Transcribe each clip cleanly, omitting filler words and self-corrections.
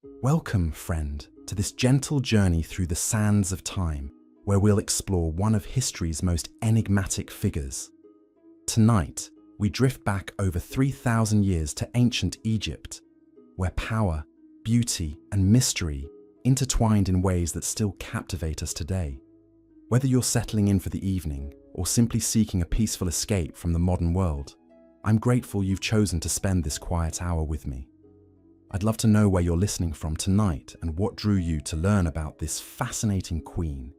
Welcome, friend, to this gentle journey through the sands of time, where we'll explore one of history's most enigmatic figures. Tonight, we drift back over 3,000 years to ancient Egypt, where power, beauty, and mystery intertwined in ways that still captivate us today. Whether you're settling in for the evening or simply seeking a peaceful escape from the modern world, I'm grateful you've chosen to spend this quiet hour with me. I'd love to know where you're listening from tonight and what drew you to learn about this fascinating queen,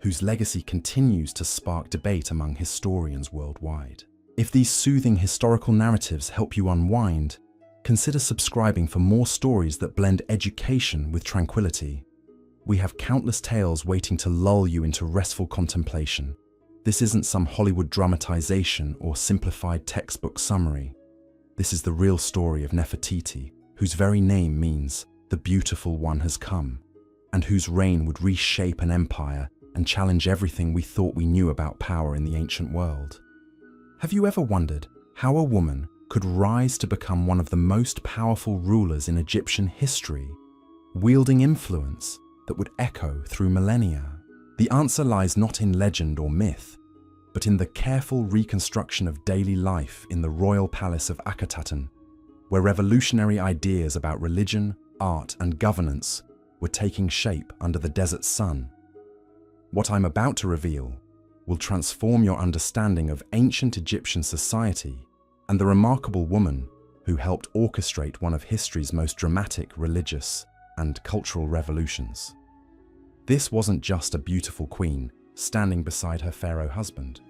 whose legacy continues to spark debate among historians worldwide. If these soothing historical narratives help you unwind, consider subscribing for more stories that blend education with tranquility. We have countless tales waiting to lull you into restful contemplation. This isn't some Hollywood dramatization or simplified textbook summary. This is the real story of Nefertiti, whose very name means the beautiful one has come, and whose reign would reshape an empire and challenge everything we thought we knew about power in the ancient world. Have you ever wondered how a woman could rise to become one of the most powerful rulers in Egyptian history, wielding influence that would echo through millennia? The answer lies not in legend or myth, but in the careful reconstruction of daily life in the royal palace of Akhetaten, where revolutionary ideas about religion, art, and governance were taking shape under the desert sun. What I'm about to reveal will transform your understanding of ancient Egyptian society and the remarkable woman who helped orchestrate one of history's most dramatic religious and cultural revolutions. This wasn't just a beautiful queen standing beside her pharaoh husband.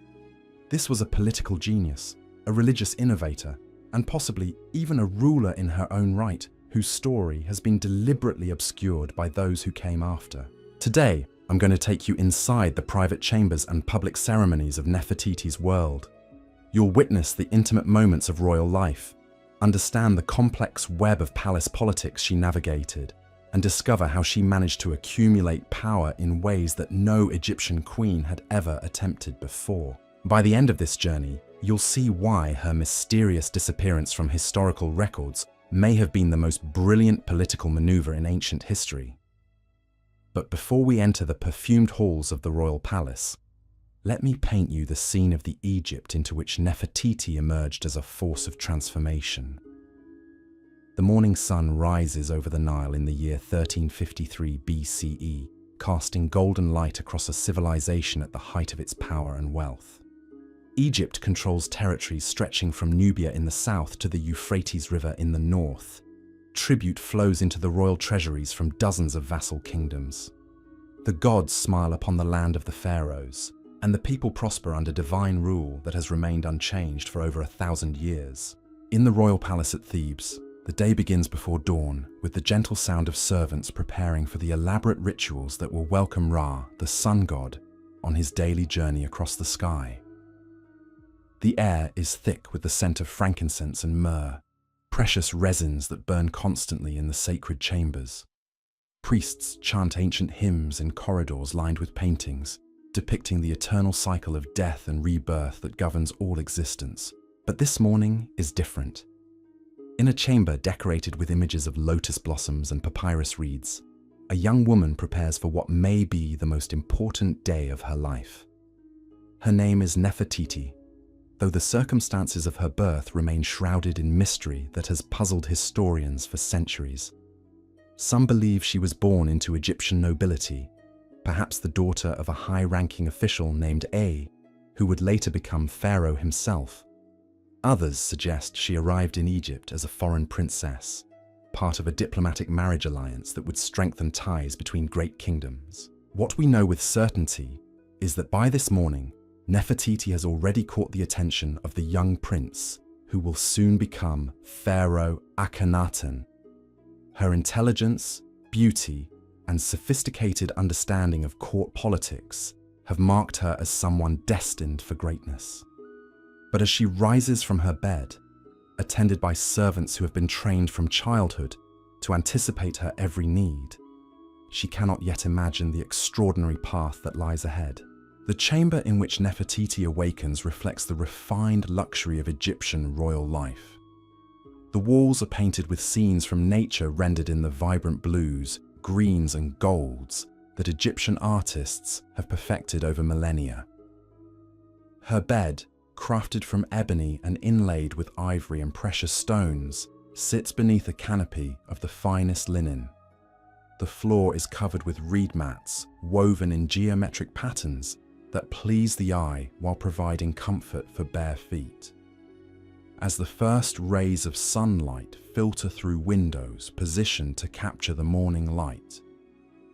This was a political genius, a religious innovator, and possibly even a ruler in her own right, whose story has been deliberately obscured by those who came after. Today, I'm going to take you inside the private chambers and public ceremonies of Nefertiti's world. You'll witness the intimate moments of royal life, understand the complex web of palace politics she navigated, and discover how she managed to accumulate power in ways that no Egyptian queen had ever attempted before. By the end of this journey, you'll see why her mysterious disappearance from historical records may have been the most brilliant political maneuver in ancient history. But before we enter the perfumed halls of the royal palace, let me paint you the scene of the Egypt into which Nefertiti emerged as a force of transformation. The morning sun rises over the Nile in the year 1353 BCE, casting golden light across a civilization at the height of its power and wealth. Egypt controls territories stretching from Nubia in the south to the Euphrates River in the north. Tribute flows into the royal treasuries from dozens of vassal kingdoms. The gods smile upon the land of the pharaohs, and the people prosper under divine rule that has remained unchanged for over 1,000 years. In the royal palace at Thebes, the day begins before dawn, with the gentle sound of servants preparing for the elaborate rituals that will welcome Ra, the sun god, on his daily journey across the sky. The air is thick with the scent of frankincense and myrrh, precious resins that burn constantly in the sacred chambers. Priests chant ancient hymns in corridors lined with paintings, depicting the eternal cycle of death and rebirth that governs all existence. But this morning is different. In a chamber decorated with images of lotus blossoms and papyrus reeds, a young woman prepares for what may be the most important day of her life. Her name is Nefertiti, though the circumstances of her birth remain shrouded in mystery that has puzzled historians for centuries. Some believe she was born into Egyptian nobility, perhaps the daughter of a high-ranking official named A, who would later become pharaoh himself. Others suggest she arrived in Egypt as a foreign princess, part of a diplomatic marriage alliance that would strengthen ties between great kingdoms. What we know with certainty is that by this morning, Nefertiti has already caught the attention of the young prince, who will soon become Pharaoh Akhenaten. Her intelligence, beauty, and sophisticated understanding of court politics have marked her as someone destined for greatness. But as she rises from her bed, attended by servants who have been trained from childhood to anticipate her every need, she cannot yet imagine the extraordinary path that lies ahead. The chamber in which Nefertiti awakens reflects the refined luxury of Egyptian royal life. The walls are painted with scenes from nature rendered in the vibrant blues, greens and golds that Egyptian artists have perfected over millennia. Her bed, crafted from ebony and inlaid with ivory and precious stones, sits beneath a canopy of the finest linen. The floor is covered with reed mats woven in geometric patterns that please the eye while providing comfort for bare feet. As the first rays of sunlight filter through windows positioned to capture the morning light,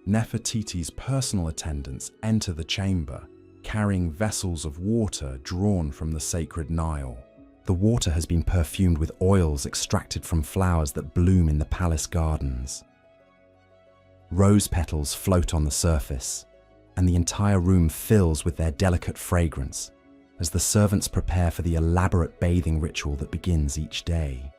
Nefertiti's personal attendants enter the chamber, carrying vessels of water drawn from the sacred Nile. The water has been perfumed with oils extracted from flowers that bloom in the palace gardens. Rose petals float on the surface, and the entire room fills with their delicate fragrance as the servants prepare for the elaborate bathing ritual that begins each day.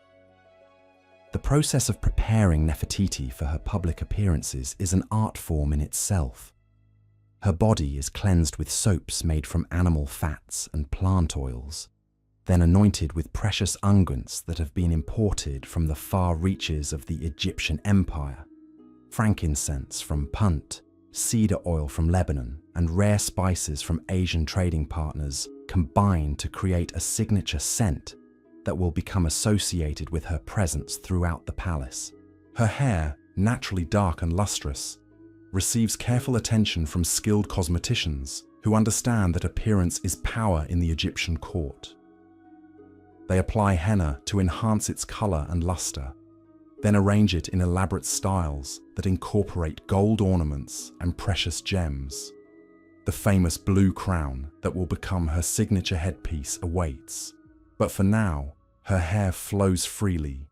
The process of preparing Nefertiti for her public appearances is an art form in itself. Her body is cleansed with soaps made from animal fats and plant oils, then anointed with precious unguents that have been imported from the far reaches of the Egyptian Empire. Frankincense from Punt, cedar oil from Lebanon, and rare spices from Asian trading partners combine to create a signature scent that will become associated with her presence throughout the palace. Her hair, naturally dark and lustrous, receives careful attention from skilled cosmeticians who understand that appearance is power in the Egyptian court. They apply henna to enhance its color and luster, then arrange it in elaborate styles that incorporate gold ornaments and precious gems. The famous blue crown that will become her signature headpiece awaits. But for now, her hair flows freely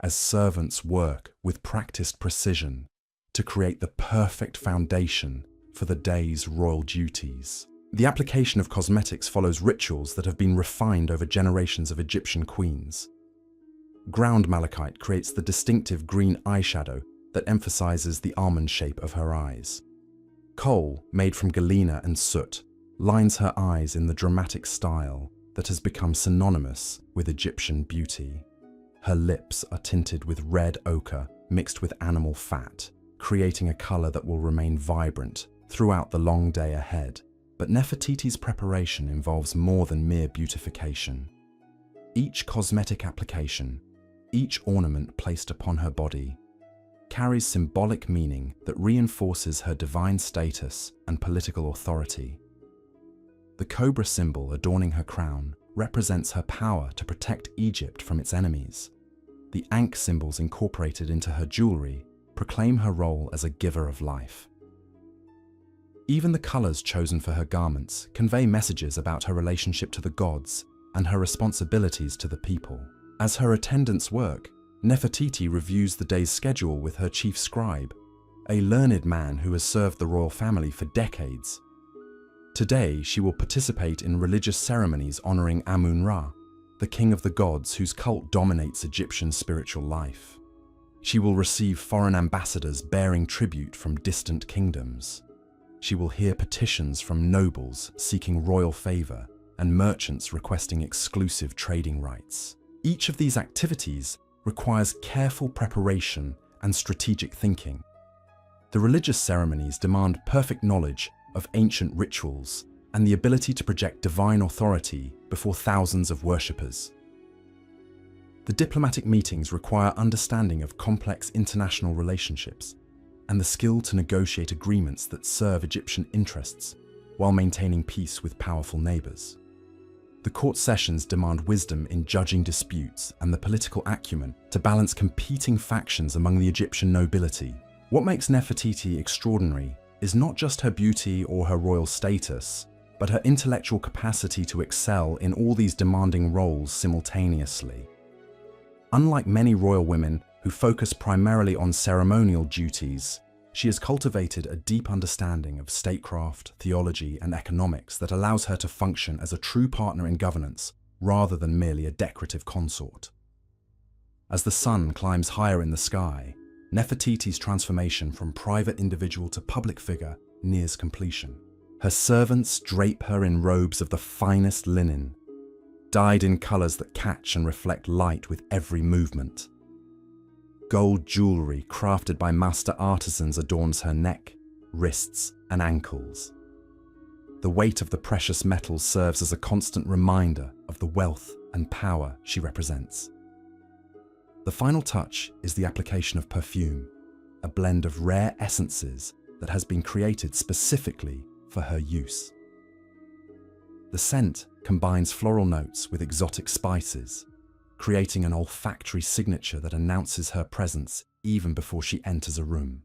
as servants work with practiced precision to create the perfect foundation for the day's royal duties. The application of cosmetics follows rituals that have been refined over generations of Egyptian queens. Ground malachite creates the distinctive green eyeshadow that emphasizes the almond shape of her eyes. Kohl, made from galena and soot, lines her eyes in the dramatic style that has become synonymous with Egyptian beauty. Her lips are tinted with red ochre mixed with animal fat, creating a color that will remain vibrant throughout the long day ahead. But Nefertiti's preparation involves more than mere beautification. Each cosmetic application, each ornament placed upon her body, carries symbolic meaning that reinforces her divine status and political authority. The cobra symbol adorning her crown represents her power to protect Egypt from its enemies. The Ankh symbols incorporated into her jewelry proclaim her role as a giver of life. Even the colors chosen for her garments convey messages about her relationship to the gods and her responsibilities to the people. As her attendants work, Nefertiti reviews the day's schedule with her chief scribe, a learned man who has served the royal family for decades. Today, she will participate in religious ceremonies honoring Amun-Ra, the king of the gods whose cult dominates Egyptian spiritual life. She will receive foreign ambassadors bearing tribute from distant kingdoms. She will hear petitions from nobles seeking royal favor and merchants requesting exclusive trading rights. Each of these activities requires careful preparation and strategic thinking. The religious ceremonies demand perfect knowledge of ancient rituals and the ability to project divine authority before thousands of worshippers. The diplomatic meetings require understanding of complex international relationships and the skill to negotiate agreements that serve Egyptian interests while maintaining peace with powerful neighbors. The court sessions demand wisdom in judging disputes and the political acumen to balance competing factions among the Egyptian nobility. What makes Nefertiti extraordinary is not just her beauty or her royal status, but her intellectual capacity to excel in all these demanding roles simultaneously. Unlike many royal women who focus primarily on ceremonial duties, she has cultivated a deep understanding of statecraft, theology, and economics that allows her to function as a true partner in governance rather than merely a decorative consort. As the sun climbs higher in the sky, Nefertiti's transformation from private individual to public figure nears completion. Her servants drape her in robes of the finest linen, dyed in colors that catch and reflect light with every movement. Gold jewelry crafted by master artisans adorns her neck, wrists, and ankles. The weight of the precious metals serves as a constant reminder of the wealth and power she represents. The final touch is the application of perfume, a blend of rare essences that has been created specifically for her use. The scent combines floral notes with exotic spices, creating an olfactory signature that announces her presence even before she enters a room.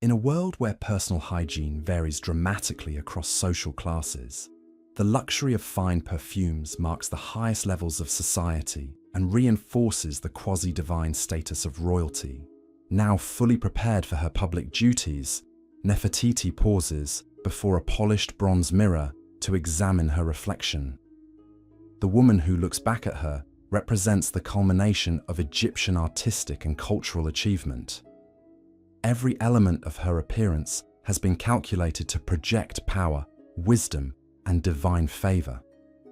In a world where personal hygiene varies dramatically across social classes, the luxury of fine perfumes marks the highest levels of society and reinforces the quasi-divine status of royalty. Now fully prepared for her public duties, Nefertiti pauses before a polished bronze mirror to examine her reflection. The woman who looks back at her represents the culmination of Egyptian artistic and cultural achievement. Every element of her appearance has been calculated to project power, wisdom, and divine favor.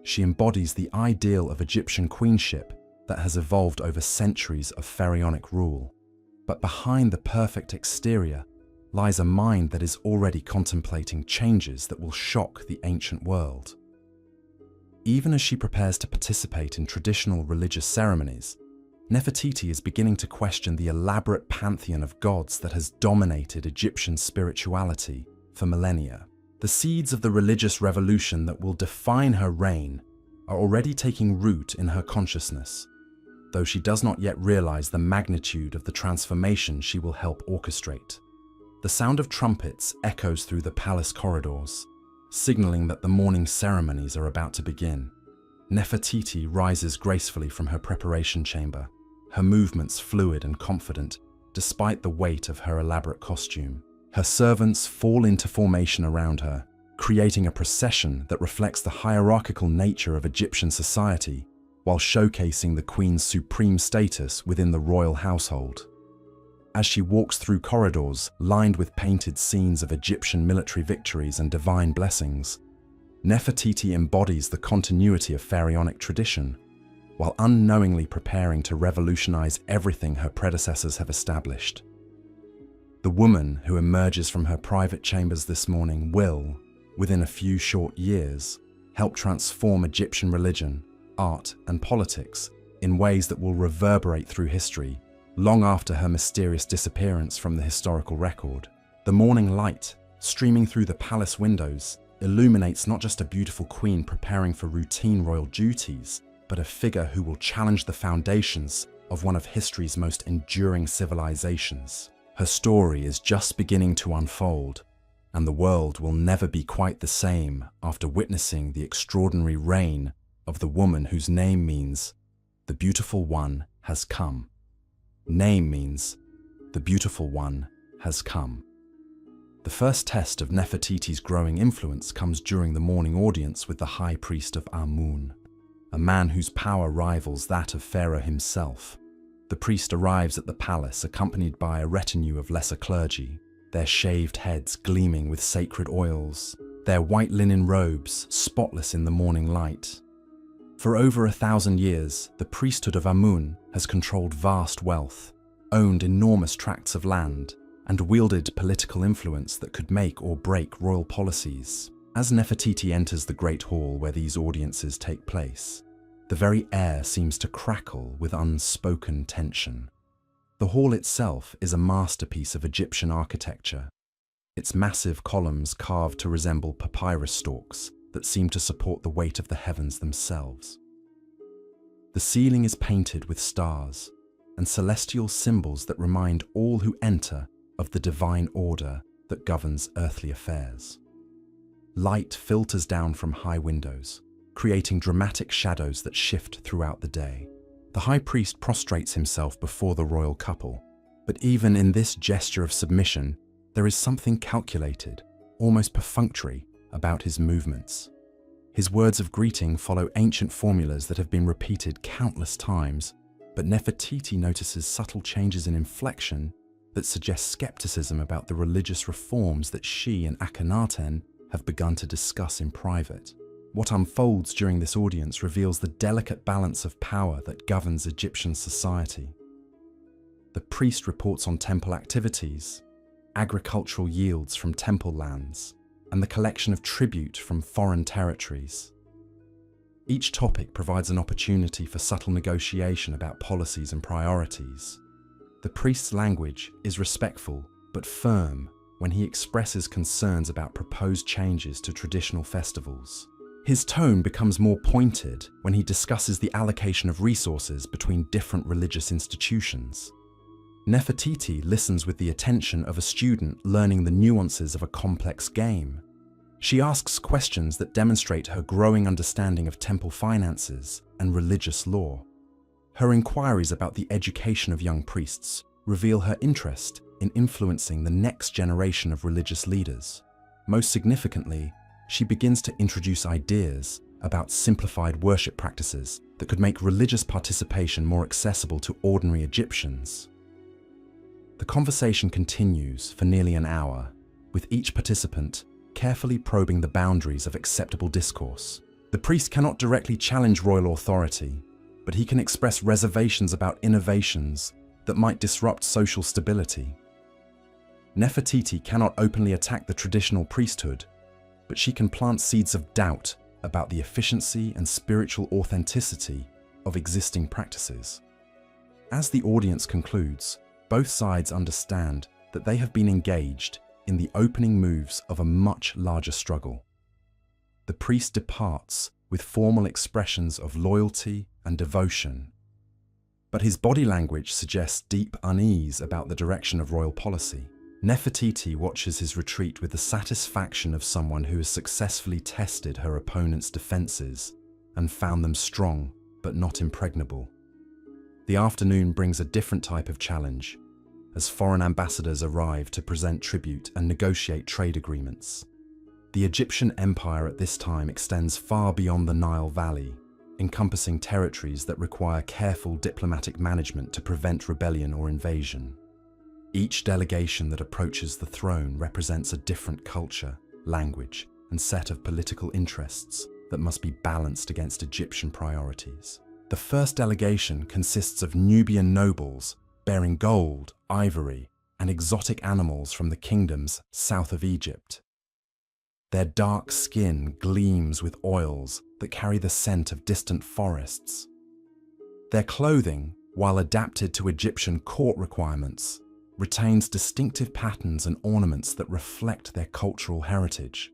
She embodies the ideal of Egyptian queenship that has evolved over centuries of pharaonic rule. But behind the perfect exterior lies a mind that is already contemplating changes that will shock the ancient world. Even as she prepares to participate in traditional religious ceremonies, Nefertiti is beginning to question the elaborate pantheon of gods that has dominated Egyptian spirituality for millennia. The seeds of the religious revolution that will define her reign are already taking root in her consciousness, though she does not yet realize the magnitude of the transformation she will help orchestrate. The sound of trumpets echoes through the palace corridors, signaling that the morning ceremonies are about to begin. Nefertiti rises gracefully from her preparation chamber, her movements fluid and confident, despite the weight of her elaborate costume. Her servants fall into formation around her, creating a procession that reflects the hierarchical nature of Egyptian society, while showcasing the queen's supreme status within the royal household. As she walks through corridors lined with painted scenes of Egyptian military victories and divine blessings, Nefertiti embodies the continuity of pharaonic tradition, while unknowingly preparing to revolutionize everything her predecessors have established. The woman who emerges from her private chambers this morning will, within a few short years, help transform Egyptian religion, art, and politics in ways that will reverberate through history, long after her mysterious disappearance from the historical record. The morning light, streaming through the palace windows, illuminates not just a beautiful queen preparing for routine royal duties, but a figure who will challenge the foundations of one of history's most enduring civilizations. Her story is just beginning to unfold, and the world will never be quite the same after witnessing the extraordinary reign of the woman whose name means "the beautiful one has come." Name means "the beautiful one has come." The first test of Nefertiti's growing influence comes during the morning audience with the high priest of Amun, a man whose power rivals that of Pharaoh himself. The priest arrives at the palace accompanied by a retinue of lesser clergy, their shaved heads gleaming with sacred oils, their white linen robes spotless in the morning light. For over 1,000 years, the priesthood of Amun has controlled vast wealth, owned enormous tracts of land, and wielded political influence that could make or break royal policies. As Nefertiti enters the great hall where these audiences take place, the very air seems to crackle with unspoken tension. The hall itself is a masterpiece of Egyptian architecture, its massive columns carved to resemble papyrus stalks that seem to support the weight of the heavens themselves. The ceiling is painted with stars and celestial symbols that remind all who enter of the divine order that governs earthly affairs. Light filters down from high windows, creating dramatic shadows that shift throughout the day. The high priest prostrates himself before the royal couple, but even in this gesture of submission, there is something calculated, almost perfunctory, about his movements. His words of greeting follow ancient formulas that have been repeated countless times, but Nefertiti notices subtle changes in inflection that suggest skepticism about the religious reforms that she and Akhenaten have begun to discuss in private. What unfolds during this audience reveals the delicate balance of power that governs Egyptian society. The priest reports on temple activities, agricultural yields from temple lands, and the collection of tribute from foreign territories. Each topic provides an opportunity for subtle negotiation about policies and priorities. The priest's language is respectful but firm when he expresses concerns about proposed changes to traditional festivals. His tone becomes more pointed when he discusses the allocation of resources between different religious institutions. Nefertiti listens with the attention of a student learning the nuances of a complex game. She asks questions that demonstrate her growing understanding of temple finances and religious law. Her inquiries about the education of young priests reveal her interest in influencing the next generation of religious leaders. Most significantly, she begins to introduce ideas about simplified worship practices that could make religious participation more accessible to ordinary Egyptians. The conversation continues for nearly an hour, with each participant carefully probing the boundaries of acceptable discourse. The priest cannot directly challenge royal authority, but he can express reservations about innovations that might disrupt social stability. Nefertiti cannot openly attack the traditional priesthood, but she can plant seeds of doubt about the efficiency and spiritual authenticity of existing practices. As the audience concludes, both sides understand that they have been engaged in the opening moves of a much larger struggle. The priest departs with formal expressions of loyalty and devotion, but his body language suggests deep unease about the direction of royal policy. Nefertiti watches his retreat with the satisfaction of someone who has successfully tested her opponent's defenses and found them strong but not impregnable. The afternoon brings a different type of challenge, as foreign ambassadors arrive to present tribute and negotiate trade agreements. The Egyptian empire at this time extends far beyond the Nile Valley, encompassing territories that require careful diplomatic management to prevent rebellion or invasion. Each delegation that approaches the throne represents a different culture, language, and set of political interests that must be balanced against Egyptian priorities. The first delegation consists of Nubian nobles bearing gold, ivory, and exotic animals from the kingdoms south of Egypt. Their dark skin gleams with oils that carry the scent of distant forests. Their clothing, while adapted to Egyptian court requirements, retains distinctive patterns and ornaments that reflect their cultural heritage.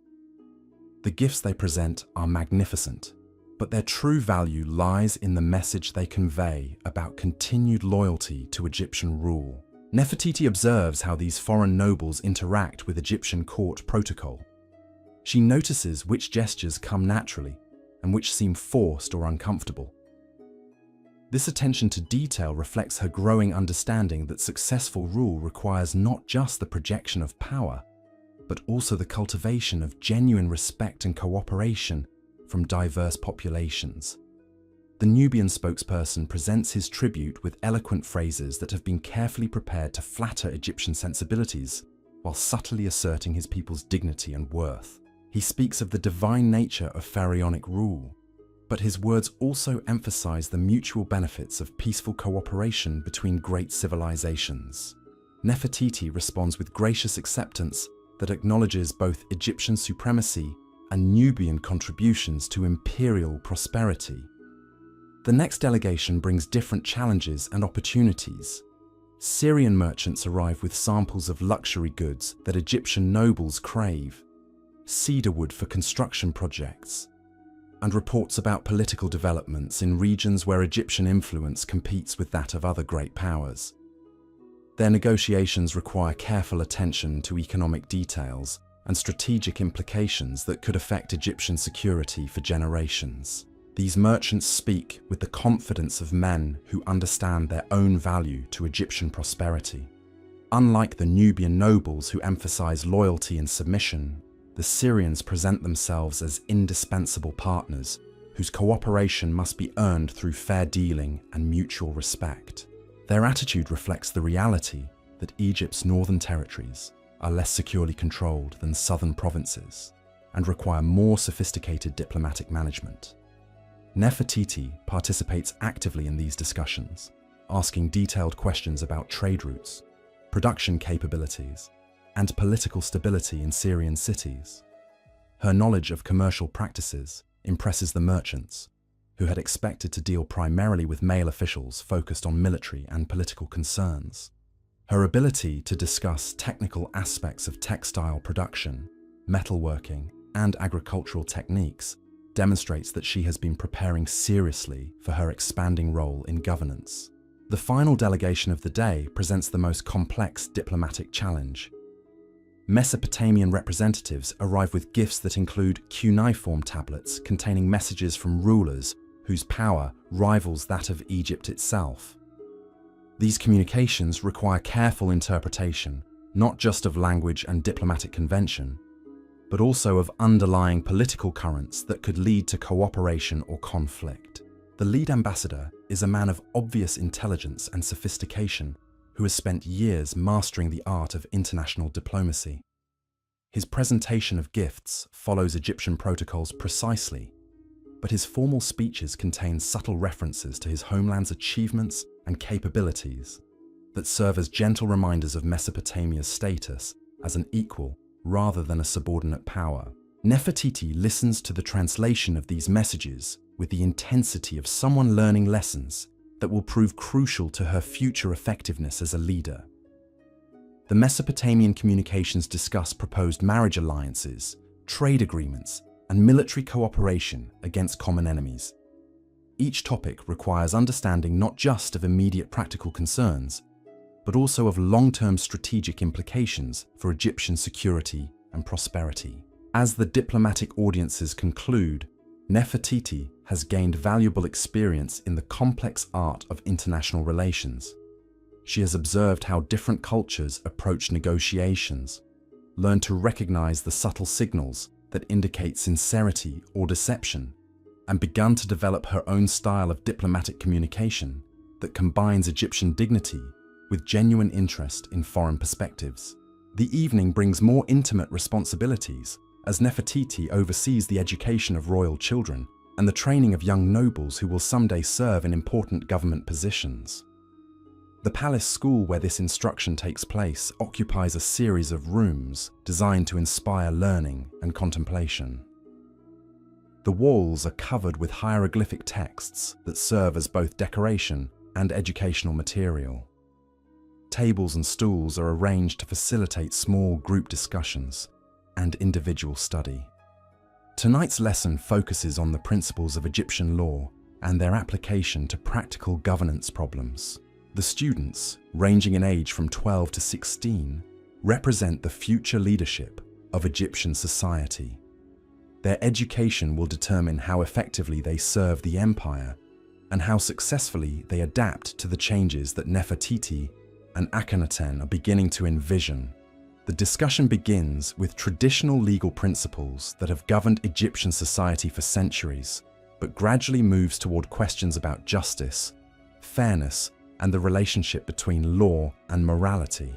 The gifts they present are magnificent, but their true value lies in the message they convey about continued loyalty to Egyptian rule. Nefertiti observes how these foreign nobles interact with Egyptian court protocol. She notices which gestures come naturally and which seem forced or uncomfortable. This attention to detail reflects her growing understanding that successful rule requires not just the projection of power, but also the cultivation of genuine respect and cooperation from diverse populations. The Nubian spokesperson presents his tribute with eloquent phrases that have been carefully prepared to flatter Egyptian sensibilities, while subtly asserting his people's dignity and worth. He speaks of the divine nature of pharaonic rule, but his words also emphasize the mutual benefits of peaceful cooperation between great civilizations. Nefertiti responds with gracious acceptance that acknowledges both Egyptian supremacy and Nubian contributions to imperial prosperity. The next delegation brings different challenges and opportunities. Syrian merchants arrive with samples of luxury goods that Egyptian nobles crave, cedar wood for construction projects, and reports about political developments in regions where Egyptian influence competes with that of other great powers. Their negotiations require careful attention to economic details and strategic implications that could affect Egyptian security for generations. These merchants speak with the confidence of men who understand their own value to Egyptian prosperity. Unlike the Nubian nobles who emphasize loyalty and submission, the Syrians present themselves as indispensable partners whose cooperation must be earned through fair dealing and mutual respect. Their attitude reflects the reality that Egypt's northern territories are less securely controlled than southern provinces. and require more sophisticated diplomatic management. Nefertiti participates actively in these discussions, asking detailed questions about trade routes, production capabilities, and political stability in Syrian cities. Her knowledge of commercial practices impresses the merchants, who had expected to deal primarily with male officials focused on military and political concerns. Her ability to discuss technical aspects of textile production, metalworking, and agricultural techniques demonstrates that she has been preparing seriously for her expanding role in governance. The final delegation of the day presents the most complex diplomatic challenge. Mesopotamian representatives arrive with gifts that include cuneiform tablets containing messages from rulers whose power rivals that of Egypt itself. These communications require careful interpretation, not just of language and diplomatic convention, but also of underlying political currents that could lead to cooperation or conflict. The lead ambassador is a man of obvious intelligence and sophistication who has spent years mastering the art of international diplomacy. His presentation of gifts follows Egyptian protocols precisely, but his formal speeches contain subtle references to his homeland's achievements and capabilities that serve as gentle reminders of Mesopotamia's status as an equal rather than a subordinate power. Nefertiti listens to the translation of these messages with the intensity of someone learning lessons that will prove crucial to her future effectiveness as a leader. The Mesopotamian communications discuss proposed marriage alliances, trade agreements, and military cooperation against common enemies. Each topic requires understanding not just of immediate practical concerns, but also of long-term strategic implications for Egyptian security and prosperity. As the diplomatic audiences conclude, Nefertiti has gained valuable experience in the complex art of international relations. She has observed how different cultures approach negotiations, learned to recognize the subtle signals that indicate sincerity or deception, and begun to develop her own style of diplomatic communication that combines Egyptian dignity with genuine interest in foreign perspectives. The evening brings more intimate responsibilities as Nefertiti oversees the education of royal children and the training of young nobles who will someday serve in important government positions. The palace school where this instruction takes place occupies a series of rooms designed to inspire learning and contemplation. The walls are covered with hieroglyphic texts that serve as both decoration and educational material. Tables and stools are arranged to facilitate small group discussions and individual study. Tonight's lesson focuses on the principles of Egyptian law and their application to practical governance problems. The students, ranging in age from 12 to 16, represent the future leadership of Egyptian society. Their education will determine how effectively they serve the empire and how successfully they adapt to the changes that Nefertiti and Akhenaten are beginning to envision. The discussion begins with traditional legal principles that have governed Egyptian society for centuries, but gradually moves toward questions about justice, fairness, and the relationship between law and morality.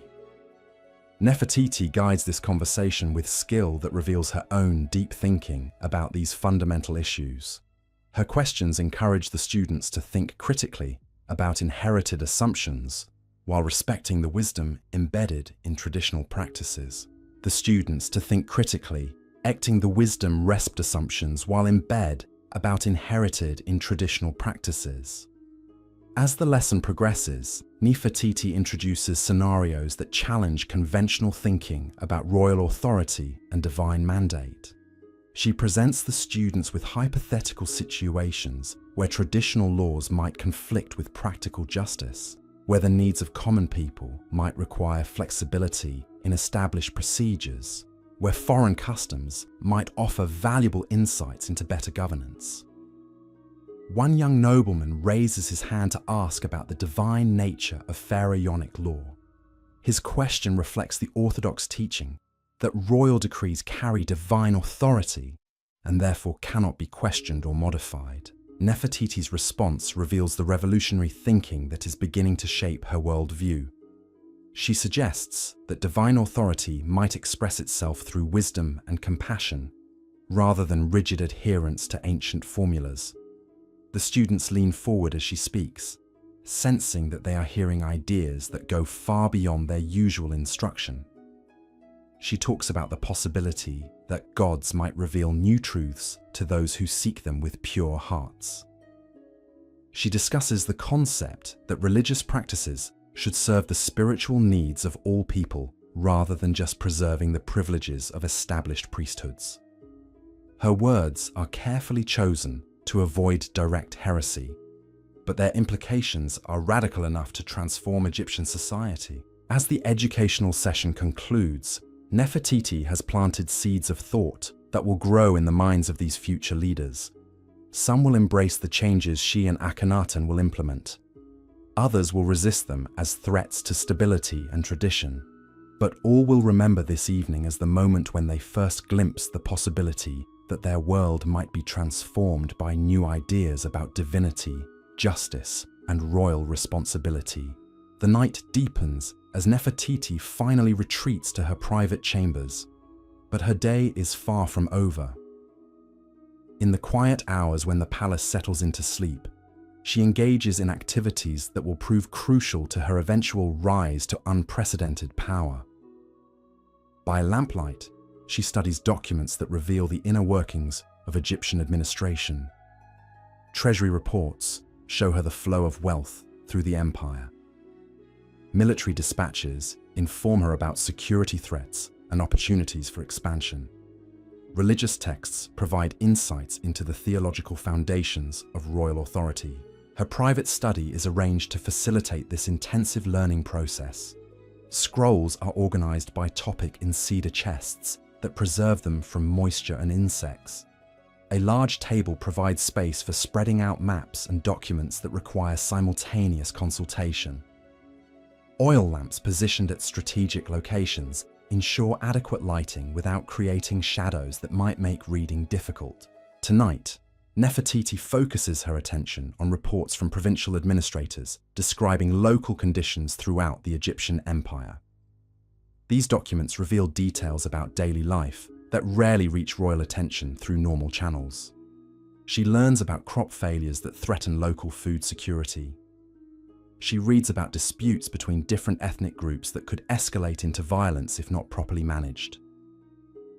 Nefertiti guides this conversation with skill that reveals her own deep thinking about these fundamental issues. Her questions encourage the students to think critically about inherited assumptions while respecting the wisdom embedded in traditional practices. The students to think critically, acting the wisdom rest assumptions while embed about inherited in traditional practices. As the lesson progresses, Nefertiti introduces scenarios that challenge conventional thinking about royal authority and divine mandate. She presents the students with hypothetical situations where traditional laws might conflict with practical justice, where the needs of common people might require flexibility in established procedures, where foreign customs might offer valuable insights into better governance. One young nobleman raises his hand to ask about the divine nature of pharaonic law. His question reflects the orthodox teaching that royal decrees carry divine authority and therefore cannot be questioned or modified. Nefertiti's response reveals the revolutionary thinking that is beginning to shape her worldview. She suggests that divine authority might express itself through wisdom and compassion, rather than rigid adherence to ancient formulas. The students lean forward as she speaks, sensing that they are hearing ideas that go far beyond their usual instruction. She talks about the possibility that gods might reveal new truths to those who seek them with pure hearts. She discusses the concept that religious practices should serve the spiritual needs of all people rather than just preserving the privileges of established priesthoods. Her words are carefully chosen to avoid direct heresy, but their implications are radical enough to transform Egyptian society. As the educational session concludes, Nefertiti has planted seeds of thought that will grow in the minds of these future leaders. Some will embrace the changes she and Akhenaten will implement. Others will resist them as threats to stability and tradition. But all will remember this evening as the moment when they first glimpsed the possibility that their world might be transformed by new ideas about divinity, justice, and royal responsibility. The night deepens as Nefertiti finally retreats to her private chambers, but her day is far from over. In the quiet hours when the palace settles into sleep, she engages in activities that will prove crucial to her eventual rise to unprecedented power. By lamplight, she studies documents that reveal the inner workings of Egyptian administration. Treasury reports show her the flow of wealth through the empire. Military dispatches inform her about security threats and opportunities for expansion. Religious texts provide insights into the theological foundations of royal authority. Her private study is arranged to facilitate this intensive learning process. Scrolls are organized by topic in cedar chests that preserve them from moisture and insects. A large table provides space for spreading out maps and documents that require simultaneous consultation. Oil lamps positioned at strategic locations ensure adequate lighting without creating shadows that might make reading difficult. Tonight, Nefertiti focuses her attention on reports from provincial administrators describing local conditions throughout the Egyptian empire. These documents reveal details about daily life that rarely reach royal attention through normal channels. She learns about crop failures that threaten local food security. She reads about disputes between different ethnic groups that could escalate into violence if not properly managed.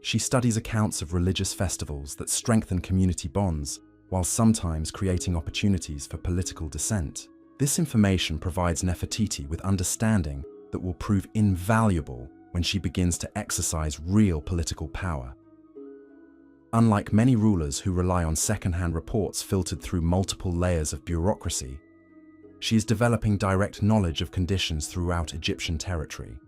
She studies accounts of religious festivals that strengthen community bonds, while sometimes creating opportunities for political dissent. This information provides Nefertiti with understanding that will prove invaluable when she begins to exercise real political power. Unlike many rulers who rely on second-hand reports filtered through multiple layers of bureaucracy, she is developing direct knowledge of conditions throughout Egyptian territory.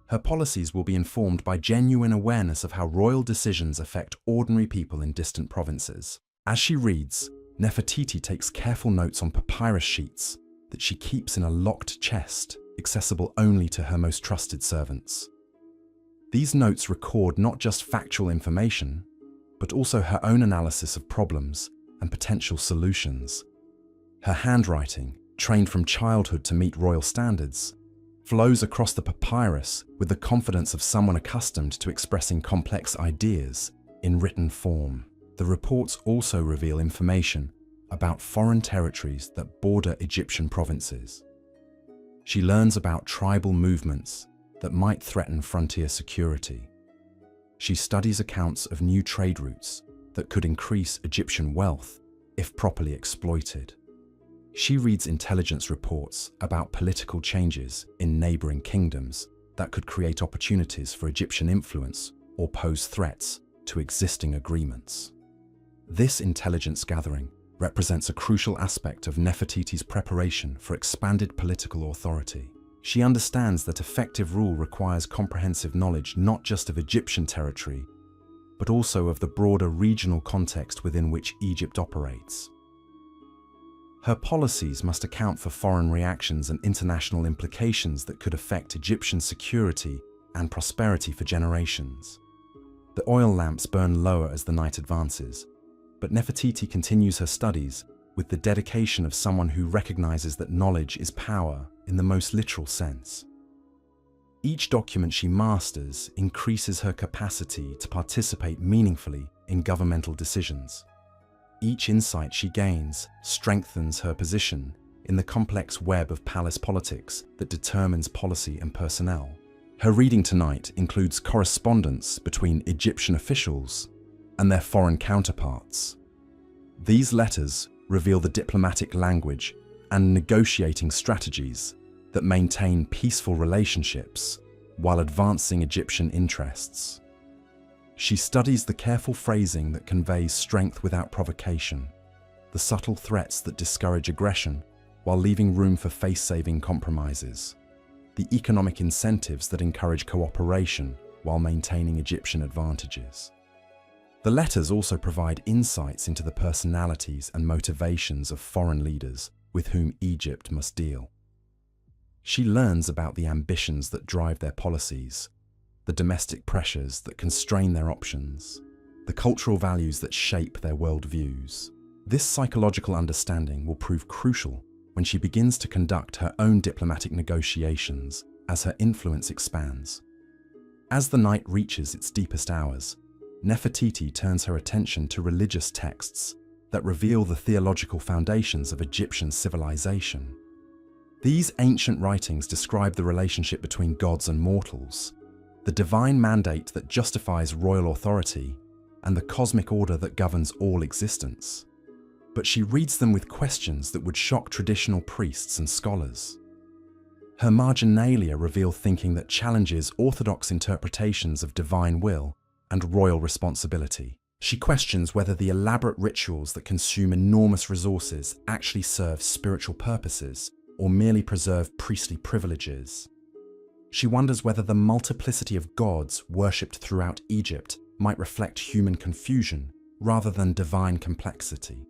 Her policies will be informed by genuine awareness of how royal decisions affect ordinary people in distant provinces. As she reads, Nefertiti takes careful notes on papyrus sheets that she keeps in a locked chest, accessible only to her most trusted servants. These notes record not just factual information, but also her own analysis of problems and potential solutions. Her handwriting, trained from childhood to meet royal standards, flows across the papyrus with the confidence of someone accustomed to expressing complex ideas in written form. The reports also reveal information about foreign territories that border Egyptian provinces. She learns about tribal movements that might threaten frontier security. She studies accounts of new trade routes that could increase Egyptian wealth if properly exploited. She reads intelligence reports about political changes in neighboring kingdoms that could create opportunities for Egyptian influence or pose threats to existing agreements. This intelligence gathering represents a crucial aspect of Nefertiti's preparation for expanded political authority. She understands that effective rule requires comprehensive knowledge not just of Egyptian territory, but also of the broader regional context within which Egypt operates. Her policies must account for foreign reactions and international implications that could affect Egyptian security and prosperity for generations. The oil lamps burn lower as the night advances, but Nefertiti continues her studies with the dedication of someone who recognizes that knowledge is power in the most literal sense. Each document she masters increases her capacity to participate meaningfully in governmental decisions. Each insight she gains strengthens her position in the complex web of palace politics that determines policy and personnel. Her reading tonight includes correspondence between Egyptian officials and their foreign counterparts. These letters reveal the diplomatic language and negotiating strategies that maintain peaceful relationships while advancing Egyptian interests. She studies the careful phrasing that conveys strength without provocation, the subtle threats that discourage aggression while leaving room for face-saving compromises, the economic incentives that encourage cooperation while maintaining Egyptian advantages. The letters also provide insights into the personalities and motivations of foreign leaders with whom Egypt must deal. She learns about the ambitions that drive their policies, the domestic pressures that constrain their options, the cultural values that shape their worldviews. This psychological understanding will prove crucial when she begins to conduct her own diplomatic negotiations as her influence expands. As the night reaches its deepest hours, Nefertiti turns her attention to religious texts that reveal the theological foundations of Egyptian civilization. These ancient writings describe the relationship between gods and mortals, the divine mandate that justifies royal authority, and the cosmic order that governs all existence. But she reads them with questions that would shock traditional priests and scholars. Her marginalia reveal thinking that challenges orthodox interpretations of divine will and royal responsibility. She questions whether the elaborate rituals that consume enormous resources actually serve spiritual purposes or merely preserve priestly privileges. She wonders whether the multiplicity of gods worshipped throughout Egypt might reflect human confusion rather than divine complexity.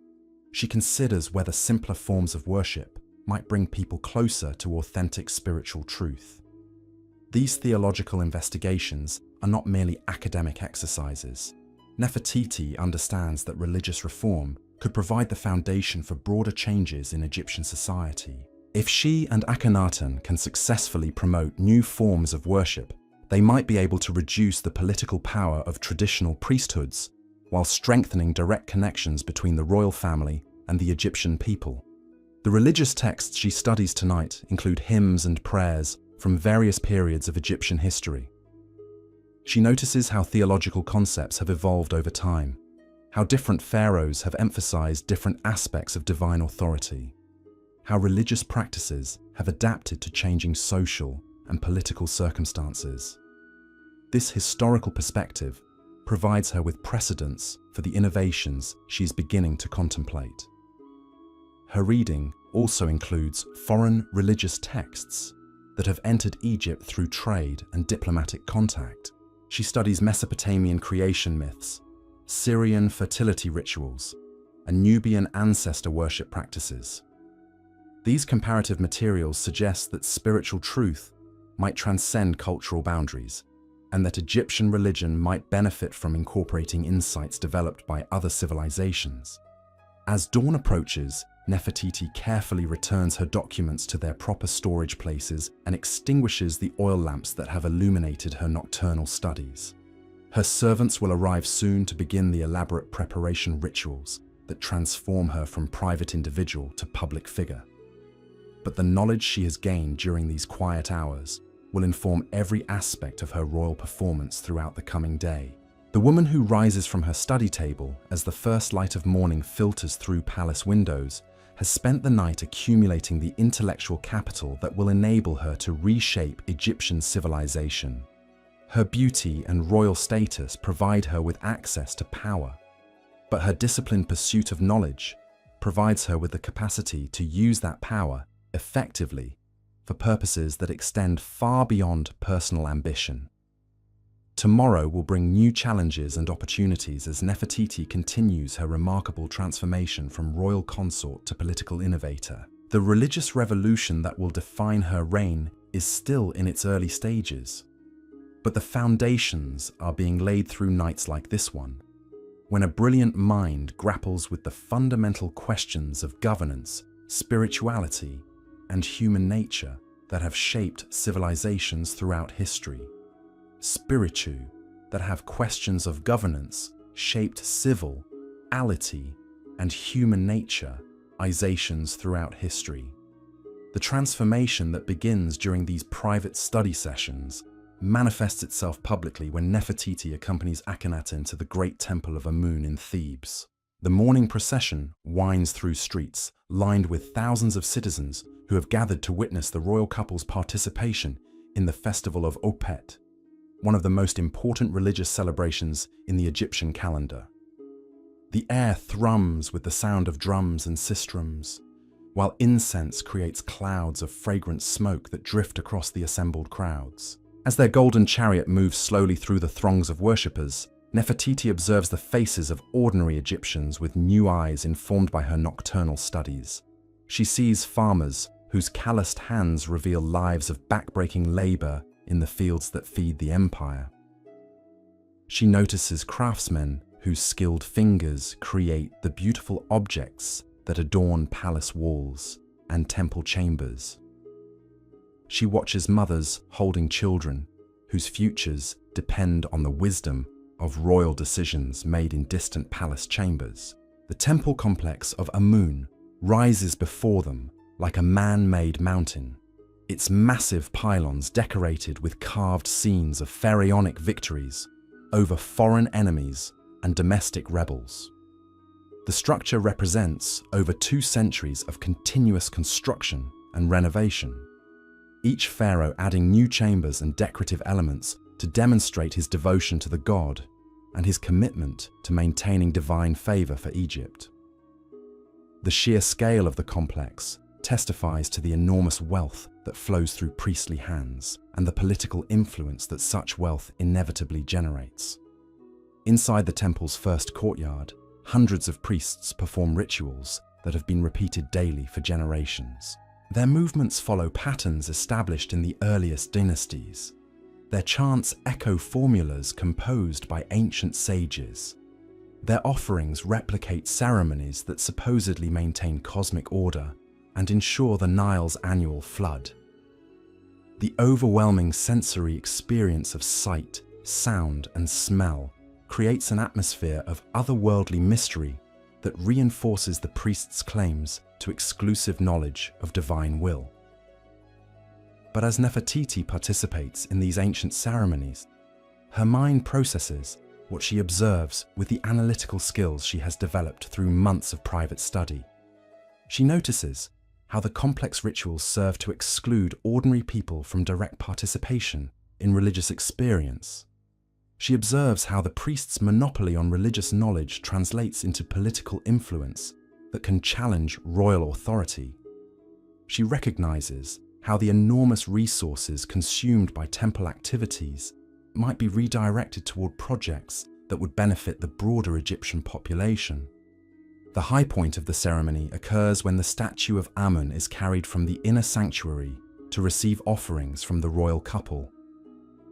She considers whether simpler forms of worship might bring people closer to authentic spiritual truth. These theological investigations are not merely academic exercises. Nefertiti understands that religious reform could provide the foundation for broader changes in Egyptian society. If she and Akhenaten can successfully promote new forms of worship, they might be able to reduce the political power of traditional priesthoods while strengthening direct connections between the royal family and the Egyptian people. The religious texts she studies tonight include hymns and prayers from various periods of Egyptian history. She notices how theological concepts have evolved over time, how different pharaohs have emphasized different aspects of divine authority, how religious practices have adapted to changing social and political circumstances. This historical perspective provides her with precedents for the innovations she is beginning to contemplate. Her reading also includes foreign religious texts that have entered Egypt through trade and diplomatic contact. She studies Mesopotamian creation myths, Syrian fertility rituals, and Nubian ancestor worship practices. These comparative materials suggest that spiritual truth might transcend cultural boundaries, and that Egyptian religion might benefit from incorporating insights developed by other civilizations. As dawn approaches, Nefertiti carefully returns her documents to their proper storage places and extinguishes the oil lamps that have illuminated her nocturnal studies. Her servants will arrive soon to begin the elaborate preparation rituals that transform her from private individual to public figure. But the knowledge she has gained during these quiet hours will inform every aspect of her royal performance throughout the coming day. The woman who rises from her study table as the first light of morning filters through palace windows has spent the night accumulating the intellectual capital that will enable her to reshape Egyptian civilization. Her beauty and royal status provide her with access to power, but her disciplined pursuit of knowledge provides her with the capacity to use that power effectively for purposes that extend far beyond personal ambition. Tomorrow will bring new challenges and opportunities as Nefertiti continues her remarkable transformation from royal consort to political innovator. The religious revolution that will define her reign is still in its early stages, but the foundations are being laid through nights like this one, when a brilliant mind grapples with the fundamental questions of governance, spirituality, and human nature that have shaped civilizations throughout history. Spiritu that have questions of governance, shaped civil, ality, and human nature-izations throughout history. The transformation that begins during these private study sessions manifests itself publicly when Nefertiti accompanies Akhenaten to the great temple of Amun in Thebes. The morning procession winds through streets lined with thousands of citizens who have gathered to witness the royal couple's participation in the festival of Opet, one of the most important religious celebrations in the Egyptian calendar. The air thrums with the sound of drums and sistrums, while incense creates clouds of fragrant smoke that drift across the assembled crowds. As their golden chariot moves slowly through the throngs of worshippers, Nefertiti observes the faces of ordinary Egyptians with new eyes informed by her nocturnal studies. She sees farmers whose calloused hands reveal lives of backbreaking labor in the fields that feed the empire. She notices craftsmen whose skilled fingers create the beautiful objects that adorn palace walls and temple chambers. She watches mothers holding children whose futures depend on the wisdom of royal decisions made in distant palace chambers. The temple complex of Amun rises before them like a man-made mountain, its massive pylons decorated with carved scenes of pharaonic victories over foreign enemies and domestic rebels. The structure represents over 2 centuries of continuous construction and renovation, each pharaoh adding new chambers and decorative elements to demonstrate his devotion to the god and his commitment to maintaining divine favor for Egypt. The sheer scale of the complex testifies to the enormous wealth that flows through priestly hands and the political influence that such wealth inevitably generates. Inside the temple's first courtyard, hundreds of priests perform rituals that have been repeated daily for generations. Their movements follow patterns established in the earliest dynasties. Their chants echo formulas composed by ancient sages. Their offerings replicate ceremonies that supposedly maintain cosmic order and ensure the Nile's annual flood. The overwhelming sensory experience of sight, sound, and smell creates an atmosphere of otherworldly mystery that reinforces the priest's claims to exclusive knowledge of divine will. But as Nefertiti participates in these ancient ceremonies, her mind processes what she observes with the analytical skills she has developed through months of private study. She notices how the complex rituals serve to exclude ordinary people from direct participation in religious experience. She observes how the priest's monopoly on religious knowledge translates into political influence that can challenge royal authority. She recognizes how the enormous resources consumed by temple activities might be redirected toward projects that would benefit the broader Egyptian population. The high point of the ceremony occurs when the statue of Amun is carried from the inner sanctuary to receive offerings from the royal couple.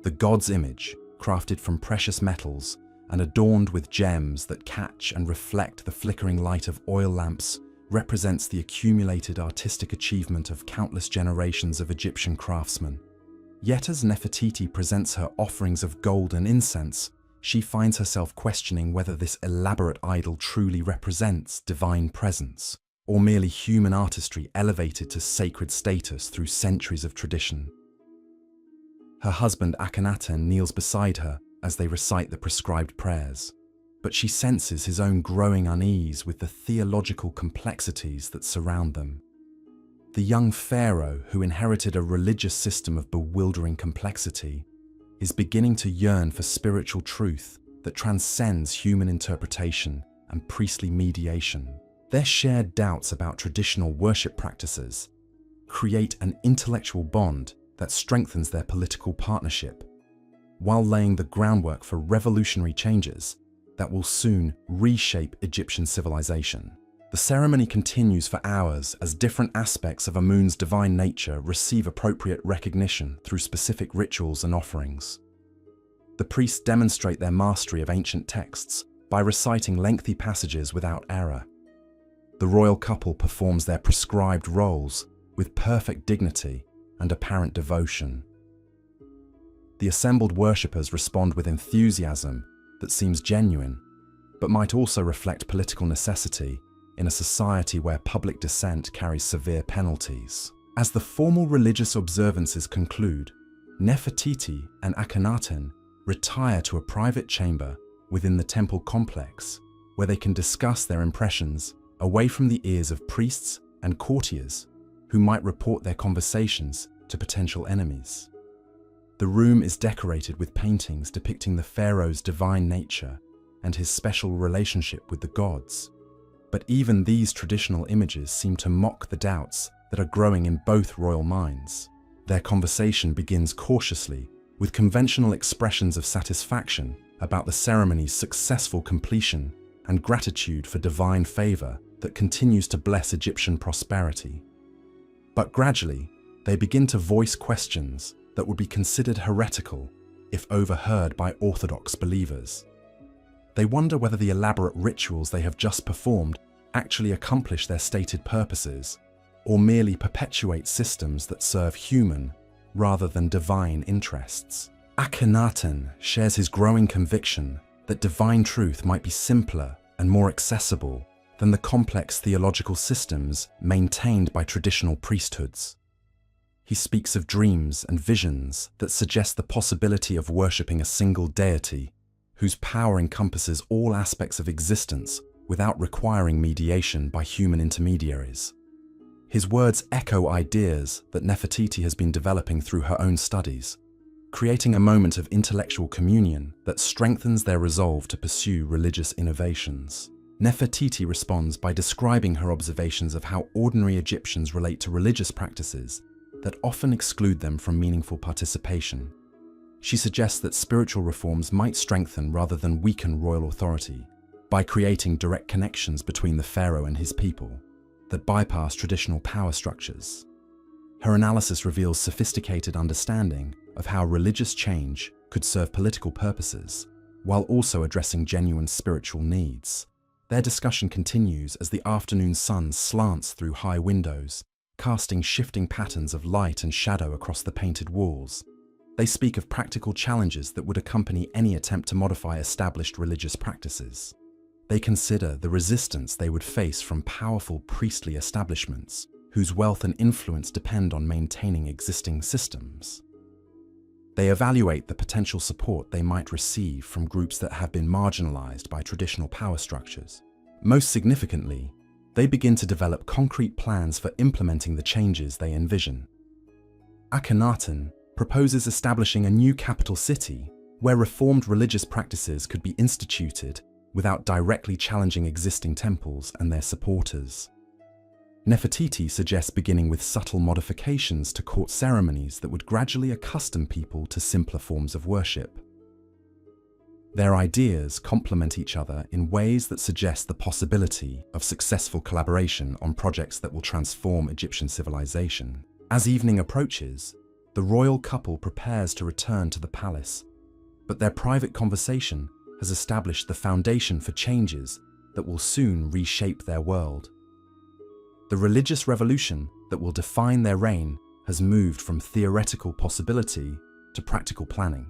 The god's image, crafted from precious metals and adorned with gems that catch and reflect the flickering light of oil lamps, represents the accumulated artistic achievement of countless generations of Egyptian craftsmen. Yet as Nefertiti presents her offerings of gold and incense, she finds herself questioning whether this elaborate idol truly represents divine presence, or merely human artistry elevated to sacred status through centuries of tradition. Her husband Akhenaten kneels beside her as they recite the prescribed prayers, but she senses his own growing unease with the theological complexities that surround them. The young pharaoh, who inherited a religious system of bewildering complexity, is beginning to yearn for spiritual truth that transcends human interpretation and priestly mediation. Their shared doubts about traditional worship practices create an intellectual bond that strengthens their political partnership, while laying the groundwork for revolutionary changes that will soon reshape Egyptian civilization. The ceremony continues for hours as different aspects of Amun's divine nature receive appropriate recognition through specific rituals and offerings. The priests demonstrate their mastery of ancient texts by reciting lengthy passages without error. The royal couple performs their prescribed roles with perfect dignity and apparent devotion. The assembled worshippers respond with enthusiasm that seems genuine, but might also reflect political necessity in a society where public dissent carries severe penalties. As the formal religious observances conclude, Nefertiti and Akhenaten retire to a private chamber within the temple complex where they can discuss their impressions away from the ears of priests and courtiers who might report their conversations to potential enemies. The room is decorated with paintings depicting the pharaoh's divine nature and his special relationship with the gods. But even these traditional images seem to mock the doubts that are growing in both royal minds. Their conversation begins cautiously, with conventional expressions of satisfaction about the ceremony's successful completion and gratitude for divine favor that continues to bless Egyptian prosperity. But gradually, they begin to voice questions that would be considered heretical if overheard by orthodox believers. They wonder whether the elaborate rituals they have just performed actually accomplish their stated purposes, or merely perpetuate systems that serve human rather than divine interests. Akhenaten shares his growing conviction that divine truth might be simpler and more accessible than the complex theological systems maintained by traditional priesthoods. He speaks of dreams and visions that suggest the possibility of worshipping a single deity whose power encompasses all aspects of existence without requiring mediation by human intermediaries. His words echo ideas that Nefertiti has been developing through her own studies, creating a moment of intellectual communion that strengthens their resolve to pursue religious innovations. Nefertiti responds by describing her observations of how ordinary Egyptians relate to religious practices that often exclude them from meaningful participation. She suggests that spiritual reforms might strengthen rather than weaken royal authority by creating direct connections between the pharaoh and his people that bypass traditional power structures. Her analysis reveals sophisticated understanding of how religious change could serve political purposes while also addressing genuine spiritual needs. Their discussion continues as the afternoon sun slants through high windows, casting shifting patterns of light and shadow across the painted walls. They speak of practical challenges that would accompany any attempt to modify established religious practices. They consider the resistance they would face from powerful priestly establishments, whose wealth and influence depend on maintaining existing systems. They evaluate the potential support they might receive from groups that have been marginalized by traditional power structures. Most significantly, they begin to develop concrete plans for implementing the changes they envision. Akhenaten proposes establishing a new capital city where reformed religious practices could be instituted without directly challenging existing temples and their supporters. Nefertiti suggests beginning with subtle modifications to court ceremonies that would gradually accustom people to simpler forms of worship. Their ideas complement each other in ways that suggest the possibility of successful collaboration on projects that will transform Egyptian civilization. As evening approaches, the royal couple prepares to return to the palace, but their private conversation has established the foundation for changes that will soon reshape their world. The religious revolution that will define their reign has moved from theoretical possibility to practical planning.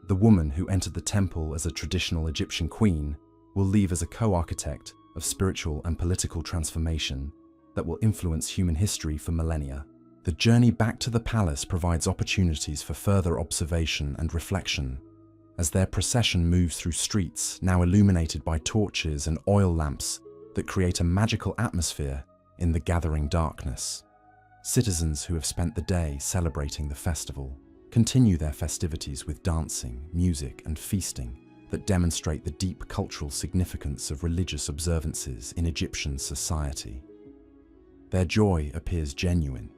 The woman who entered the temple as a traditional Egyptian queen will leave as a co-architect of spiritual and political transformation that will influence human history for millennia. The journey back to the palace provides opportunities for further observation and reflection, as their procession moves through streets now illuminated by torches and oil lamps that create a magical atmosphere in the gathering darkness. Citizens who have spent the day celebrating the festival continue their festivities with dancing, music, and feasting that demonstrate the deep cultural significance of religious observances in Egyptian society. Their joy appears genuine,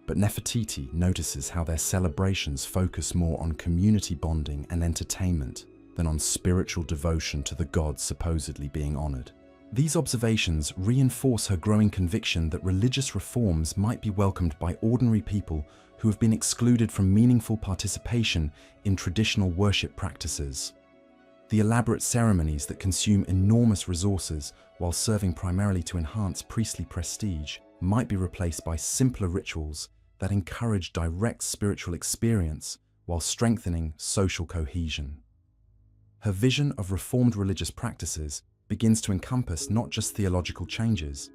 but Nefertiti notices how their celebrations focus more on community bonding and entertainment than on spiritual devotion to the gods supposedly being honored. These observations reinforce her growing conviction that religious reforms might be welcomed by ordinary people who have been excluded from meaningful participation in traditional worship practices. The elaborate ceremonies that consume enormous resources while serving primarily to enhance priestly prestige might be replaced by simpler rituals that encourage direct spiritual experience while strengthening social cohesion. Her vision of reformed religious practices begins to encompass not just theological changes,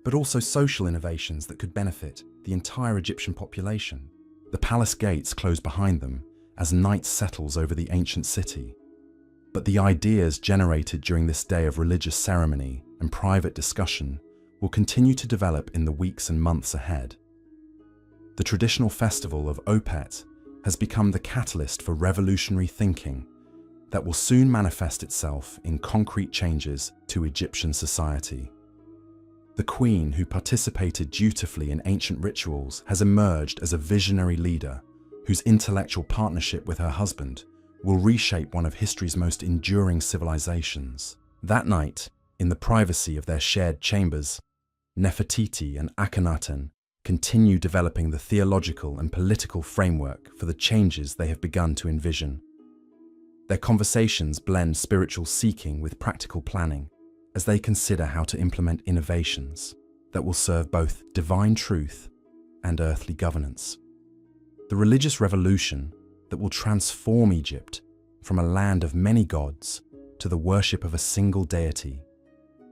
but also social innovations that could benefit the entire Egyptian population. The palace gates close behind them as night settles over the ancient city. But the ideas generated during this day of religious ceremony and private discussion will continue to develop in the weeks and months ahead. The traditional festival of Opet has become the catalyst for revolutionary thinking that will soon manifest itself in concrete changes to Egyptian society. The queen, who participated dutifully in ancient rituals, has emerged as a visionary leader whose intellectual partnership with her husband will reshape one of history's most enduring civilizations. That night, in the privacy of their shared chambers, Nefertiti and Akhenaten continue developing the theological and political framework for the changes they have begun to envision. Their conversations blend spiritual seeking with practical planning as they consider how to implement innovations that will serve both divine truth and earthly governance. The religious revolution that will transform Egypt from a land of many gods to the worship of a single deity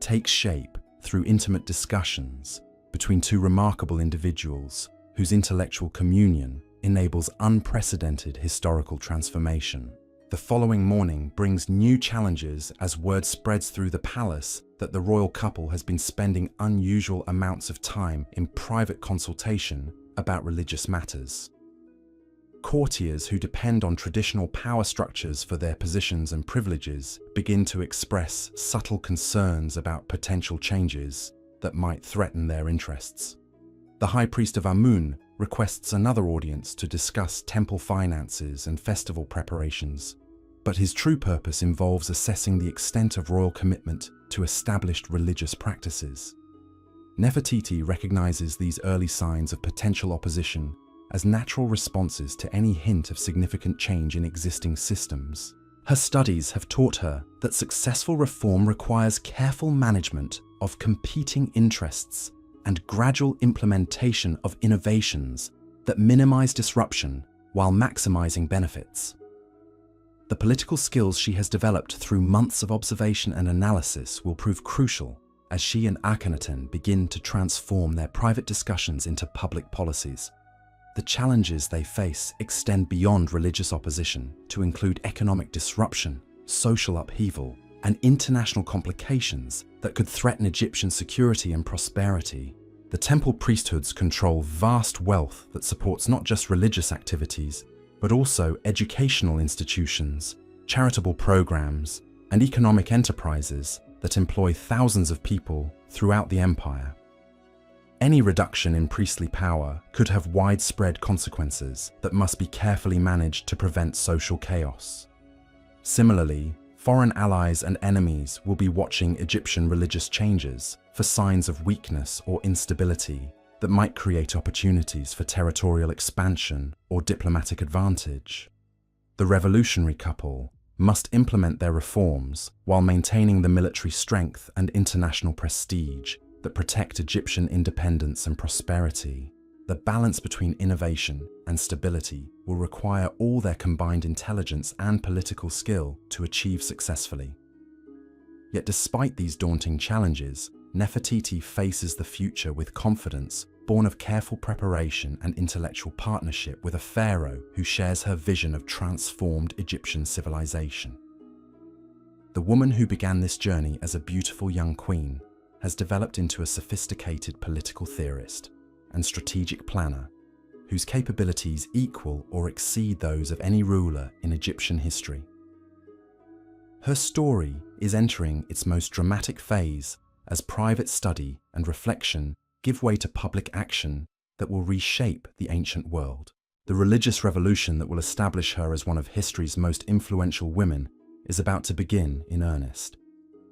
takes shape through intimate discussions between two remarkable individuals whose intellectual communion enables unprecedented historical transformation. The following morning brings new challenges as word spreads through the palace that the royal couple has been spending unusual amounts of time in private consultation about religious matters. Courtiers who depend on traditional power structures for their positions and privileges begin to express subtle concerns about potential changes that might threaten their interests. The High Priest of Amun requests another audience to discuss temple finances and festival preparations, but his true purpose involves assessing the extent of royal commitment to established religious practices. Nefertiti recognizes these early signs of potential opposition as natural responses to any hint of significant change in existing systems. Her studies have taught her that successful reform requires careful management of competing interests and gradual implementation of innovations that minimize disruption while maximizing benefits. The political skills she has developed through months of observation and analysis will prove crucial as she and Akhenaten begin to transform their private discussions into public policies. The challenges they face extend beyond religious opposition to include economic disruption, social upheaval, and international complications that could threaten Egyptian security and prosperity. The temple priesthoods control vast wealth that supports not just religious activities, but also educational institutions, charitable programs, and economic enterprises that employ thousands of people throughout the empire. Any reduction in priestly power could have widespread consequences that must be carefully managed to prevent social chaos. Similarly, foreign allies and enemies will be watching Egyptian religious changes for signs of weakness or instability that might create opportunities for territorial expansion or diplomatic advantage. The revolutionary couple must implement their reforms while maintaining the military strength and international prestige that protect Egyptian independence and prosperity. The balance between innovation and stability will require all their combined intelligence and political skill to achieve successfully. Yet despite these daunting challenges, Nefertiti faces the future with confidence, born of careful preparation and intellectual partnership with a pharaoh who shares her vision of transformed Egyptian civilization. The woman who began this journey as a beautiful young queen has developed into a sophisticated political theorist and strategic planner whose capabilities equal or exceed those of any ruler in Egyptian history. Her story is entering its most dramatic phase as private study and reflection give way to public action that will reshape the ancient world. The religious revolution that will establish her as one of history's most influential women is about to begin in earnest,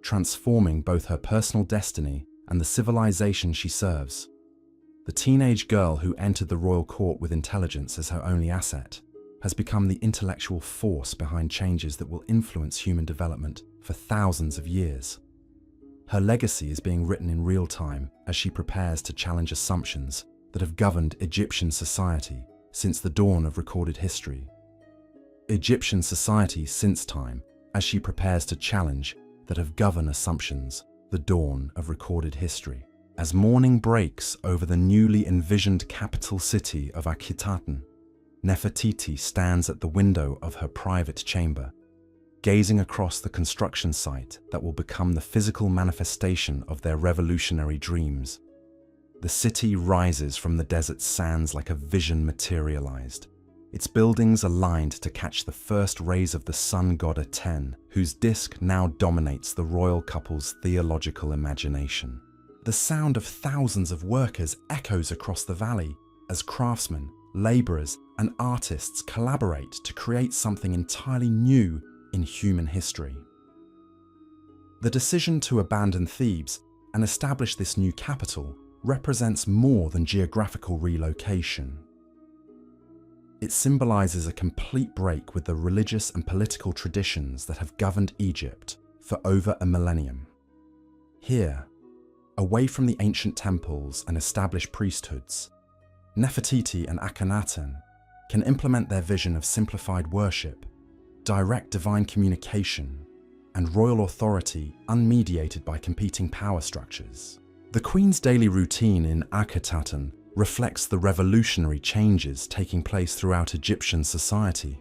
transforming both her personal destiny and the civilization she serves. The teenage girl who entered the royal court with intelligence as her only asset has become the intellectual force behind changes that will influence human development for thousands of years. Her legacy is being written in real time as she prepares to challenge assumptions that have governed Egyptian society since the dawn of recorded history. Egyptian society since time as she prepares to challenge that have governed assumptions, the dawn of recorded history. As morning breaks over the newly envisioned capital city of Akhetaten, Nefertiti stands at the window of her private chamber, gazing across the construction site that will become the physical manifestation of their revolutionary dreams. The city rises from the desert's sands like a vision materialized, its buildings aligned to catch the first rays of the sun god Aten, whose disk now dominates the royal couple's theological imagination. The sound of thousands of workers echoes across the valley as craftsmen, laborers, and artists collaborate to create something entirely new in human history. The decision to abandon Thebes and establish this new capital represents more than geographical relocation. It symbolizes a complete break with the religious and political traditions that have governed Egypt for over a millennium. Here, away from the ancient temples and established priesthoods, Nefertiti and Akhenaten can implement their vision of simplified worship, direct divine communication, and royal authority unmediated by competing power structures. The Queen's daily routine in Akhetaten reflects the revolutionary changes taking place throughout Egyptian society.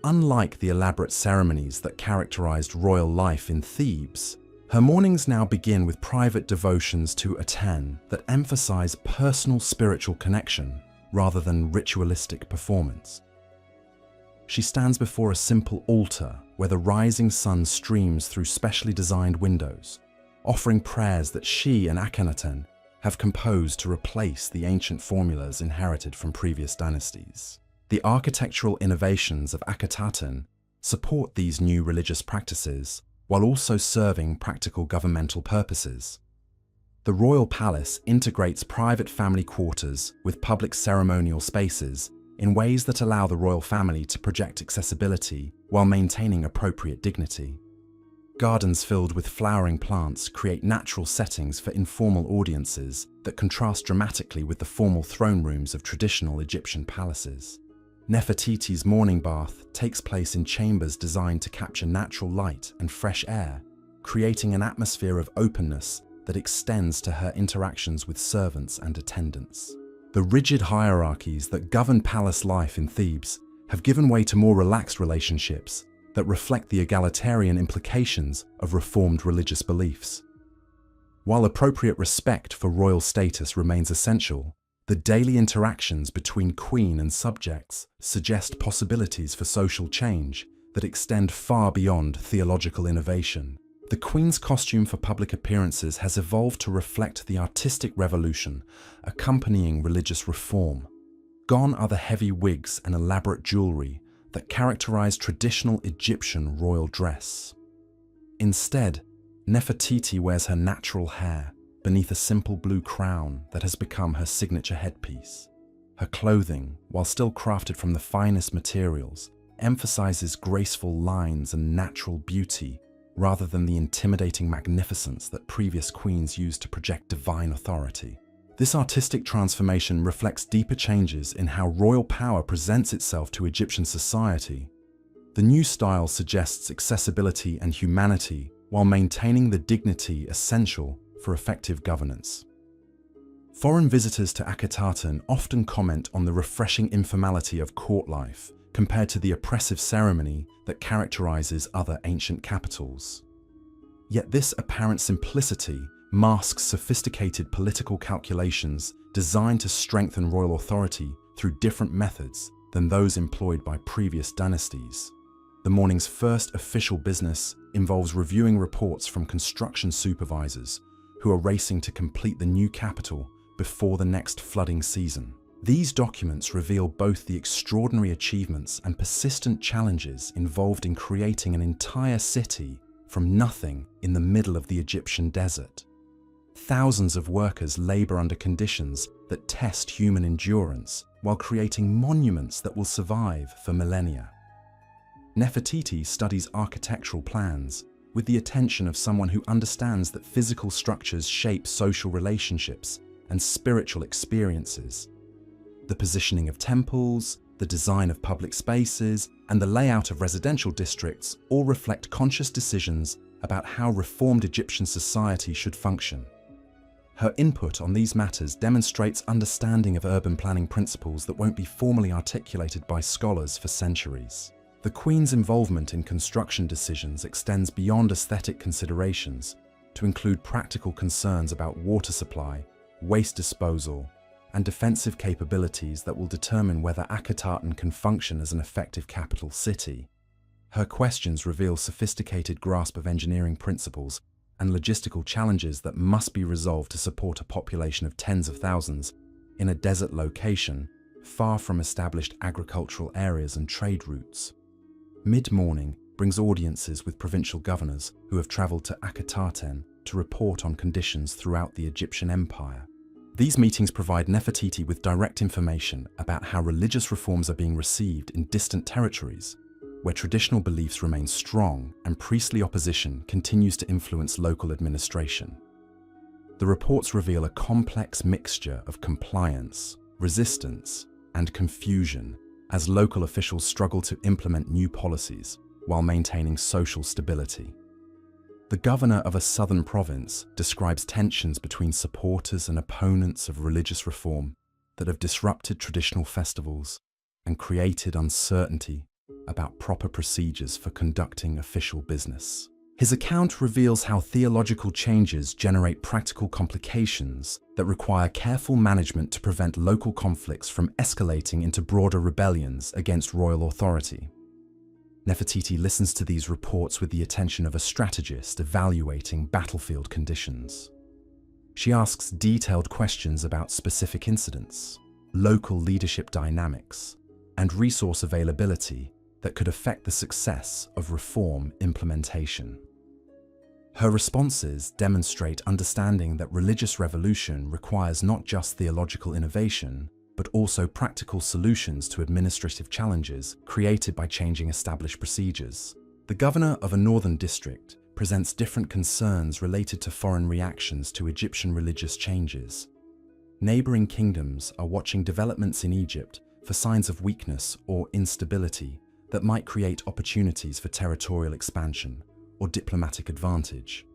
Unlike the elaborate ceremonies that characterized royal life in Thebes, her mornings now begin with private devotions to Aten that emphasize personal spiritual connection rather than ritualistic performance. She stands before a simple altar where the rising sun streams through specially designed windows, offering prayers that she and Akhenaten have composed to replace the ancient formulas inherited from previous dynasties. The architectural innovations of Akhetaten support these new religious practices while also serving practical governmental purposes. The royal palace integrates private family quarters with public ceremonial spaces in ways that allow the royal family to project accessibility while maintaining appropriate dignity. Gardens filled with flowering plants create natural settings for informal audiences that contrast dramatically with the formal throne rooms of traditional Egyptian palaces. Nefertiti's morning bath takes place in chambers designed to capture natural light and fresh air, creating an atmosphere of openness that extends to her interactions with servants and attendants. The rigid hierarchies that govern palace life in Thebes have given way to more relaxed relationships that reflect the egalitarian implications of reformed religious beliefs. While appropriate respect for royal status remains essential, the daily interactions between queen and subjects suggest possibilities for social change that extend far beyond theological innovation. The Queen's costume for public appearances has evolved to reflect the artistic revolution accompanying religious reform. Gone are the heavy wigs and elaborate jewelry that characterize traditional Egyptian royal dress. Instead, Nefertiti wears her natural hair beneath a simple blue crown that has become her signature headpiece. Her clothing, while still crafted from the finest materials, emphasizes graceful lines and natural beauty rather than the intimidating magnificence that previous queens used to project divine authority. This artistic transformation reflects deeper changes in how royal power presents itself to Egyptian society. The new style suggests accessibility and humanity while maintaining the dignity essential for effective governance. Foreign visitors to Akhetaten often comment on the refreshing informality of court life compared to the oppressive ceremony that characterizes other ancient capitals. Yet this apparent simplicity masks sophisticated political calculations designed to strengthen royal authority through different methods than those employed by previous dynasties. The morning's first official business involves reviewing reports from construction supervisors who are racing to complete the new capital before the next flooding season. These documents reveal both the extraordinary achievements and persistent challenges involved in creating an entire city from nothing in the middle of the Egyptian desert. Thousands of workers labor under conditions that test human endurance while creating monuments that will survive for millennia. Nefertiti studies architectural plans with the attention of someone who understands that physical structures shape social relationships and spiritual experiences. The positioning of temples, the design of public spaces, and the layout of residential districts all reflect conscious decisions about how reformed Egyptian society should function. Her input on these matters demonstrates understanding of urban planning principles that won't be formally articulated by scholars for centuries. The Queen's involvement in construction decisions extends beyond aesthetic considerations to include practical concerns about water supply, waste disposal, and defensive capabilities that will determine whether Akhetaten can function as an effective capital city. Her questions reveal sophisticated grasp of engineering principles and logistical challenges that must be resolved to support a population of tens of thousands in a desert location, far from established agricultural areas and trade routes. Mid-morning brings audiences with provincial governors who have travelled to Akhetaten to report on conditions throughout the Egyptian empire. These meetings provide Nefertiti with direct information about how religious reforms are being received in distant territories, where traditional beliefs remain strong and priestly opposition continues to influence local administration. The reports reveal a complex mixture of compliance, resistance, and confusion as local officials struggle to implement new policies while maintaining social stability. The governor of a southern province describes tensions between supporters and opponents of religious reform that have disrupted traditional festivals and created uncertainty about proper procedures for conducting official business. His account reveals how theological changes generate practical complications that require careful management to prevent local conflicts from escalating into broader rebellions against royal authority. Nefertiti listens to these reports with the attention of a strategist evaluating battlefield conditions. She asks detailed questions about specific incidents, local leadership dynamics, and resource availability that could affect the success of reform implementation. Her responses demonstrate understanding that religious revolution requires not just theological innovation, but also practical solutions to administrative challenges created by changing established procedures. The governor of a northern district presents different concerns related to foreign reactions to Egyptian religious changes. Neighboring kingdoms are watching developments in Egypt for signs of weakness or instability that might create opportunities for territorial expansion or diplomatic advantage.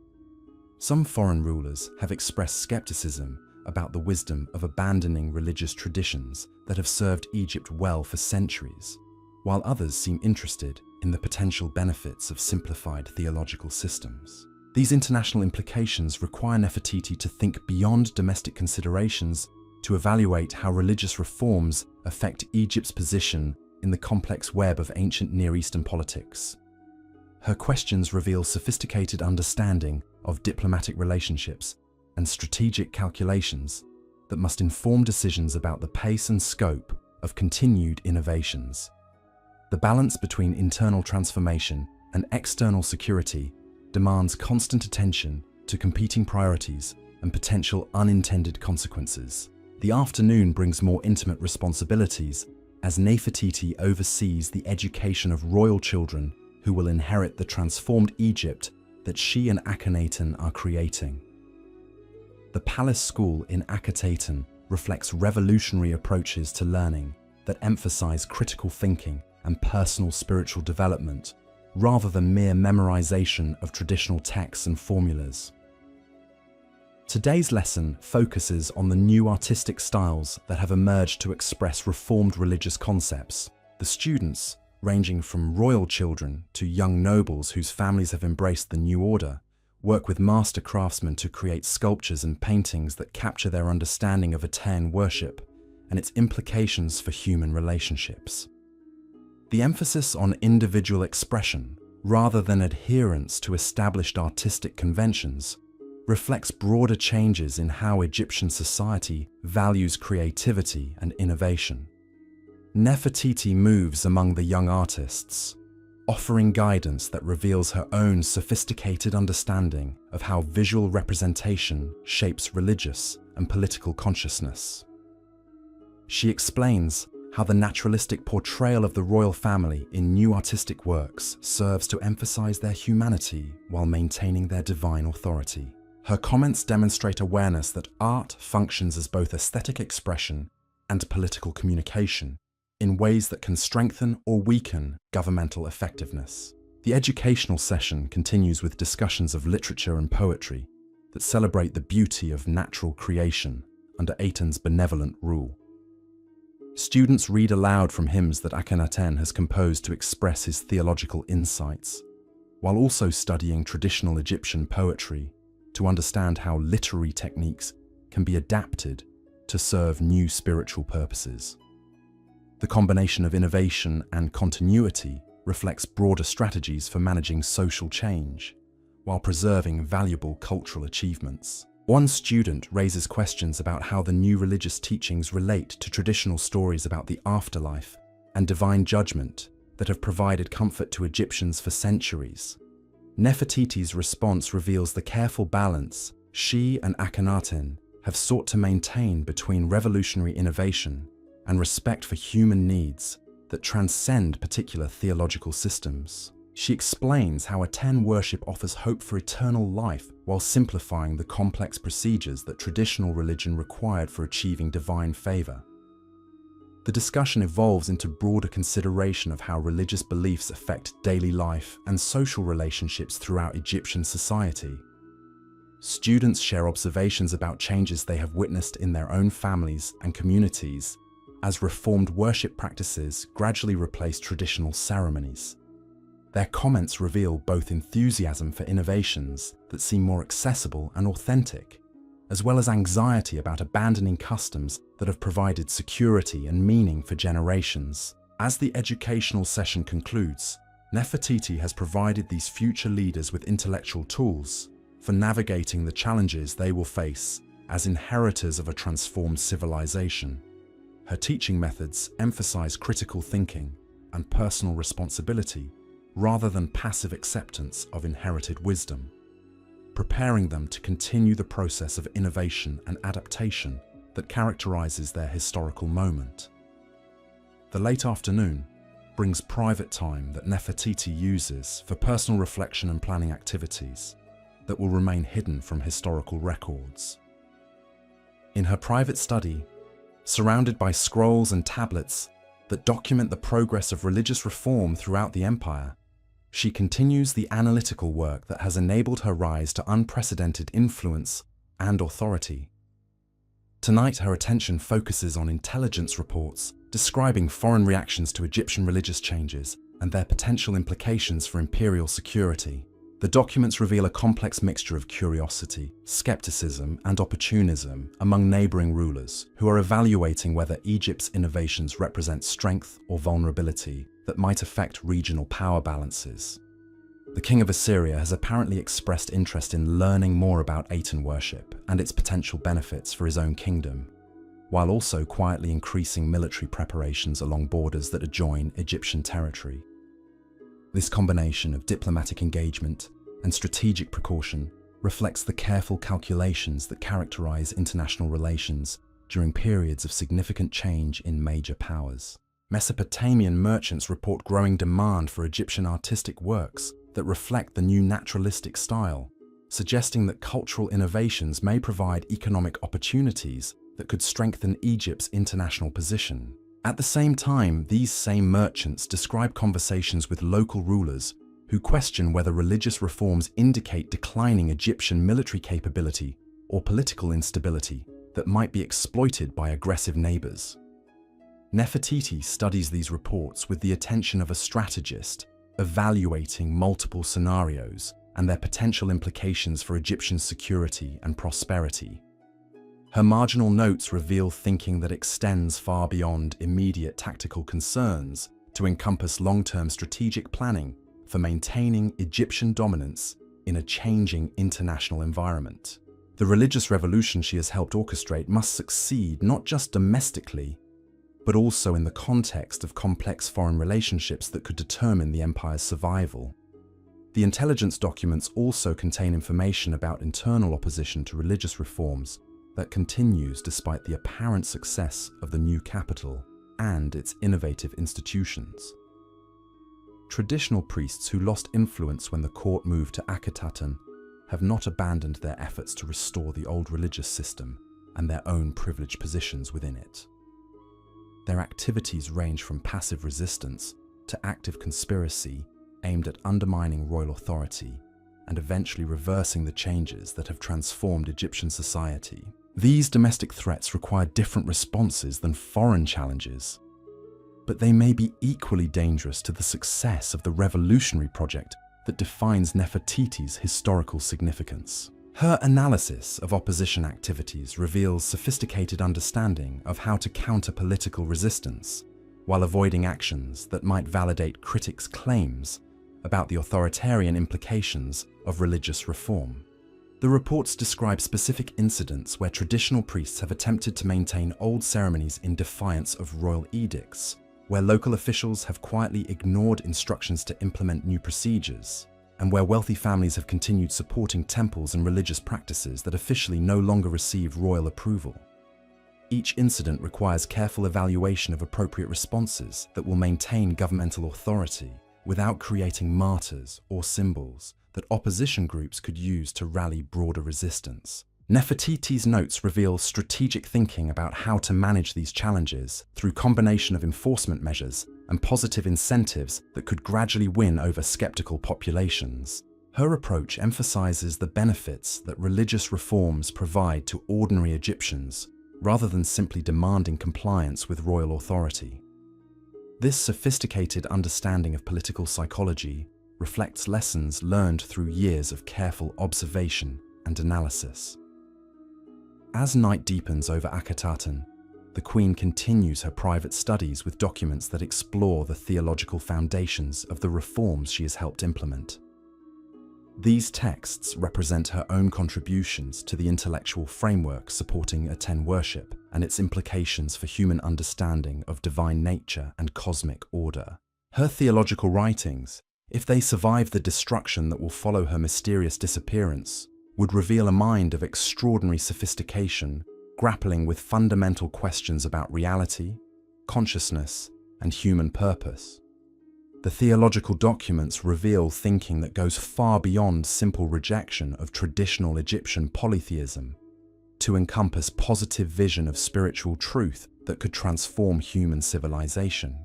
Some foreign rulers have expressed skepticism about the wisdom of abandoning religious traditions that have served Egypt well for centuries, while others seem interested in the potential benefits of simplified theological systems. These international implications require Nefertiti to think beyond domestic considerations to evaluate how religious reforms affect Egypt's position in the complex web of ancient Near Eastern politics. Her questions reveal sophisticated understanding of diplomatic relationships and strategic calculations that must inform decisions about the pace and scope of continued innovations. The balance between internal transformation and external security demands constant attention to competing priorities and potential unintended consequences. The afternoon brings more intimate responsibilities as Nefertiti oversees the education of royal children who will inherit the transformed Egypt that she and Akhenaten are creating. The palace school in Akhetaten reflects revolutionary approaches to learning that emphasize critical thinking and personal spiritual development, rather than mere memorization of traditional texts and formulas. Today's lesson focuses on the new artistic styles that have emerged to express reformed religious concepts. The students, ranging from royal children to young nobles whose families have embraced the new order, work with master craftsmen to create sculptures and paintings that capture their understanding of Aten worship and its implications for human relationships. The emphasis on individual expression, rather than adherence to established artistic conventions, reflects broader changes in how Egyptian society values creativity and innovation. Nefertiti moves among the young artists, offering guidance that reveals her own sophisticated understanding of how visual representation shapes religious and political consciousness. She explains how the naturalistic portrayal of the royal family in new artistic works serves to emphasize their humanity while maintaining their divine authority. Her comments demonstrate awareness that art functions as both aesthetic expression and political communication, in ways that can strengthen or weaken governmental effectiveness. The educational session continues with discussions of literature and poetry that celebrate the beauty of natural creation under Aten's benevolent rule. Students read aloud from hymns that Akhenaten has composed to express his theological insights, while also studying traditional Egyptian poetry to understand how literary techniques can be adapted to serve new spiritual purposes. The combination of innovation and continuity reflects broader strategies for managing social change, while preserving valuable cultural achievements. One student raises questions about how the new religious teachings relate to traditional stories about the afterlife and divine judgment that have provided comfort to Egyptians for centuries. Nefertiti's response reveals the careful balance she and Akhenaten have sought to maintain between revolutionary innovation and respect for human needs that transcend particular theological systems. She explains how Aten worship offers hope for eternal life while simplifying the complex procedures that traditional religion required for achieving divine favor. The discussion evolves into broader consideration of how religious beliefs affect daily life and social relationships throughout Egyptian society. Students share observations about changes they have witnessed in their own families and communities as reformed worship practices gradually replace traditional ceremonies. Their comments reveal both enthusiasm for innovations that seem more accessible and authentic, as well as anxiety about abandoning customs that have provided security and meaning for generations. As the educational session concludes, Nefertiti has provided these future leaders with intellectual tools for navigating the challenges they will face as inheritors of a transformed civilization. Her teaching methods emphasize critical thinking and personal responsibility rather than passive acceptance of inherited wisdom, preparing them to continue the process of innovation and adaptation that characterizes their historical moment. The late afternoon brings private time that Nefertiti uses for personal reflection and planning activities that will remain hidden from historical records. In her private study, surrounded by scrolls and tablets that document the progress of religious reform throughout the empire, she continues the analytical work that has enabled her rise to unprecedented influence and authority. Tonight, her attention focuses on intelligence reports describing foreign reactions to Egyptian religious changes and their potential implications for imperial security. The documents reveal a complex mixture of curiosity, skepticism, and opportunism among neighboring rulers who are evaluating whether Egypt's innovations represent strength or vulnerability that might affect regional power balances. The king of Assyria has apparently expressed interest in learning more about Aten worship and its potential benefits for his own kingdom, while also quietly increasing military preparations along borders that adjoin Egyptian territory. This combination of diplomatic engagement and strategic precaution reflects the careful calculations that characterize international relations during periods of significant change in major powers. Mesopotamian merchants report growing demand for Egyptian artistic works that reflect the new naturalistic style, suggesting that cultural innovations may provide economic opportunities that could strengthen Egypt's international position. At the same time, these same merchants describe conversations with local rulers who question whether religious reforms indicate declining Egyptian military capability or political instability that might be exploited by aggressive neighbors. Nefertiti studies these reports with the attention of a strategist, evaluating multiple scenarios and their potential implications for Egyptian security and prosperity. Her marginal notes reveal thinking that extends far beyond immediate tactical concerns to encompass long-term strategic planning for maintaining Egyptian dominance in a changing international environment. The religious revolution she has helped orchestrate must succeed not just domestically, but also in the context of complex foreign relationships that could determine the empire's survival. The intelligence documents also contain information about internal opposition to religious reforms that continues despite the apparent success of the new capital and its innovative institutions. Traditional priests who lost influence when the court moved to Akhenaten have not abandoned their efforts to restore the old religious system and their own privileged positions within it. Their activities range from passive resistance to active conspiracy aimed at undermining royal authority and eventually reversing the changes that have transformed Egyptian society. These domestic threats require different responses than foreign challenges, but they may be equally dangerous to the success of the revolutionary project that defines Nefertiti's historical significance. Her analysis of opposition activities reveals sophisticated understanding of how to counter political resistance while avoiding actions that might validate critics' claims about the authoritarian implications of religious reform. The reports describe specific incidents where traditional priests have attempted to maintain old ceremonies in defiance of royal edicts, where local officials have quietly ignored instructions to implement new procedures, and where wealthy families have continued supporting temples and religious practices that officially no longer receive royal approval. Each incident requires careful evaluation of appropriate responses that will maintain governmental authority without creating martyrs or symbols that opposition groups could use to rally broader resistance. Nefertiti's notes reveal strategic thinking about how to manage these challenges through combination of enforcement measures and positive incentives that could gradually win over skeptical populations. Her approach emphasizes the benefits that religious reforms provide to ordinary Egyptians, rather than simply demanding compliance with royal authority. This sophisticated understanding of political psychology reflects lessons learned through years of careful observation and analysis. As night deepens over Akhenaten, the Queen continues her private studies with documents that explore the theological foundations of the reforms she has helped implement. These texts represent her own contributions to the intellectual framework supporting Aten worship and its implications for human understanding of divine nature and cosmic order. Her theological writings, if they survive the destruction that will follow her mysterious disappearance, would reveal a mind of extraordinary sophistication, grappling with fundamental questions about reality, consciousness, and human purpose. The theological documents reveal thinking that goes far beyond simple rejection of traditional Egyptian polytheism to encompass positive vision of spiritual truth that could transform human civilization.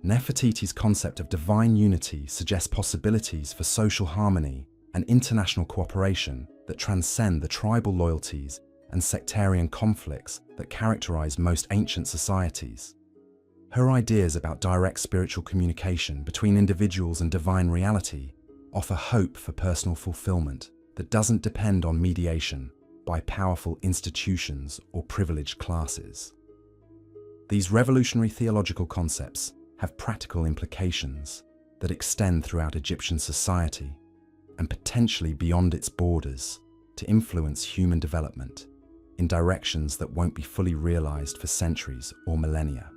Nefertiti's concept of divine unity suggests possibilities for social harmony and international cooperation that transcend the tribal loyalties and sectarian conflicts that characterize most ancient societies. Her ideas about direct spiritual communication between individuals and divine reality offer hope for personal fulfillment that doesn't depend on mediation by powerful institutions or privileged classes. These revolutionary theological concepts have practical implications that extend throughout Egyptian society and potentially beyond its borders to influence human development in directions that won't be fully realized for centuries or millennia.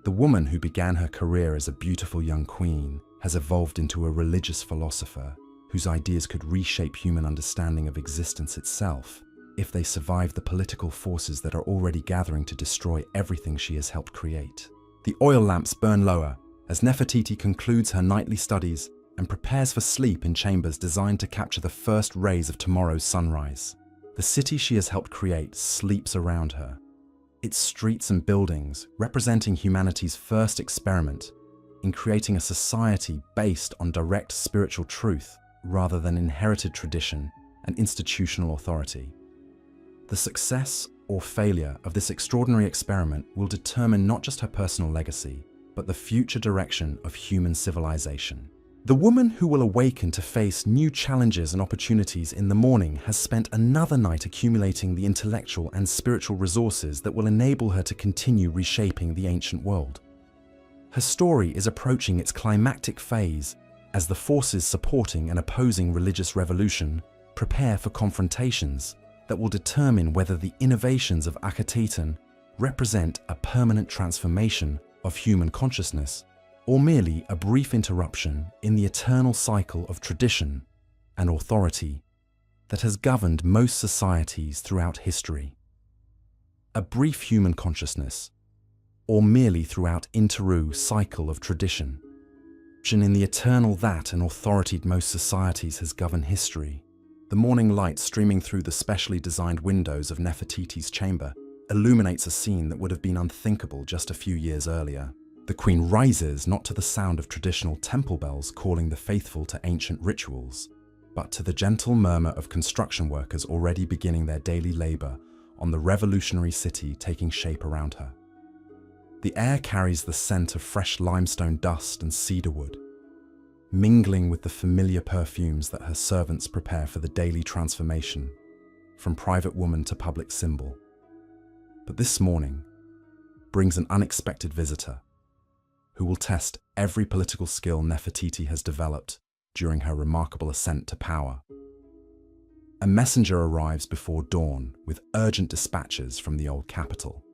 The woman who began her career as a beautiful young queen has evolved into a religious philosopher whose ideas could reshape human understanding of existence itself if they survive the political forces that are already gathering to destroy everything she has helped create. The oil lamps burn lower as Nefertiti concludes her nightly studies and prepares for sleep in chambers designed to capture the first rays of tomorrow's sunrise. The city she has helped create sleeps around her, its streets and buildings representing humanity's first experiment in creating a society based on direct spiritual truth rather than inherited tradition and institutional authority. The success or failure of this extraordinary experiment will determine not just her personal legacy, but the future direction of human civilization. The woman who will awaken to face new challenges and opportunities in the morning has spent another night accumulating the intellectual and spiritual resources that will enable her to continue reshaping the ancient world. Her story is approaching its climactic phase as the forces supporting and opposing religious revolution prepare for confrontations that will determine whether the innovations of Akhenaten represent a permanent transformation of human consciousness or merely a brief interruption in the eternal cycle of tradition and authority that has governed most societies throughout history. A brief human consciousness, or merely throughout interu cycle of tradition, in the eternal that and authority most societies has governed history. The morning light streaming through the specially designed windows of Nefertiti's chamber illuminates a scene that would have been unthinkable just a few years earlier. The queen rises not to the sound of traditional temple bells calling the faithful to ancient rituals, but to the gentle murmur of construction workers already beginning their daily labor on the revolutionary city taking shape around her. The air carries the scent of fresh limestone dust and cedarwood, mingling with the familiar perfumes that her servants prepare for the daily transformation from private woman to public symbol. But this morning brings an unexpected visitor who will test every political skill Nefertiti has developed during her remarkable ascent to power. A messenger arrives before dawn with urgent dispatches from the old capital.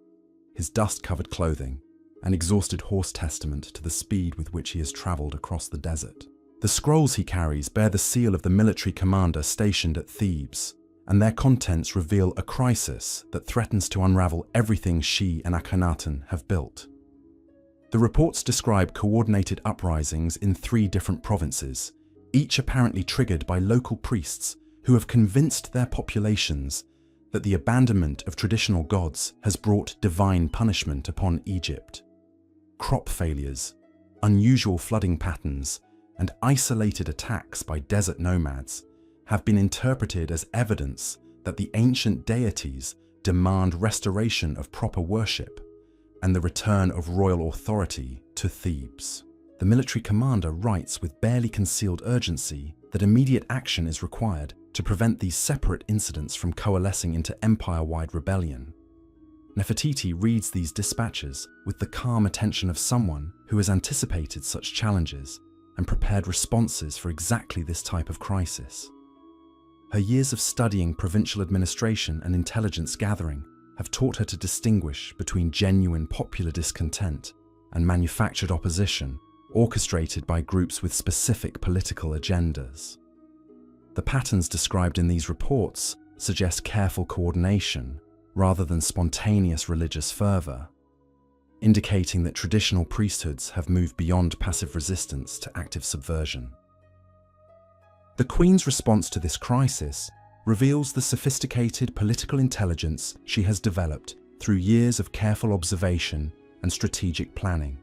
His dust-covered clothing, an exhausted horse testament to the speed with which he has traveled across the desert. The scrolls he carries bear the seal of the military commander stationed at Thebes, and their contents reveal a crisis that threatens to unravel everything she and Akhenaten have built. The reports describe coordinated uprisings in 3 different provinces, each apparently triggered by local priests who have convinced their populations that the abandonment of traditional gods has brought divine punishment upon Egypt. Crop failures, unusual flooding patterns, and isolated attacks by desert nomads have been interpreted as evidence that the ancient deities demand restoration of proper worship and the return of royal authority to Thebes. The military commander writes with barely concealed urgency that immediate action is required to prevent these separate incidents from coalescing into empire-wide rebellion. Nefertiti reads these dispatches with the calm attention of someone who has anticipated such challenges and prepared responses for exactly this type of crisis. Her years of studying provincial administration and intelligence gathering have taught her to distinguish between genuine popular discontent and manufactured opposition orchestrated by groups with specific political agendas. The patterns described in these reports suggest careful coordination rather than spontaneous religious fervor, indicating that traditional priesthoods have moved beyond passive resistance to active subversion. The Queen's response to this crisis reveals the sophisticated political intelligence she has developed through years of careful observation and strategic planning.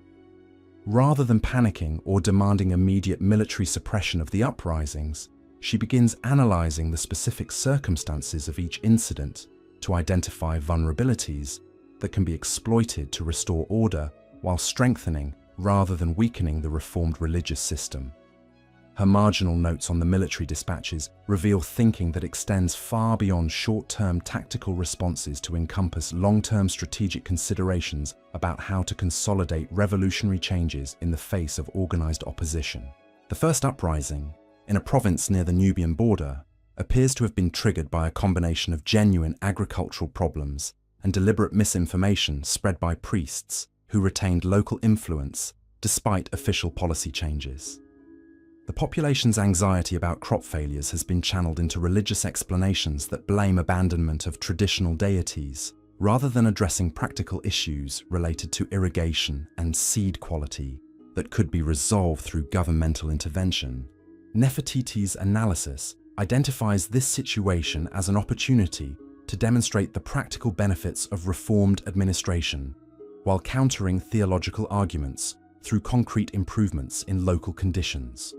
Rather than panicking or demanding immediate military suppression of the uprisings, she begins analyzing the specific circumstances of each incident to identify vulnerabilities that can be exploited to restore order while strengthening rather than weakening the reformed religious system. Her marginal notes on the military dispatches reveal thinking that extends far beyond short-term tactical responses to encompass long-term strategic considerations about how to consolidate revolutionary changes in the face of organized opposition. The first uprising, in a province near the Nubian border, appears to have been triggered by a combination of genuine agricultural problems and deliberate misinformation spread by priests who retained local influence despite official policy changes. The population's anxiety about crop failures has been channeled into religious explanations that blame abandonment of traditional deities, rather than addressing practical issues related to irrigation and seed quality that could be resolved through governmental intervention. Nefertiti's analysis identifies this situation as an opportunity to demonstrate the practical benefits of reformed administration, while countering theological arguments through concrete improvements in local conditions.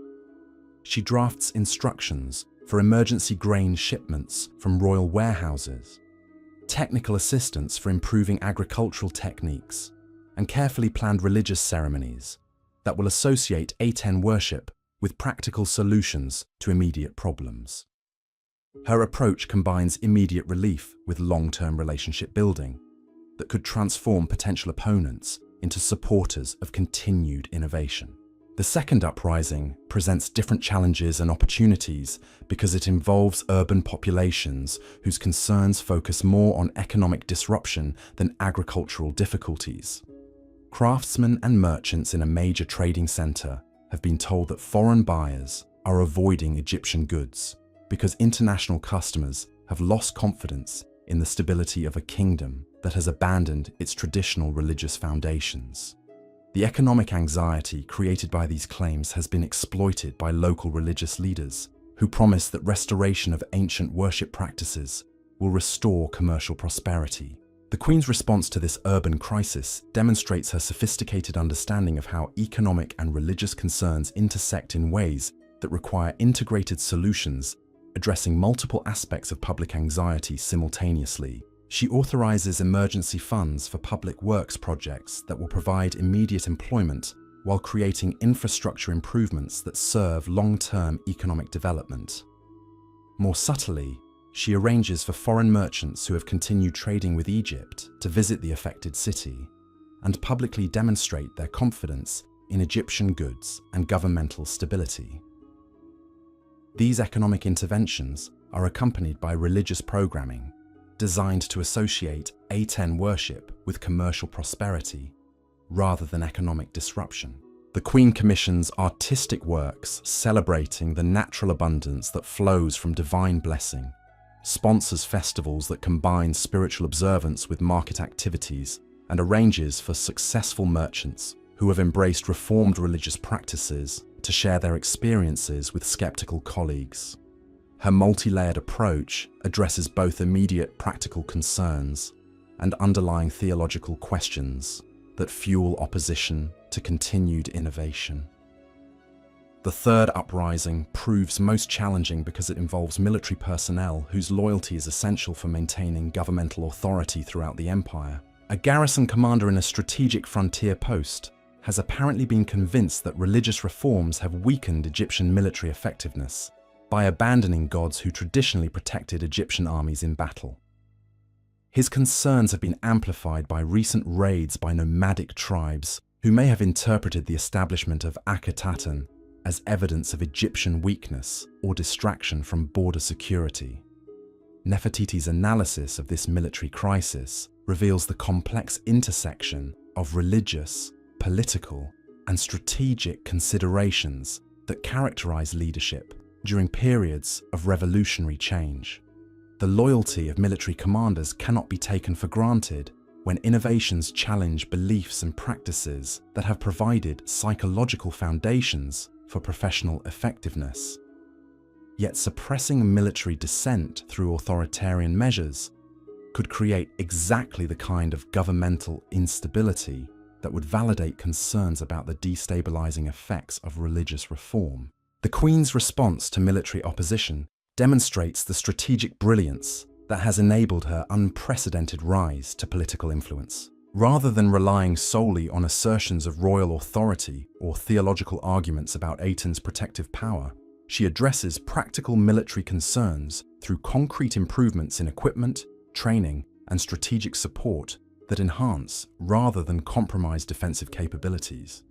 She drafts instructions for emergency grain shipments from royal warehouses, technical assistance for improving agricultural techniques, and carefully planned religious ceremonies that will associate Aten worship with practical solutions to immediate problems. Her approach combines immediate relief with long-term relationship building that could transform potential opponents into supporters of continued innovation. The second uprising presents different challenges and opportunities because it involves urban populations whose concerns focus more on economic disruption than agricultural difficulties. Craftsmen and merchants in a major trading center have been told that foreign buyers are avoiding Egyptian goods because international customers have lost confidence in the stability of a kingdom that has abandoned its traditional religious foundations. The economic anxiety created by these claims has been exploited by local religious leaders who promise that restoration of ancient worship practices will restore commercial prosperity. The Queen's response to this urban crisis demonstrates her sophisticated understanding of how economic and religious concerns intersect in ways that require integrated solutions, addressing multiple aspects of public anxiety simultaneously. She authorizes emergency funds for public works projects that will provide immediate employment while creating infrastructure improvements that serve long-term economic development. More subtly, she arranges for foreign merchants who have continued trading with Egypt to visit the affected city and publicly demonstrate their confidence in Egyptian goods and governmental stability. These economic interventions are accompanied by religious programming designed to associate Aten worship with commercial prosperity rather than economic disruption. The Queen commissions artistic works celebrating the natural abundance that flows from divine blessing, sponsors festivals that combine spiritual observance with market activities, and arranges for successful merchants who have embraced reformed religious practices to share their experiences with skeptical colleagues. Her multi-layered approach addresses both immediate practical concerns and underlying theological questions that fuel opposition to continued innovation. The third uprising proves most challenging because it involves military personnel whose loyalty is essential for maintaining governmental authority throughout the empire. A garrison commander in a strategic frontier post has apparently been convinced that religious reforms have weakened Egyptian military effectiveness by abandoning gods who traditionally protected Egyptian armies in battle. His concerns have been amplified by recent raids by nomadic tribes who may have interpreted the establishment of Akhetaten as evidence of Egyptian weakness or distraction from border security. Nefertiti's analysis of this military crisis reveals the complex intersection of religious, political, and strategic considerations that characterize leadership during periods of revolutionary change. The loyalty of military commanders cannot be taken for granted when innovations challenge beliefs and practices that have provided psychological foundations for professional effectiveness. Yet suppressing military dissent through authoritarian measures could create exactly the kind of governmental instability that would validate concerns about the destabilizing effects of religious reform. The Queen's response to military opposition demonstrates the strategic brilliance that has enabled her unprecedented rise to political influence. Rather than relying solely on assertions of royal authority or theological arguments about Aten's protective power, she addresses practical military concerns through concrete improvements in equipment, training, and strategic support that enhance rather than compromise defensive capabilities.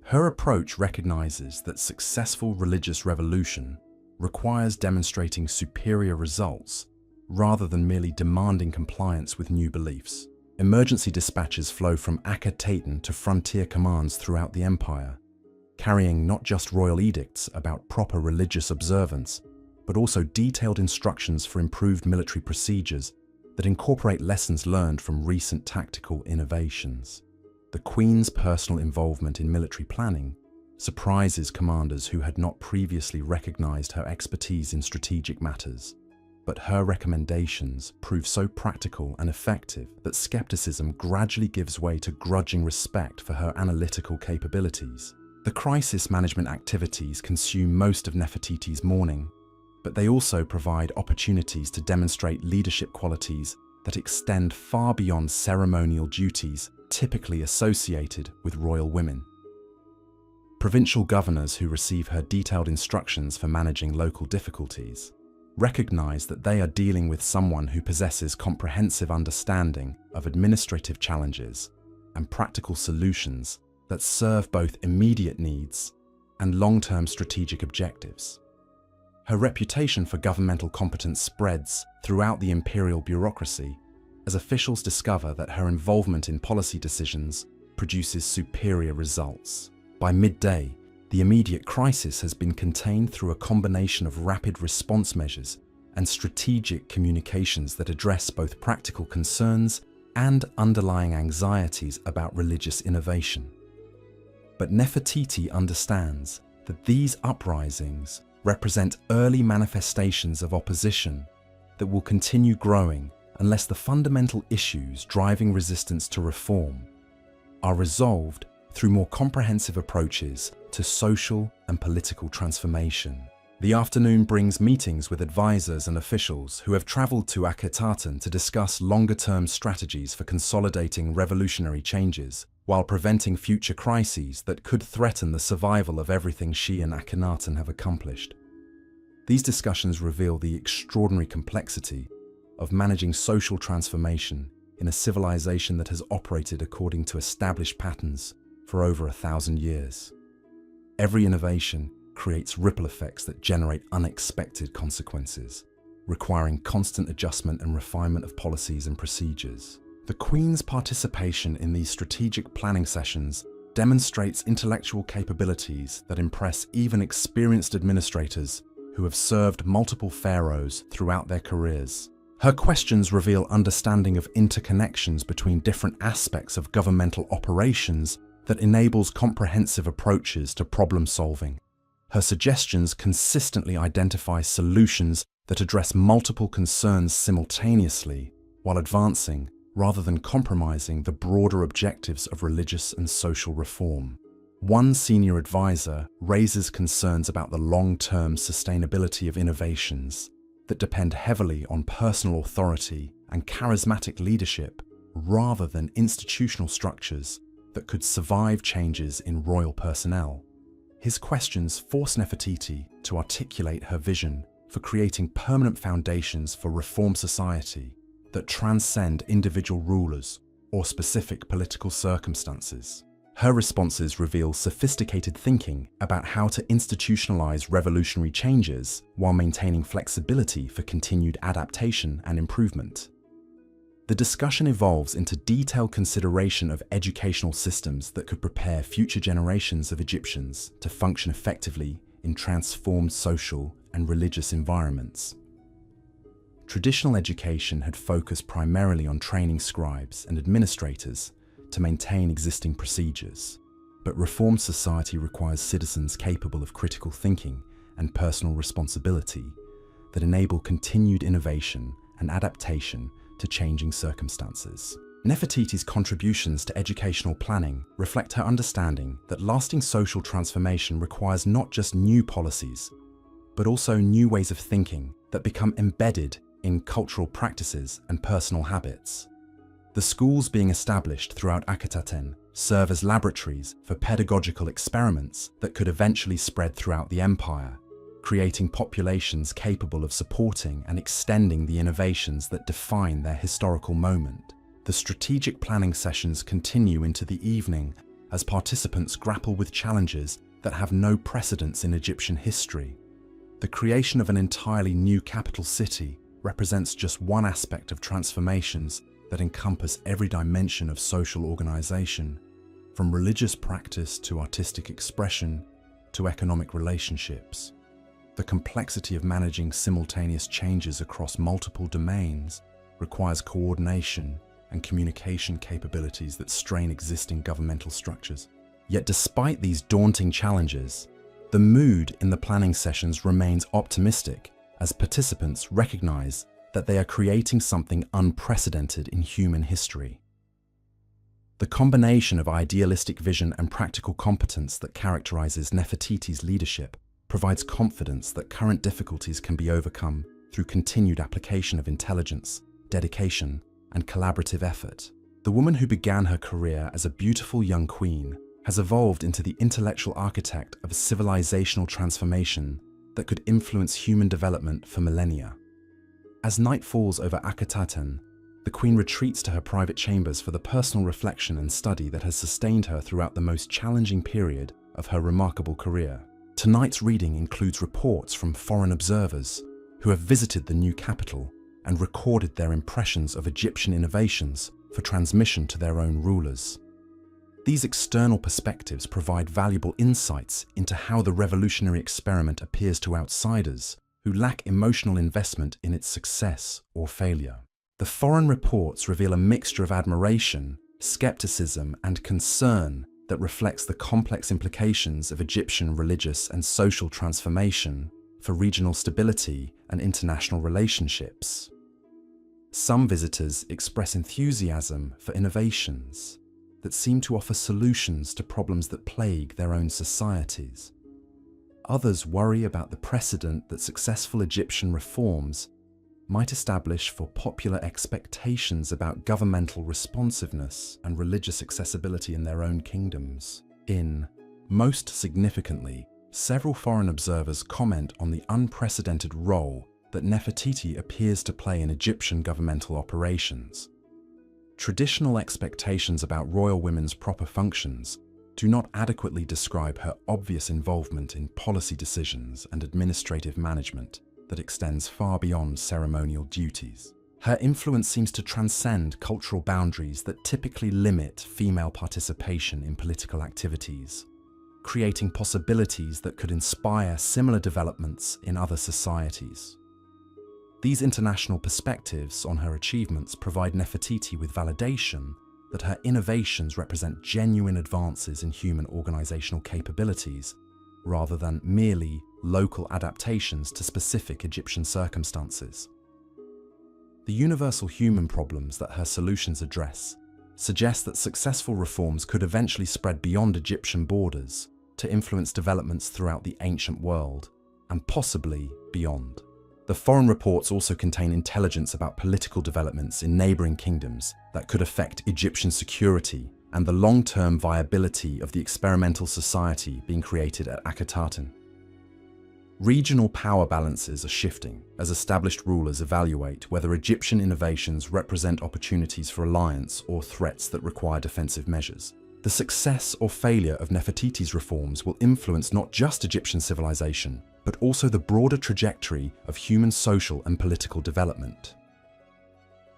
Her approach recognizes that successful religious revolution requires demonstrating superior results rather than merely demanding compliance with new beliefs. Emergency dispatches flow from Akhetaten to frontier commands throughout the empire, carrying not just royal edicts about proper religious observance, but also detailed instructions for improved military procedures that incorporate lessons learned from recent tactical innovations. The Queen's personal involvement in military planning surprises commanders who had not previously recognized her expertise in strategic matters, but her recommendations prove so practical and effective that skepticism gradually gives way to grudging respect for her analytical capabilities. The crisis management activities consume most of Nefertiti's morning, but they also provide opportunities to demonstrate leadership qualities that extend far beyond ceremonial duties typically associated with royal women. Provincial governors who receive her detailed instructions for managing local difficulties recognize that they are dealing with someone who possesses comprehensive understanding of administrative challenges and practical solutions that serve both immediate needs and long-term strategic objectives. Her reputation for governmental competence spreads throughout the imperial bureaucracy as officials discover that her involvement in policy decisions produces superior results. By midday, the immediate crisis has been contained through a combination of rapid response measures and strategic communications that address both practical concerns and underlying anxieties about religious innovation. But Nefertiti understands that these uprisings represent early manifestations of opposition that will continue growing unless the fundamental issues driving resistance to reform are resolved through more comprehensive approaches to social and political transformation. The afternoon brings meetings with advisors and officials who have traveled to Akhetaten to discuss longer-term strategies for consolidating revolutionary changes while preventing future crises that could threaten the survival of everything she and Akhenaten have accomplished. These discussions reveal the extraordinary complexity of managing social transformation in a civilization that has operated according to established patterns for over 1,000 years. Every innovation creates ripple effects that generate unexpected consequences, requiring constant adjustment and refinement of policies and procedures. The Queen's participation in these strategic planning sessions demonstrates intellectual capabilities that impress even experienced administrators who have served multiple pharaohs throughout their careers. Her questions reveal understanding of interconnections between different aspects of governmental operations that enables comprehensive approaches to problem solving. Her suggestions consistently identify solutions that address multiple concerns simultaneously while advancing, rather than compromising, the broader objectives of religious and social reform. One senior advisor raises concerns about the long-term sustainability of innovations that depend heavily on personal authority and charismatic leadership rather than institutional structures that could survive changes in royal personnel. His questions force Nefertiti to articulate her vision for creating permanent foundations for reform society that transcend individual rulers or specific political circumstances. Her responses reveal sophisticated thinking about how to institutionalize revolutionary changes while maintaining flexibility for continued adaptation and improvement. The discussion evolves into detailed consideration of educational systems that could prepare future generations of Egyptians to function effectively in transformed social and religious environments. Traditional education had focused primarily on training scribes and administrators to maintain existing procedures, but reformed society requires citizens capable of critical thinking and personal responsibility that enable continued innovation and adaptation to changing circumstances. Nefertiti's contributions to educational planning reflect her understanding that lasting social transformation requires not just new policies, but also new ways of thinking that become embedded in cultural practices and personal habits. The schools being established throughout Akhetaten serve as laboratories for pedagogical experiments that could eventually spread throughout the empire, creating populations capable of supporting and extending the innovations that define their historical moment. The strategic planning sessions continue into the evening as participants grapple with challenges that have no precedence in Egyptian history. The creation of an entirely new capital city represents just one aspect of transformations that encompass every dimension of social organization, from religious practice to artistic expression to economic relationships. The complexity of managing simultaneous changes across multiple domains requires coordination and communication capabilities that strain existing governmental structures. Yet despite these daunting challenges, the mood in the planning sessions remains optimistic as participants recognize that they are creating something unprecedented in human history. The combination of idealistic vision and practical competence that characterizes Nefertiti's leadership provides confidence that current difficulties can be overcome through continued application of intelligence, dedication, and collaborative effort. The woman who began her career as a beautiful young queen has evolved into the intellectual architect of a civilizational transformation that could influence human development for millennia. As night falls over Akhetaten, the queen retreats to her private chambers for the personal reflection and study that has sustained her throughout the most challenging period of her remarkable career. Tonight's reading includes reports from foreign observers who have visited the new capital and recorded their impressions of Egyptian innovations for transmission to their own rulers. These external perspectives provide valuable insights into how the revolutionary experiment appears to outsiders who lack emotional investment in its success or failure. The foreign reports reveal a mixture of admiration, skepticism, and concern that reflects the complex implications of Egyptian religious and social transformation for regional stability and international relationships. Some visitors express enthusiasm for innovations that seem to offer solutions to problems that plague their own societies. Others worry about the precedent that successful Egyptian reforms might establish for popular expectations about governmental responsiveness and religious accessibility in their own kingdoms. Most significantly, several foreign observers comment on the unprecedented role that Nefertiti appears to play in Egyptian governmental operations. Traditional expectations about royal women's proper functions do not adequately describe her obvious involvement in policy decisions and administrative management that extends far beyond ceremonial duties. Her influence seems to transcend cultural boundaries that typically limit female participation in political activities, creating possibilities that could inspire similar developments in other societies. These international perspectives on her achievements provide Nefertiti with validation that her innovations represent genuine advances in human organizational capabilities, rather than merely local adaptations to specific Egyptian circumstances. The universal human problems that her solutions address suggest that successful reforms could eventually spread beyond Egyptian borders to influence developments throughout the ancient world, and possibly beyond. The foreign reports also contain intelligence about political developments in neighboring kingdoms that could affect Egyptian security and the long-term viability of the experimental society being created at Akhetaten. Regional power balances are shifting as established rulers evaluate whether Egyptian innovations represent opportunities for alliance or threats that require defensive measures. The success or failure of Nefertiti's reforms will influence not just Egyptian civilization, but also the broader trajectory of human social and political development.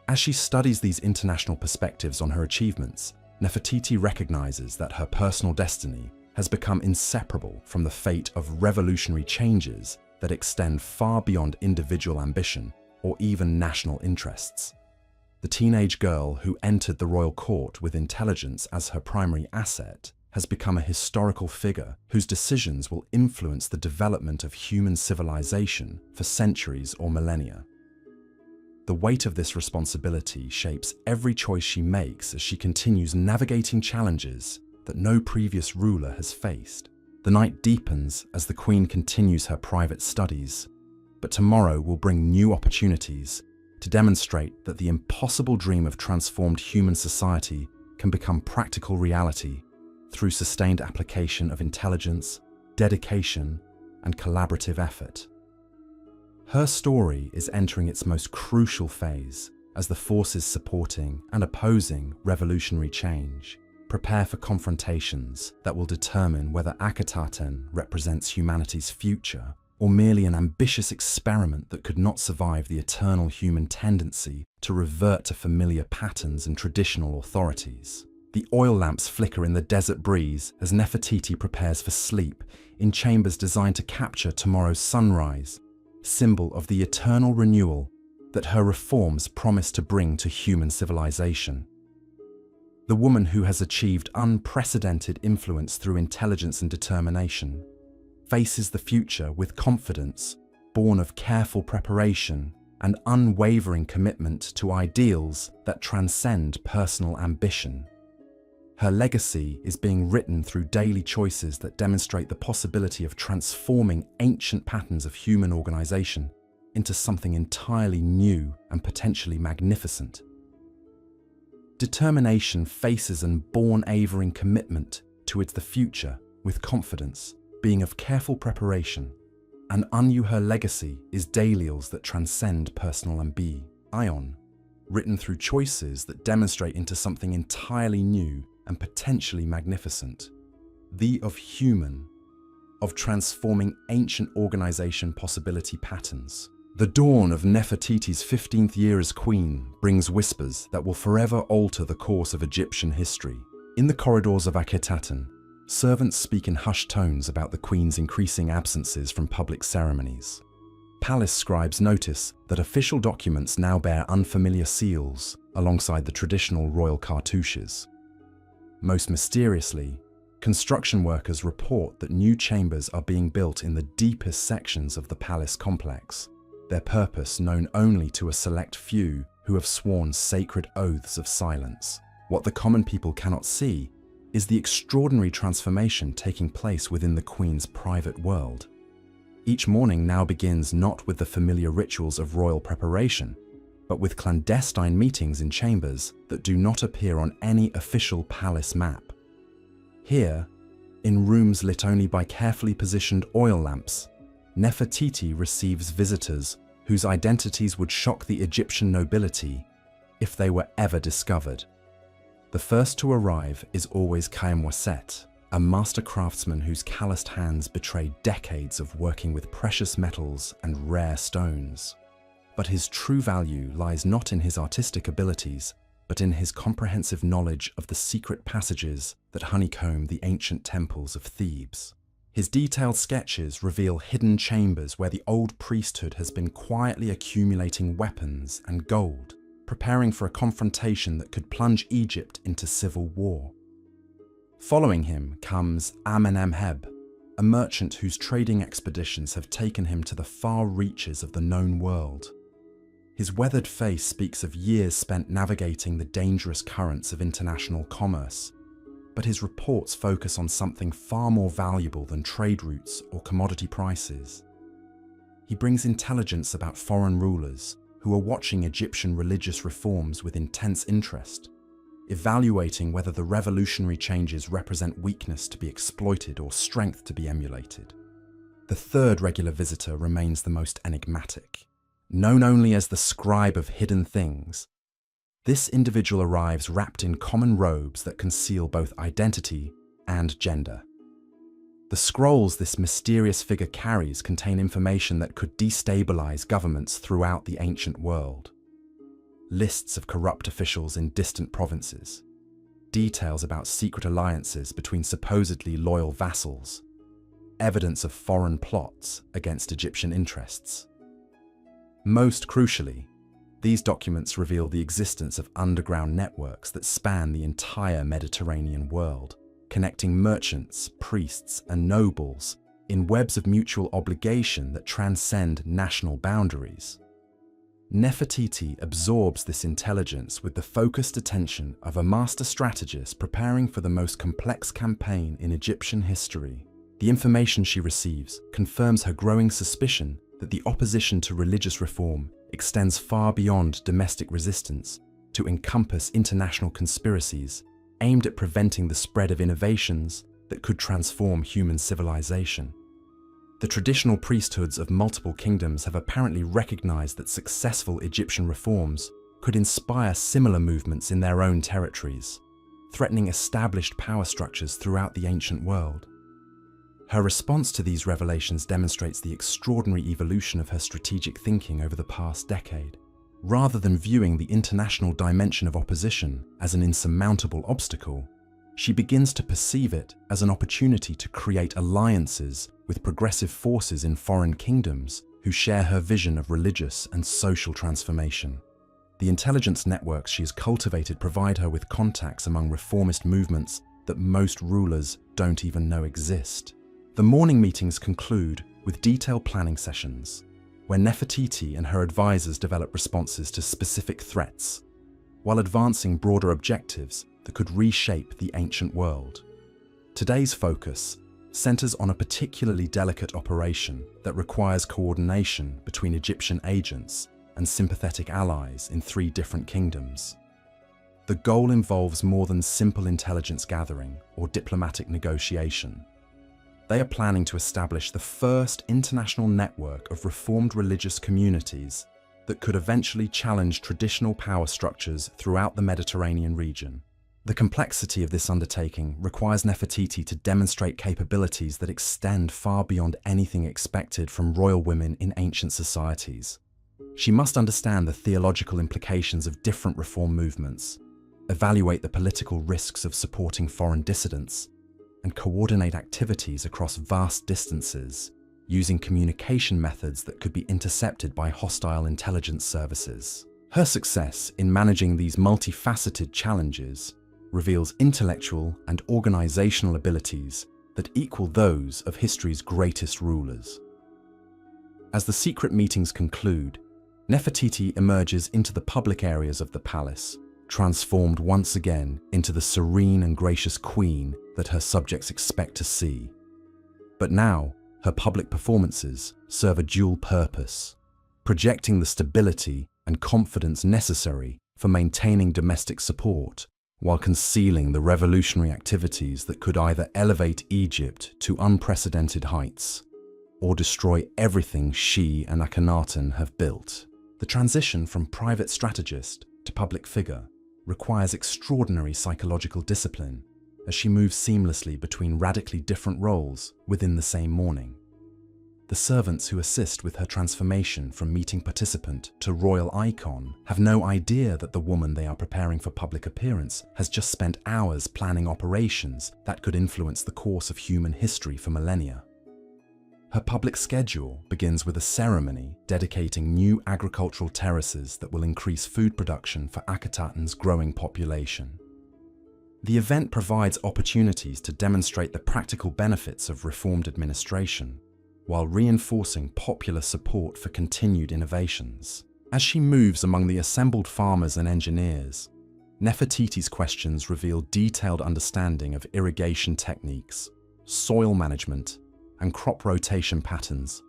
As she studies these international perspectives on her achievements, Nefertiti recognizes that her personal destiny has become inseparable from the fate of revolutionary changes that extend far beyond individual ambition or even national interests. The teenage girl who entered the royal court with intelligence as her primary asset has become a historical figure whose decisions will influence the development of human civilization for centuries or millennia. The weight of this responsibility shapes every choice she makes as she continues navigating challenges that no previous ruler has faced. The night deepens as the Queen continues her private studies, but tomorrow will bring new opportunities to demonstrate that the impossible dream of transformed human society can become practical reality through sustained application of intelligence, dedication, and collaborative effort. Her story is entering its most crucial phase as the forces supporting and opposing revolutionary change prepare for confrontations that will determine whether Akhetaten represents humanity's future or merely an ambitious experiment that could not survive the eternal human tendency to revert to familiar patterns and traditional authorities. The oil lamps flicker in the desert breeze as Nefertiti prepares for sleep in chambers designed to capture tomorrow's sunrise, symbol of the eternal renewal that her reforms promise to bring to human civilization. The woman who has achieved unprecedented influence through intelligence and determination faces the future with confidence, born of careful preparation and unwavering commitment to ideals that transcend personal ambition. Her legacy is being written through daily choices that demonstrate the possibility of transforming ancient patterns of human organization into something entirely new and potentially magnificent. Determination faces an unwavering commitment towards the future with confidence, being of careful preparation, and her legacy is dailials that transcend personal ambition, written through choices that demonstrate into something entirely new and potentially magnificent. The of human, of transforming ancient organization possibility patterns. The dawn of Nefertiti's 15th year as queen brings whispers that will forever alter the course of Egyptian history. In the corridors of Akhetaten, servants speak in hushed tones about the queen's increasing absences from public ceremonies. Palace scribes notice that official documents now bear unfamiliar seals alongside the traditional royal cartouches. Most mysteriously, construction workers report that new chambers are being built in the deepest sections of the palace complex, their purpose known only to a select few who have sworn sacred oaths of silence. What the common people cannot see is the extraordinary transformation taking place within the Queen's private world. Each morning now begins not with the familiar rituals of royal preparation, but with clandestine meetings in chambers that do not appear on any official palace map. Here, in rooms lit only by carefully positioned oil lamps, Nefertiti receives visitors whose identities would shock the Egyptian nobility if they were ever discovered. The first to arrive is always Khaemwaset, a master craftsman whose calloused hands betray decades of working with precious metals and rare stones. But his true value lies not in his artistic abilities, but in his comprehensive knowledge of the secret passages that honeycomb the ancient temples of Thebes. His detailed sketches reveal hidden chambers where the old priesthood has been quietly accumulating weapons and gold, preparing for a confrontation that could plunge Egypt into civil war. Following him comes Amenemheb, a merchant whose trading expeditions have taken him to the far reaches of the known world. His weathered face speaks of years spent navigating the dangerous currents of international commerce, but his reports focus on something far more valuable than trade routes or commodity prices. He brings intelligence about foreign rulers who are watching Egyptian religious reforms with intense interest, evaluating whether the revolutionary changes represent weakness to be exploited or strength to be emulated. The third regular visitor remains the most enigmatic. Known only as the scribe of hidden things, this individual arrives wrapped in common robes that conceal both identity and gender. The scrolls this mysterious figure carries contain information that could destabilize governments throughout the ancient world. Lists of corrupt officials in distant provinces, details about secret alliances between supposedly loyal vassals, evidence of foreign plots against Egyptian interests. Most crucially, these documents reveal the existence of underground networks that span the entire Mediterranean world, connecting merchants, priests, and nobles in webs of mutual obligation that transcend national boundaries. Nefertiti absorbs this intelligence with the focused attention of a master strategist preparing for the most complex campaign in Egyptian history. The information she receives confirms her growing suspicion that the opposition to religious reform extends far beyond domestic resistance to encompass international conspiracies aimed at preventing the spread of innovations that could transform human civilization. The traditional priesthoods of multiple kingdoms have apparently recognized that successful Egyptian reforms could inspire similar movements in their own territories, threatening established power structures throughout the ancient world. Her response to these revelations demonstrates the extraordinary evolution of her strategic thinking over the past decade. Rather than viewing the international dimension of opposition as an insurmountable obstacle, she begins to perceive it as an opportunity to create alliances with progressive forces in foreign kingdoms who share her vision of religious and social transformation. The intelligence networks she has cultivated provide her with contacts among reformist movements that most rulers don't even know exist. The morning meetings conclude with detailed planning sessions, where Nefertiti and her advisors develop responses to specific threats, while advancing broader objectives that could reshape the ancient world. Today's focus centers on a particularly delicate operation that requires coordination between Egyptian agents and sympathetic allies in 3 different kingdoms. The goal involves more than simple intelligence gathering or diplomatic negotiation. They are planning to establish the first international network of reformed religious communities that could eventually challenge traditional power structures throughout the Mediterranean region. The complexity of this undertaking requires Nefertiti to demonstrate capabilities that extend far beyond anything expected from royal women in ancient societies. She must understand the theological implications of different reform movements, evaluate the political risks of supporting foreign dissidents, and coordinate activities across vast distances, using communication methods that could be intercepted by hostile intelligence services. Her success in managing these multifaceted challenges reveals intellectual and organizational abilities that equal those of history's greatest rulers. As the secret meetings conclude, Nefertiti emerges into the public areas of the palace, transformed once again into the serene and gracious queen that her subjects expect to see. But now, her public performances serve a dual purpose, projecting the stability and confidence necessary for maintaining domestic support, while concealing the revolutionary activities that could either elevate Egypt to unprecedented heights or destroy everything she and Akhenaten have built. The transition from private strategist to public figure requires extraordinary psychological discipline as she moves seamlessly between radically different roles within the same morning. The servants who assist with her transformation from meeting participant to royal icon have no idea that the woman they are preparing for public appearance has just spent hours planning operations that could influence the course of human history for millennia. Her public schedule begins with a ceremony dedicating new agricultural terraces that will increase food production for Akhenaten's growing population. The event provides opportunities to demonstrate the practical benefits of reformed administration, while reinforcing popular support for continued innovations. As she moves among the assembled farmers and engineers, Nefertiti's questions reveal detailed understanding of irrigation techniques, soil management, and crop rotation patterns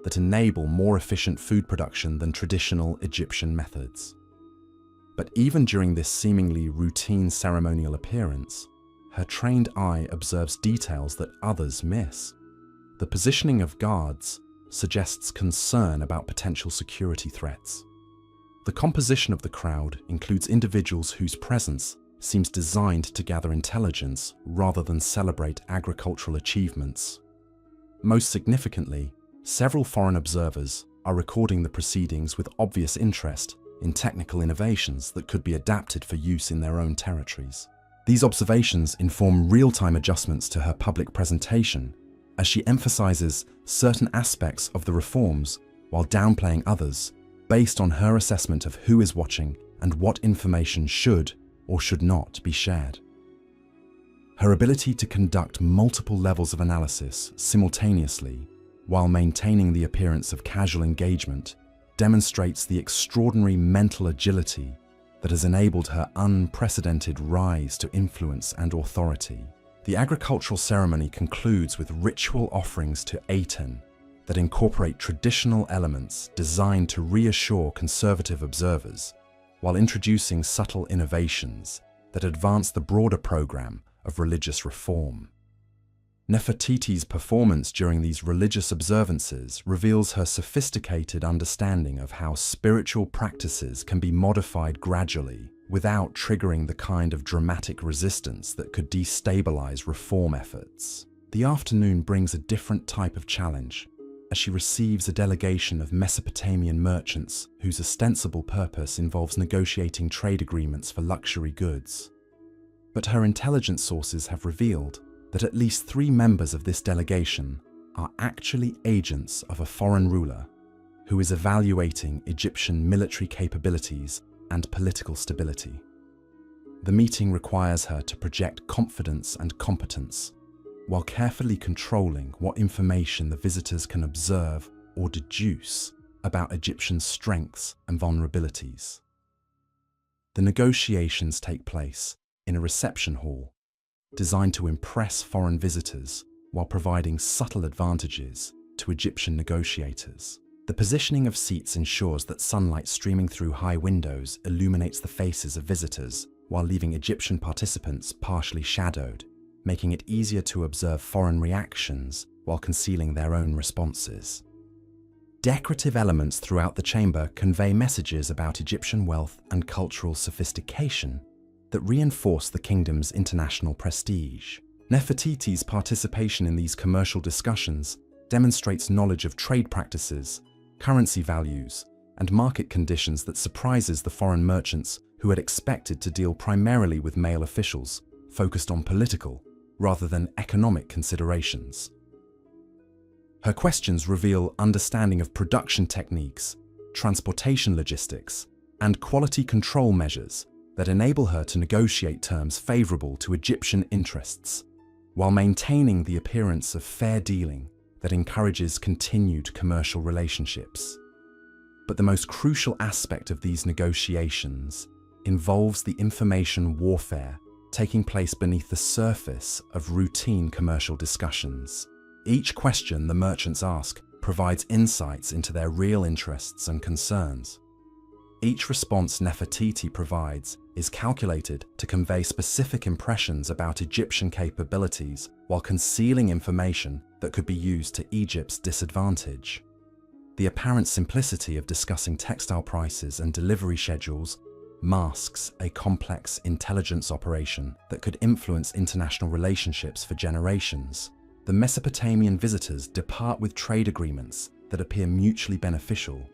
that enable more efficient food production than traditional Egyptian methods. But even during this seemingly routine ceremonial appearance, her trained eye observes details that others miss. The positioning of guards suggests concern about potential security threats. The composition of the crowd includes individuals whose presence seems designed to gather intelligence rather than celebrate agricultural achievements. Most significantly, several foreign observers are recording the proceedings with obvious interest in technical innovations that could be adapted for use in their own territories. These observations inform real-time adjustments to her public presentation as she emphasizes certain aspects of the reforms while downplaying others based on her assessment of who is watching and what information should or should not be shared. Her ability to conduct multiple levels of analysis simultaneously while maintaining the appearance of casual engagement demonstrates the extraordinary mental agility that has enabled her unprecedented rise to influence and authority. The agricultural ceremony concludes with ritual offerings to Aten that incorporate traditional elements designed to reassure conservative observers, while introducing subtle innovations that advance the broader program of religious reform. Nefertiti's performance during these religious observances reveals her sophisticated understanding of how spiritual practices can be modified gradually without triggering the kind of dramatic resistance that could destabilize reform efforts. The afternoon brings a different type of challenge, as she receives a delegation of Mesopotamian merchants whose ostensible purpose involves negotiating trade agreements for luxury goods. But her intelligence sources have revealed that at least 3 members of this delegation are actually agents of a foreign ruler who is evaluating Egyptian military capabilities and political stability. The meeting requires her to project confidence and competence, while carefully controlling what information the visitors can observe or deduce about Egyptian strengths and vulnerabilities. The negotiations take place in a reception hall designed to impress foreign visitors while providing subtle advantages to Egyptian negotiators. The positioning of seats ensures that sunlight streaming through high windows illuminates the faces of visitors while leaving Egyptian participants partially shadowed, making it easier to observe foreign reactions while concealing their own responses. Decorative elements throughout the chamber convey messages about Egyptian wealth and cultural sophistication that reinforce the kingdom's international prestige. Nefertiti's participation in these commercial discussions demonstrates knowledge of trade practices, currency values, and market conditions that surprises the foreign merchants who had expected to deal primarily with male officials focused on political rather than economic considerations. Her questions reveal understanding of production techniques, transportation logistics, and quality control measures that enable her to negotiate terms favorable to Egyptian interests, while maintaining the appearance of fair dealing that encourages continued commercial relationships. But the most crucial aspect of these negotiations involves the information warfare taking place beneath the surface of routine commercial discussions. Each question the merchants ask provides insights into their real interests and concerns. Each response Nefertiti provides is calculated to convey specific impressions about Egyptian capabilities while concealing information that could be used to Egypt's disadvantage. The apparent simplicity of discussing textile prices and delivery schedules masks a complex intelligence operation that could influence international relationships for generations. The Mesopotamian visitors depart with trade agreements that appear mutually beneficial,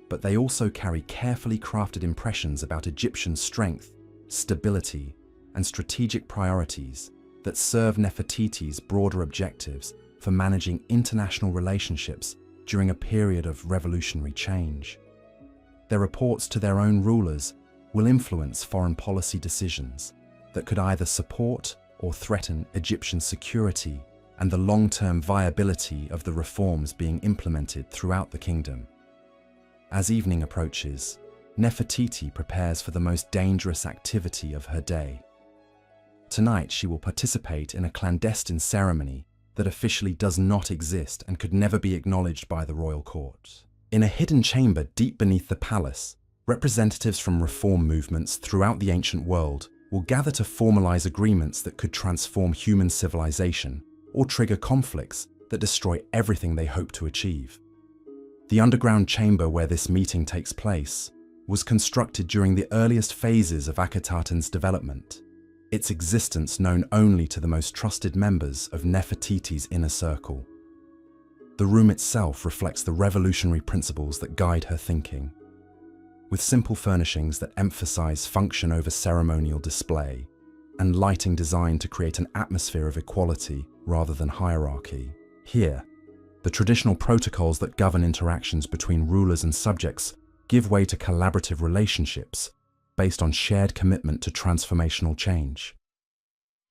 but they also carry carefully crafted impressions about Egyptian strength, stability, and strategic priorities that serve Nefertiti's broader objectives for managing international relationships during a period of revolutionary change. Their reports to their own rulers will influence foreign policy decisions that could either support or threaten Egyptian security and the long-term viability of the reforms being implemented throughout the kingdom. As evening approaches, Nefertiti prepares for the most dangerous activity of her day. Tonight she will participate in a clandestine ceremony that officially does not exist and could never be acknowledged by the royal court. In a hidden chamber deep beneath the palace, representatives from reform movements throughout the ancient world will gather to formalize agreements that could transform human civilization or trigger conflicts that destroy everything they hope to achieve. The underground chamber where this meeting takes place was constructed during the earliest phases of Akhenaten's development, its existence known only to the most trusted members of Nefertiti's inner circle. The room itself reflects the revolutionary principles that guide her thinking. With simple furnishings that emphasize function over ceremonial display, and lighting designed to create an atmosphere of equality rather than hierarchy. Here, the traditional protocols that govern interactions between rulers and subjects give way to collaborative relationships based on shared commitment to transformational change.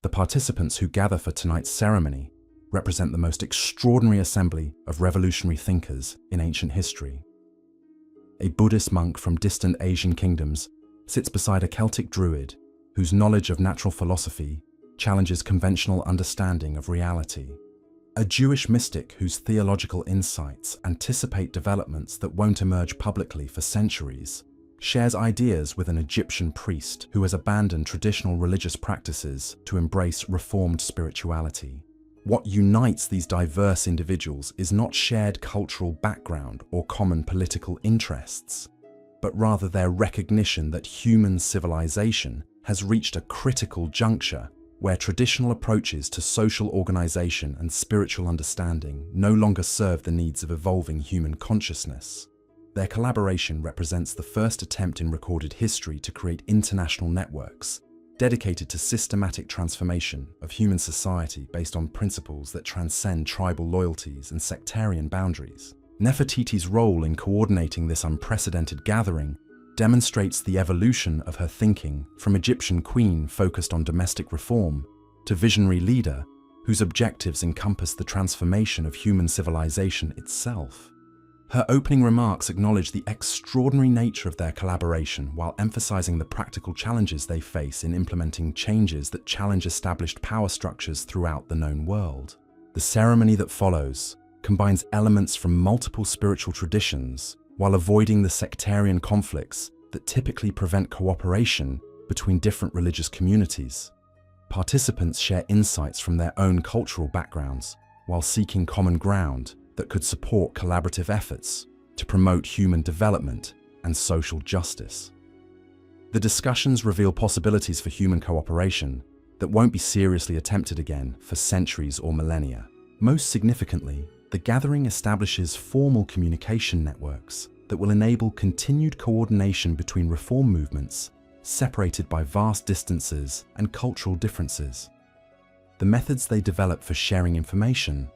The participants who gather for tonight's ceremony represent the most extraordinary assembly of revolutionary thinkers in ancient history. A Buddhist monk from distant Asian kingdoms sits beside a Celtic druid whose knowledge of natural philosophy challenges conventional understanding of reality. A Jewish mystic whose theological insights anticipate developments that won't emerge publicly for centuries shares ideas with an Egyptian priest who has abandoned traditional religious practices to embrace reformed spirituality. What unites these diverse individuals is not shared cultural background or common political interests, but rather their recognition that human civilization has reached a critical juncture where traditional approaches to social organization and spiritual understanding no longer serve the needs of evolving human consciousness. Their collaboration represents the first attempt in recorded history to create international networks dedicated to systematic transformation of human society based on principles that transcend tribal loyalties and sectarian boundaries. Nefertiti's role in coordinating this unprecedented gathering demonstrates the evolution of her thinking from Egyptian queen focused on domestic reform to visionary leader whose objectives encompass the transformation of human civilization itself. Her opening remarks acknowledge the extraordinary nature of their collaboration while emphasizing the practical challenges they face in implementing changes that challenge established power structures throughout the known world. The ceremony that follows combines elements from multiple spiritual traditions while avoiding the sectarian conflicts that typically prevent cooperation between different religious communities. Participants share insights from their own cultural backgrounds while seeking common ground that could support collaborative efforts to promote human development and social justice. The discussions reveal possibilities for human cooperation that won't be seriously attempted again for centuries or millennia. Most significantly, the gathering establishes formal communication networks that will enable continued coordination between reform movements separated by vast distances and cultural differences. The methods they develop for sharing information,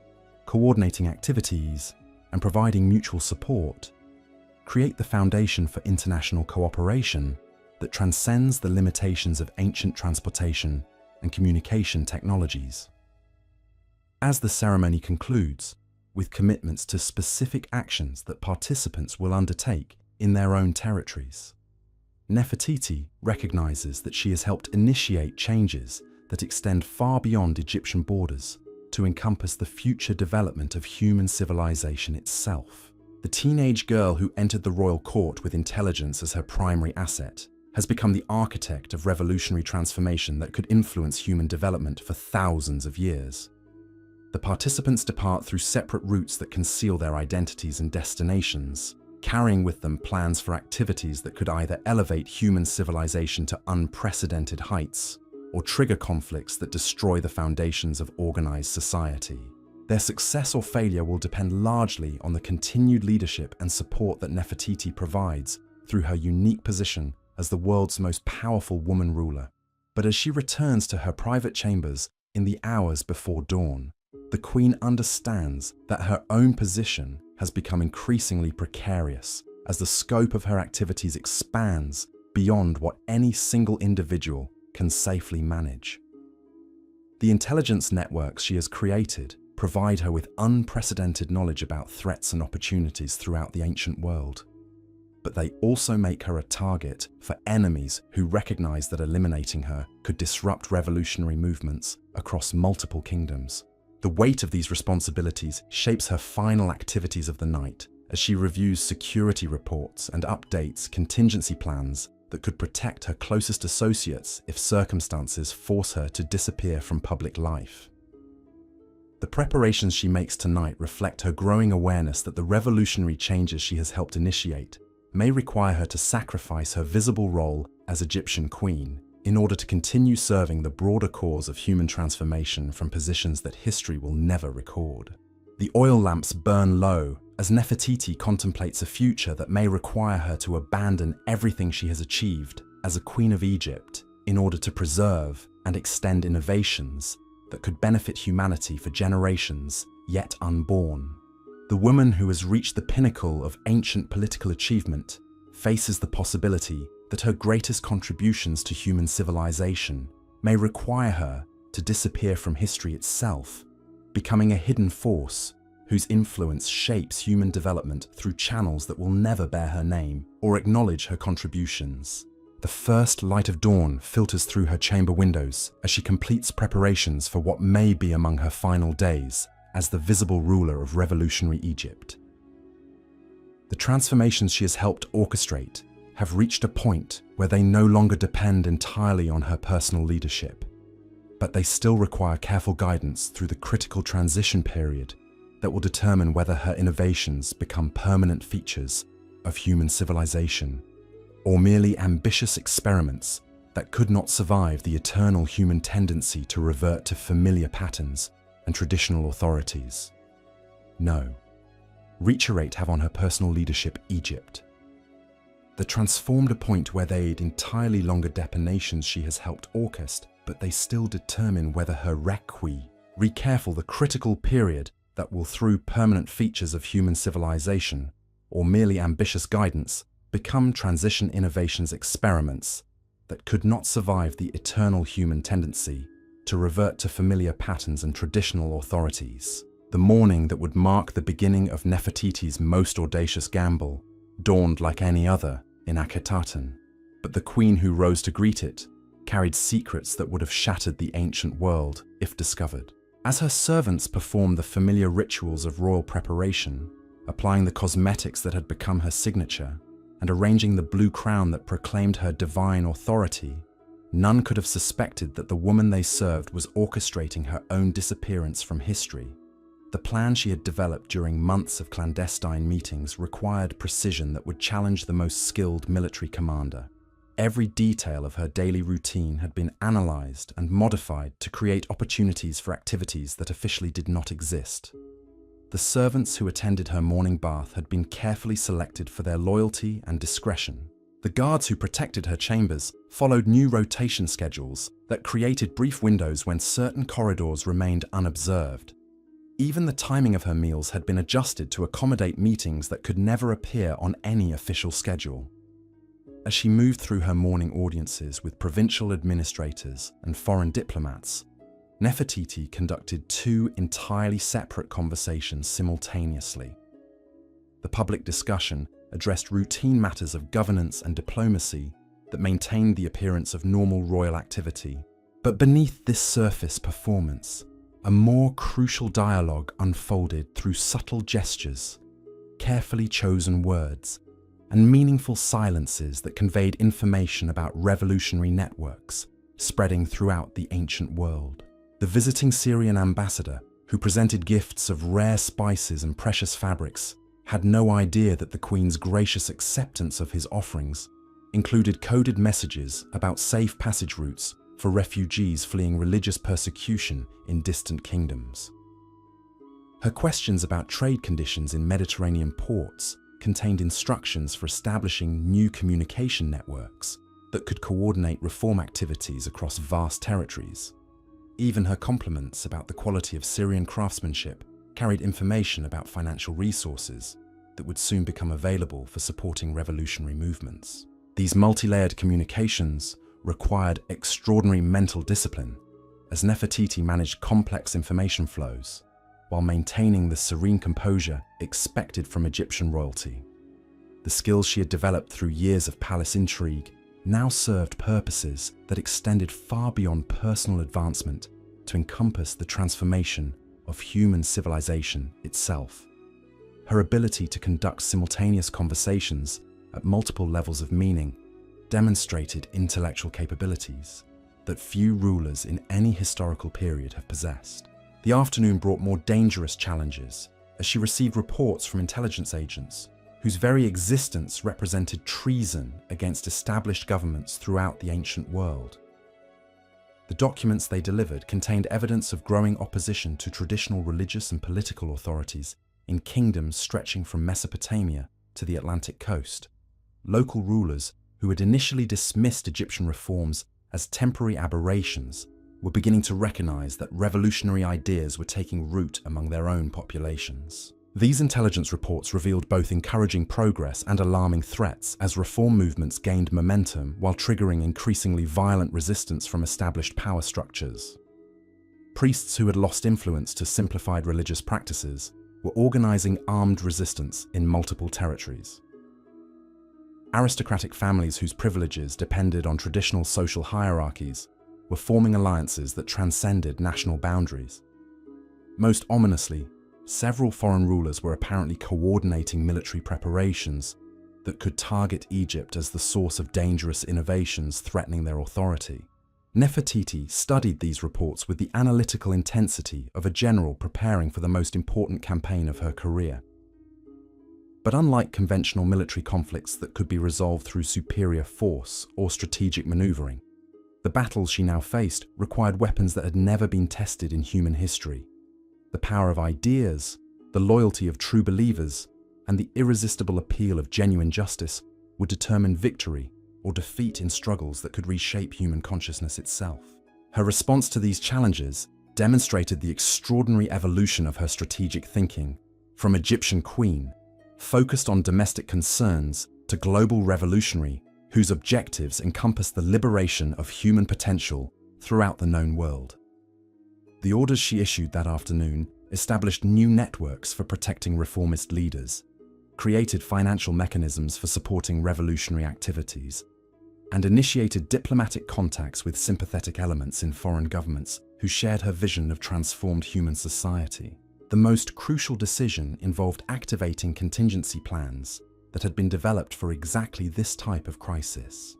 coordinating activities, and providing mutual support create the foundation for international cooperation that transcends the limitations of ancient transportation and communication technologies. As the ceremony concludes, with commitments to specific actions that participants will undertake in their own territories. Nefertiti recognizes that she has helped initiate changes that extend far beyond Egyptian borders to encompass the future development of human civilization itself. The teenage girl who entered the royal court with intelligence as her primary asset has become the architect of revolutionary transformation that could influence human development for thousands of years. The participants depart through separate routes that conceal their identities and destinations, carrying with them plans for activities that could either elevate human civilization to unprecedented heights or trigger conflicts that destroy the foundations of organized society. Their success or failure will depend largely on the continued leadership and support that Nefertiti provides through her unique position as the world's most powerful woman ruler. But as she returns to her private chambers in the hours before dawn, the Queen understands that her own position has become increasingly precarious as the scope of her activities expands beyond what any single individual can safely manage. The intelligence networks she has created provide her with unprecedented knowledge about threats and opportunities throughout the ancient world. But they also make her a target for enemies who recognize that eliminating her could disrupt revolutionary movements across multiple kingdoms. The weight of these responsibilities shapes her final activities of the night as she reviews security reports and updates contingency plans that could protect her closest associates if circumstances force her to disappear from public life. The preparations she makes tonight reflect her growing awareness that the revolutionary changes she has helped initiate may require her to sacrifice her visible role as Egyptian queen in order to continue serving the broader cause of human transformation from positions that history will never record. The oil lamps burn low as Nefertiti contemplates a future that may require her to abandon everything she has achieved as a queen of Egypt in order to preserve and extend innovations that could benefit humanity for generations yet unborn. The woman who has reached the pinnacle of ancient political achievement faces the possibility that her greatest contributions to human civilization may require her to disappear from history itself, becoming a hidden force whose influence shapes human development through channels that will never bear her name or acknowledge her contributions. The first light of dawn filters through her chamber windows as she completes preparations for what may be among her final days as the visible ruler of revolutionary Egypt. The transformations she has helped orchestrate have reached a point where they no longer depend entirely on her personal leadership, but they still require careful guidance through the critical transition period that will determine whether her innovations become permanent features of human civilization or merely ambitious experiments that could not survive the eternal human tendency to revert to familiar patterns and traditional authorities. No, reiterate have on her personal leadership Egypt. The transformed a point where they'd entirely longer depanations she has helped orchestrate, but they still determine whether her requi, recareful the critical period that will through permanent features of human civilization, or merely ambitious guidance, become transition innovations experiments that could not survive the eternal human tendency to revert to familiar patterns and traditional authorities. The morning that would mark the beginning of Nefertiti's most audacious gamble dawned like any other in Akhetaten, but the queen who rose to greet it carried secrets that would have shattered the ancient world if discovered. As her servants performed the familiar rituals of royal preparation, applying the cosmetics that had become her signature, and arranging the blue crown that proclaimed her divine authority, none could have suspected that the woman they served was orchestrating her own disappearance from history. The plan she had developed during months of clandestine meetings required precision that would challenge the most skilled military commander. Every detail of her daily routine had been analyzed and modified to create opportunities for activities that officially did not exist. The servants who attended her morning bath had been carefully selected for their loyalty and discretion. The guards who protected her chambers followed new rotation schedules that created brief windows when certain corridors remained unobserved. Even the timing of her meals had been adjusted to accommodate meetings that could never appear on any official schedule. As she moved through her morning audiences with provincial administrators and foreign diplomats, Nefertiti conducted two entirely separate conversations simultaneously. The public discussion addressed routine matters of governance and diplomacy that maintained the appearance of normal royal activity. But beneath this surface performance, a more crucial dialogue unfolded through subtle gestures, carefully chosen words, and meaningful silences that conveyed information about revolutionary networks spreading throughout the ancient world. The visiting Syrian ambassador, who presented gifts of rare spices and precious fabrics, had no idea that the Queen's gracious acceptance of his offerings included coded messages about safe passage routes for refugees fleeing religious persecution in distant kingdoms. Her questions about trade conditions in Mediterranean ports contained instructions for establishing new communication networks that could coordinate reform activities across vast territories. Even her compliments about the quality of Syrian craftsmanship carried information about financial resources that would soon become available for supporting revolutionary movements. These multi-layered communications required extraordinary mental discipline, as Nefertiti managed complex information flows while maintaining the serene composure expected from Egyptian royalty. The skills she had developed through years of palace intrigue now served purposes that extended far beyond personal advancement to encompass the transformation of human civilization itself. Her ability to conduct simultaneous conversations at multiple levels of meaning demonstrated intellectual capabilities that few rulers in any historical period have possessed. The afternoon brought more dangerous challenges as she received reports from intelligence agents whose very existence represented treason against established governments throughout the ancient world. The documents they delivered contained evidence of growing opposition to traditional religious and political authorities in kingdoms stretching from Mesopotamia to the Atlantic coast. Local rulers who had initially dismissed Egyptian reforms as temporary aberrations were beginning to recognize that revolutionary ideas were taking root among their own populations. These intelligence reports revealed both encouraging progress and alarming threats as reform movements gained momentum while triggering increasingly violent resistance from established power structures. Priests who had lost influence to simplified religious practices were organizing armed resistance in multiple territories. Aristocratic families whose privileges depended on traditional social hierarchies were forming alliances that transcended national boundaries. Most ominously, several foreign rulers were apparently coordinating military preparations that could target Egypt as the source of dangerous innovations threatening their authority. Nefertiti studied these reports with the analytical intensity of a general preparing for the most important campaign of her career. But unlike conventional military conflicts that could be resolved through superior force or strategic maneuvering, the battles she now faced required weapons that had never been tested in human history. The power of ideas, the loyalty of true believers, and the irresistible appeal of genuine justice would determine victory or defeat in struggles that could reshape human consciousness itself. Her response to these challenges demonstrated the extraordinary evolution of her strategic thinking, from Egyptian queen, focused on domestic concerns, to global revolutionary, whose objectives encompassed the liberation of human potential throughout the known world. The orders she issued that afternoon established new networks for protecting reformist leaders, created financial mechanisms for supporting revolutionary activities, and initiated diplomatic contacts with sympathetic elements in foreign governments who shared her vision of transformed human society. The most crucial decision involved activating contingency plans that had been developed for exactly this type of crisis.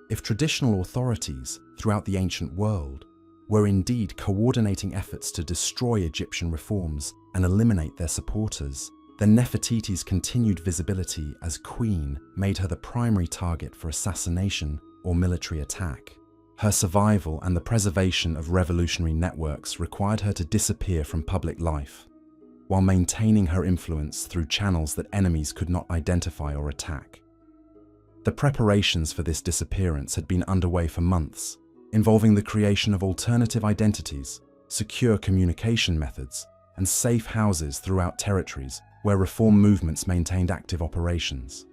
If traditional authorities throughout the ancient world were indeed coordinating efforts to destroy Egyptian reforms and eliminate their supporters, then Nefertiti's continued visibility as queen made her the primary target for assassination or military attack. Her survival and the preservation of revolutionary networks required her to disappear from public life, while maintaining her influence through channels that enemies could not identify or attack. The preparations for this disappearance had been underway for months, involving the creation of alternative identities, secure communication methods, and safe houses throughout territories where reform movements maintained active operations.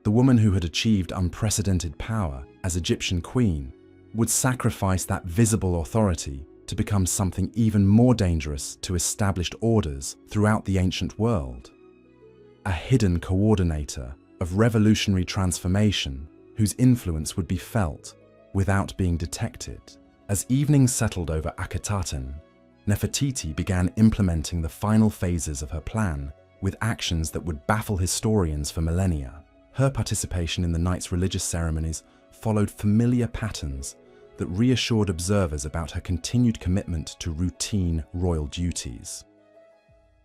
The woman who had achieved unprecedented power as Egyptian queen would sacrifice that visible authority to become something even more dangerous to established orders throughout the ancient world. a hidden coordinator of revolutionary transformation whose influence would be felt without being detected. As evening settled over Akhetaten, Nefertiti began implementing the final phases of her plan with actions that would baffle historians for millennia. Her participation in the night's religious ceremonies followed familiar patterns that reassured observers about her continued commitment to routine royal duties.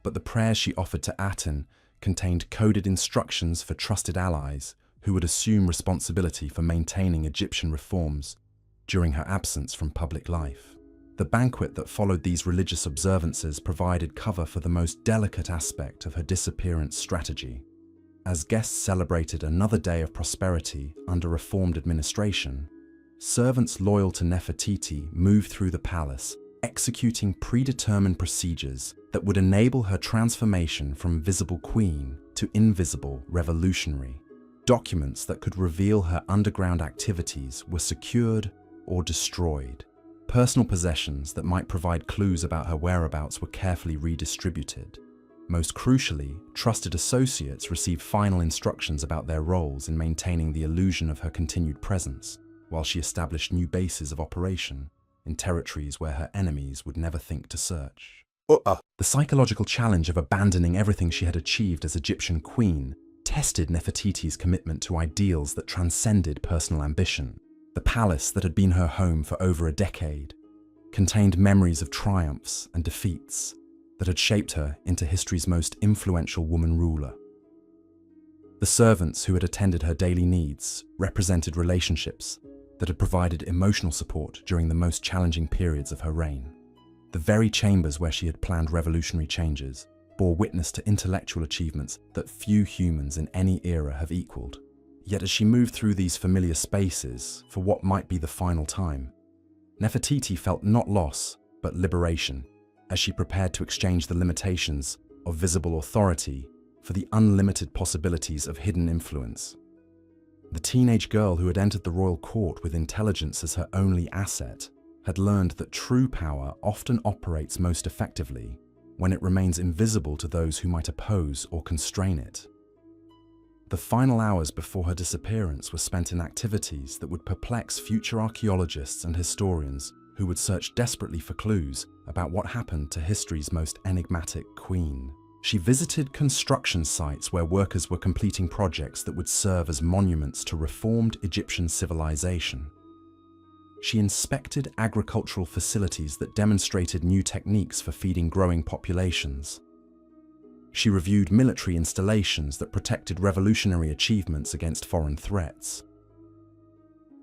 But the prayers she offered to Aten contained coded instructions for trusted allies who would assume responsibility for maintaining Egyptian reforms during her absence from public life. The banquet that followed these religious observances provided cover for the most delicate aspect of her disappearance strategy. As guests celebrated another day of prosperity under reformed administration, servants loyal to Nefertiti moved through the palace, executing predetermined procedures that would enable her transformation from visible queen to invisible revolutionary. Documents that could reveal her underground activities were secured or destroyed. Personal possessions that might provide clues about her whereabouts were carefully redistributed. Most crucially, trusted associates received final instructions about their roles in maintaining the illusion of her continued presence, while she established new bases of operation in territories where her enemies would never think to search. The psychological challenge of abandoning everything she had achieved as Egyptian queen tested Nefertiti's commitment to ideals that transcended personal ambition. The palace that had been her home for over a decade contained memories of triumphs and defeats that had shaped her into history's most influential woman ruler. The servants who had attended her daily needs represented relationships that had provided emotional support during the most challenging periods of her reign. The very chambers where she had planned revolutionary changes bore witness to intellectual achievements that few humans in any era have equaled. Yet as she moved through these familiar spaces for what might be the final time, Nefertiti felt not loss, but liberation, as she prepared to exchange the limitations of visible authority for the unlimited possibilities of hidden influence. The teenage girl who had entered the royal court with intelligence as her only asset had learned that true power often operates most effectively when it remains invisible to those who might oppose or constrain it. The final hours before her disappearance were spent in activities that would perplex future archaeologists and historians who would search desperately for clues about what happened to history's most enigmatic queen. She visited construction sites where workers were completing projects that would serve as monuments to reformed Egyptian civilization. She inspected agricultural facilities that demonstrated new techniques for feeding growing populations. She reviewed military installations that protected revolutionary achievements against foreign threats.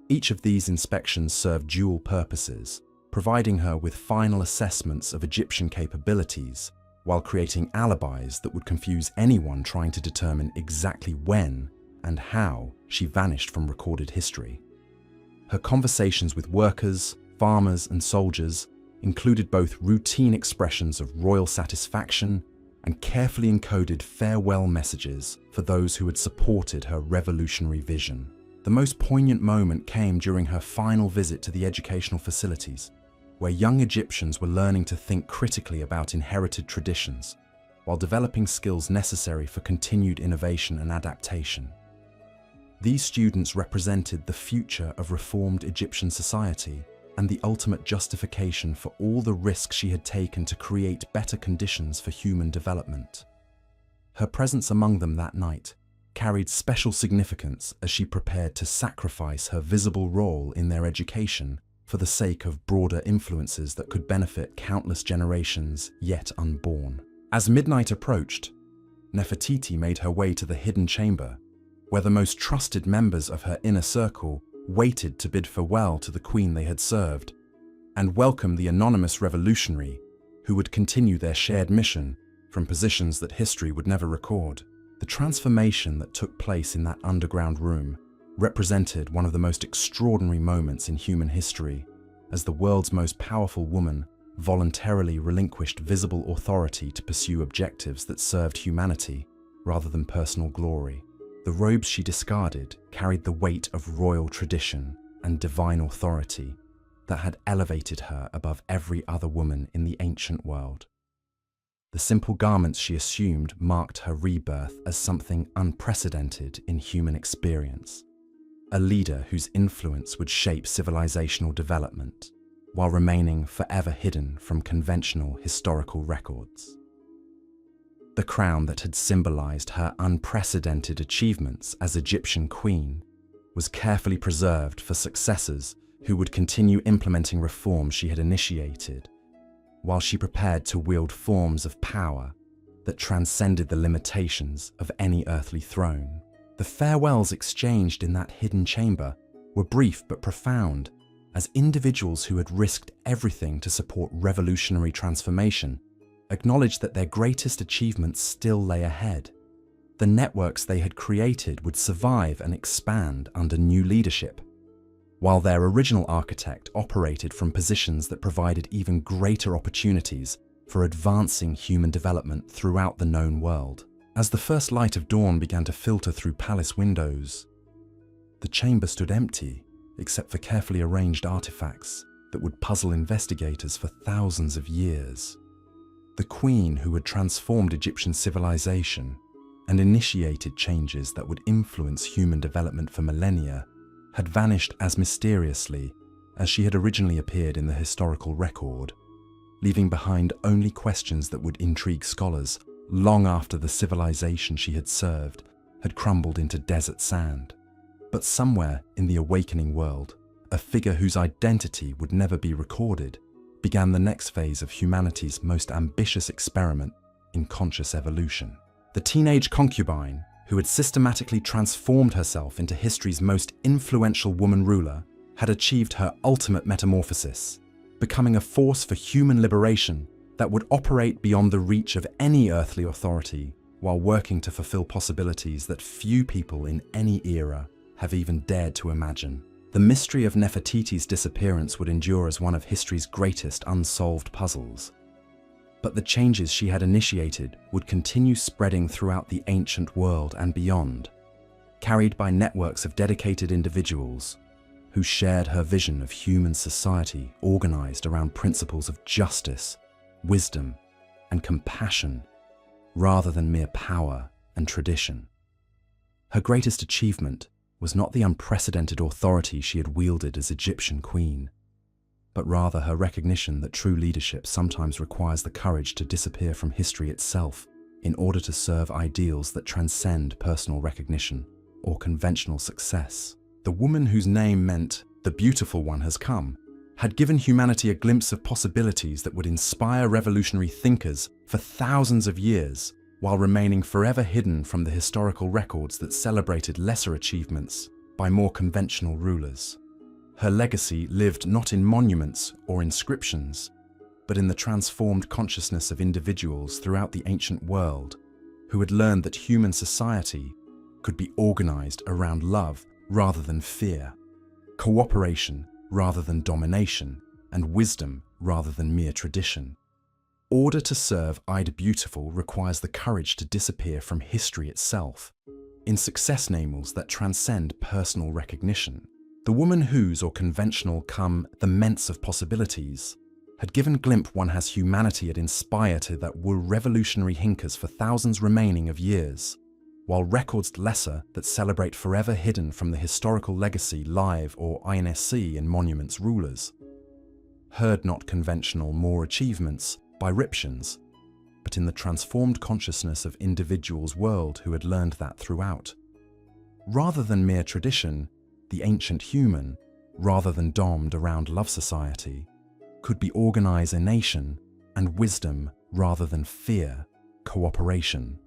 Each of these inspections served dual purposes, providing her with final assessments of Egyptian capabilities while creating alibis that would confuse anyone trying to determine exactly when and how she vanished from recorded history. Her conversations with workers, farmers, and soldiers included both routine expressions of royal satisfaction and carefully encoded farewell messages for those who had supported her revolutionary vision. The most poignant moment came during her final visit to the educational facilities, where young Egyptians were learning to think critically about inherited traditions, while developing skills necessary for continued innovation and adaptation. These students represented the future of reformed Egyptian society and the ultimate justification for all the risks she had taken to create better conditions for human development. Her presence among them that night carried special significance as she prepared to sacrifice her visible role in their education for the sake of broader influences that could benefit countless generations yet unborn. As midnight approached, Nefertiti made her way to the hidden chamber, where the most trusted members of her inner circle waited to bid farewell to the queen they had served and welcome the anonymous revolutionary who would continue their shared mission from positions that history would never record. The transformation that took place in that underground room represented one of the most extraordinary moments in human history, as the world's most powerful woman voluntarily relinquished visible authority to pursue objectives that served humanity rather than personal glory. The robes she discarded carried the weight of royal tradition and divine authority that had elevated her above every other woman in the ancient world. The simple garments she assumed marked her rebirth as something unprecedented in human experience, a leader whose influence would shape civilizational development while remaining forever hidden from conventional historical records. The crown that had symbolized her unprecedented achievements as Egyptian queen was carefully preserved for successors who would continue implementing reforms she had initiated, while she prepared to wield forms of power that transcended the limitations of any earthly throne. The farewells exchanged in that hidden chamber were brief but profound, as individuals who had risked everything to support revolutionary transformation acknowledged that their greatest achievements still lay ahead. The networks they had created would survive and expand under new leadership, while their original architect operated from positions that provided even greater opportunities for advancing human development throughout the known world. As the first light of dawn began to filter through palace windows, the chamber stood empty, except for carefully arranged artifacts that would puzzle investigators for thousands of years. The queen who had transformed Egyptian civilization and initiated changes that would influence human development for millennia had vanished as mysteriously as she had originally appeared in the historical record, leaving behind only questions that would intrigue scholars long after the civilization she had served had crumbled into desert sand. But somewhere in the awakening world, a figure whose identity would never be recorded began the next phase of humanity's most ambitious experiment in conscious evolution. The teenage concubine, who had systematically transformed herself into history's most influential woman ruler, had achieved her ultimate metamorphosis, becoming a force for human liberation that would operate beyond the reach of any earthly authority while working to fulfill possibilities that few people in any era have even dared to imagine. The mystery of Nefertiti's disappearance would endure as one of history's greatest unsolved puzzles. But the changes she had initiated would continue spreading throughout the ancient world and beyond, carried by networks of dedicated individuals who shared her vision of human society organized around principles of justice, wisdom, and compassion, rather than mere power and tradition. Her greatest achievement was not the unprecedented authority she had wielded as Egyptian queen, but rather her recognition that true leadership sometimes requires the courage to disappear from history itself in order to serve ideals that transcend personal recognition or conventional success. The woman whose name meant "the beautiful one has come" had given humanity a glimpse of possibilities that would inspire revolutionary thinkers for thousands of years, while remaining forever hidden from the historical records that celebrated lesser achievements by more conventional rulers. Her legacy lived not in monuments or inscriptions, but in the transformed consciousness of individuals throughout the ancient world who had learned that human society could be organized around love rather than fear, cooperation rather than domination, and wisdom rather than mere tradition. Order to serve Ida Beautiful requires the courage to disappear from history itself, in success names that transcend personal recognition. The woman whose or conventional come the immense of possibilities had given glimpse one has humanity had inspired to that were revolutionary hinkers for thousands remaining of years, while records lesser that celebrate forever hidden from the historical legacy live or INSC in monuments rulers. Heard not conventional more achievements by Riptians, but in the transformed consciousness of individuals' world who had learned that throughout. Rather than mere tradition, the ancient human, rather than domed around love society, could be organize a nation, and wisdom rather than fear, cooperation.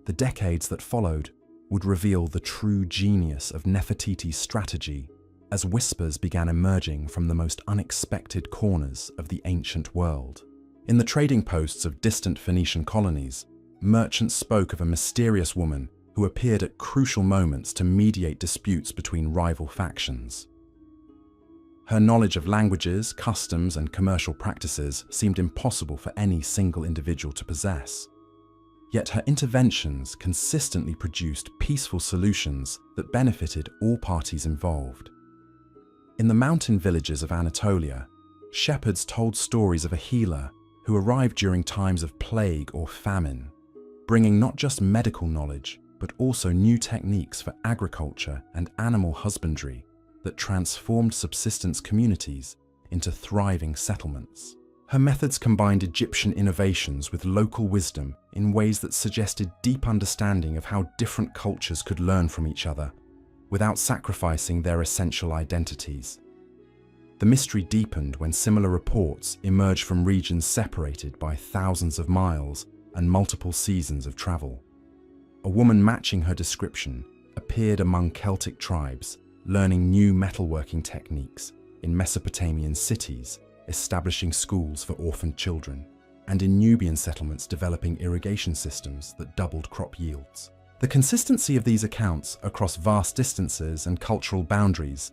The decades that followed would reveal the true genius of Nefertiti's strategy as whispers began emerging from the most unexpected corners of the ancient world. In the trading posts of distant Phoenician colonies, merchants spoke of a mysterious woman who appeared at crucial moments to mediate disputes between rival factions. Her knowledge of languages, customs, and commercial practices seemed impossible for any single individual to possess. Yet her interventions consistently produced peaceful solutions that benefited all parties involved. In the mountain villages of Anatolia, shepherds told stories of a healer who arrived during times of plague or famine, bringing not just medical knowledge, but also new techniques for agriculture and animal husbandry that transformed subsistence communities into thriving settlements. Her methods combined Egyptian innovations with local wisdom in ways that suggested deep understanding of how different cultures could learn from each other without sacrificing their essential identities. The mystery deepened when similar reports emerged from regions separated by thousands of miles and multiple seasons of travel. A woman matching her description appeared among Celtic tribes, learning new metalworking techniques in Mesopotamian cities, establishing schools for orphaned children, and in Nubian settlements developing irrigation systems that doubled crop yields. The consistency of these accounts across vast distances and cultural boundaries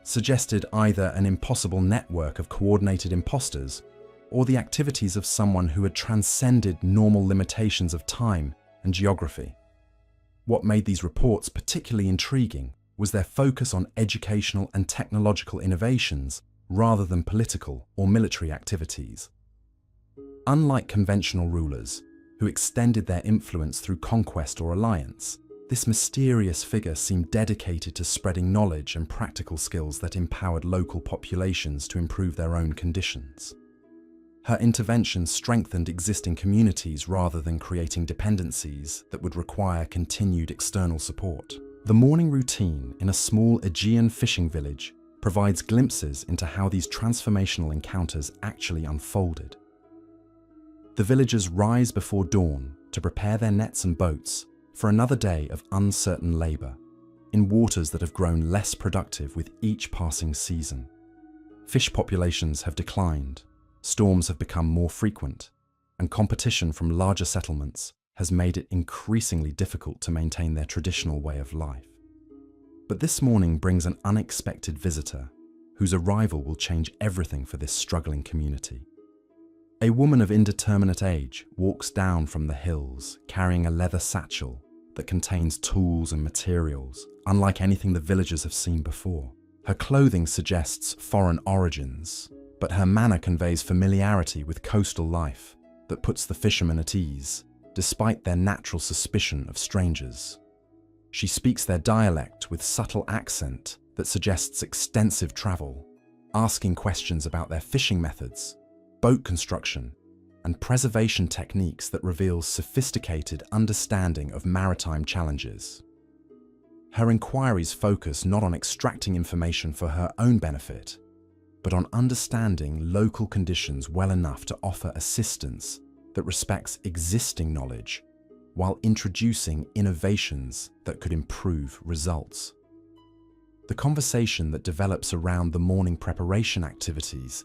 suggested either an impossible network of coordinated imposters or the activities of someone who had transcended normal limitations of time and geography. What made these reports particularly intriguing was their focus on educational and technological innovations rather than political or military activities. Unlike conventional rulers, who extended their influence through conquest or alliance, this mysterious figure seemed dedicated to spreading knowledge and practical skills that empowered local populations to improve their own conditions. Her intervention strengthened existing communities rather than creating dependencies that would require continued external support. The morning routine in a small Aegean fishing village provides glimpses into how these transformational encounters actually unfolded. The villagers rise before dawn to prepare their nets and boats for another day of uncertain labor, in waters that have grown less productive with each passing season. Fish populations have declined, storms have become more frequent, and competition from larger settlements has made it increasingly difficult to maintain their traditional way of life. But this morning brings an unexpected visitor, whose arrival will change everything for this struggling community. A woman of indeterminate age walks down from the hills carrying a leather satchel that contains tools and materials unlike anything the villagers have seen before. Her clothing suggests foreign origins, but her manner conveys familiarity with coastal life that puts the fishermen at ease, despite their natural suspicion of strangers. She speaks their dialect with subtle accent that suggests extensive travel, asking questions about their fishing methods, boat construction, and preservation techniques that reveals sophisticated understanding of maritime challenges. Her inquiries focus not on extracting information for her own benefit, but on understanding local conditions well enough to offer assistance that respects existing knowledge while introducing innovations that could improve results. The conversation that develops around the morning preparation activities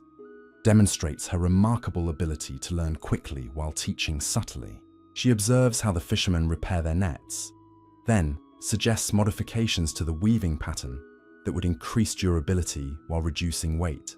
demonstrates her remarkable ability to learn quickly while teaching subtly. She observes how the fishermen repair their nets, then suggests modifications to the weaving pattern that would increase durability while reducing weight.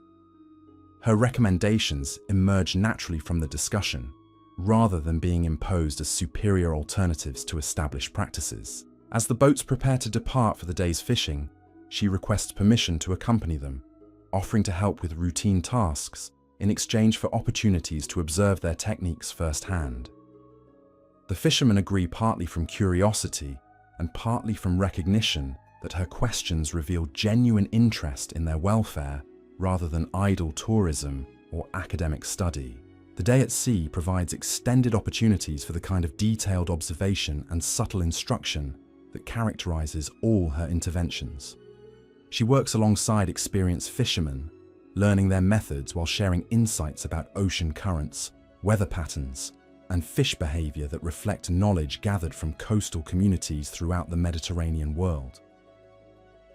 Her recommendations emerge naturally from the discussion, rather than being imposed as superior alternatives to established practices. As the boats prepare to depart for the day's fishing, she requests permission to accompany them, offering to help with routine tasks in exchange for opportunities to observe their techniques firsthand. The fishermen agree partly from curiosity and partly from recognition that her questions reveal genuine interest in their welfare rather than idle tourism or academic study. The day at sea provides extended opportunities for the kind of detailed observation and subtle instruction that characterizes all her interventions. She works alongside experienced fishermen, learning their methods while sharing insights about ocean currents, weather patterns, and fish behavior that reflect knowledge gathered from coastal communities throughout the Mediterranean world.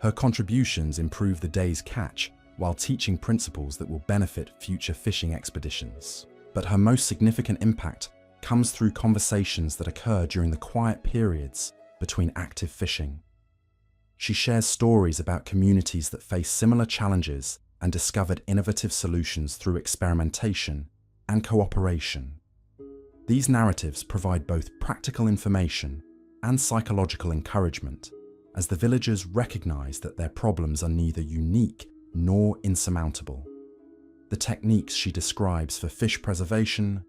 Her contributions improve the day's catch while teaching principles that will benefit future fishing expeditions. But her most significant impact comes through conversations that occur during the quiet periods between active fishing. She shares stories about communities that face similar challenges and discovered innovative solutions through experimentation and cooperation. These narratives provide both practical information and psychological encouragement, as the villagers recognize that their problems are neither unique nor insurmountable. The techniques she describes for fish preservation,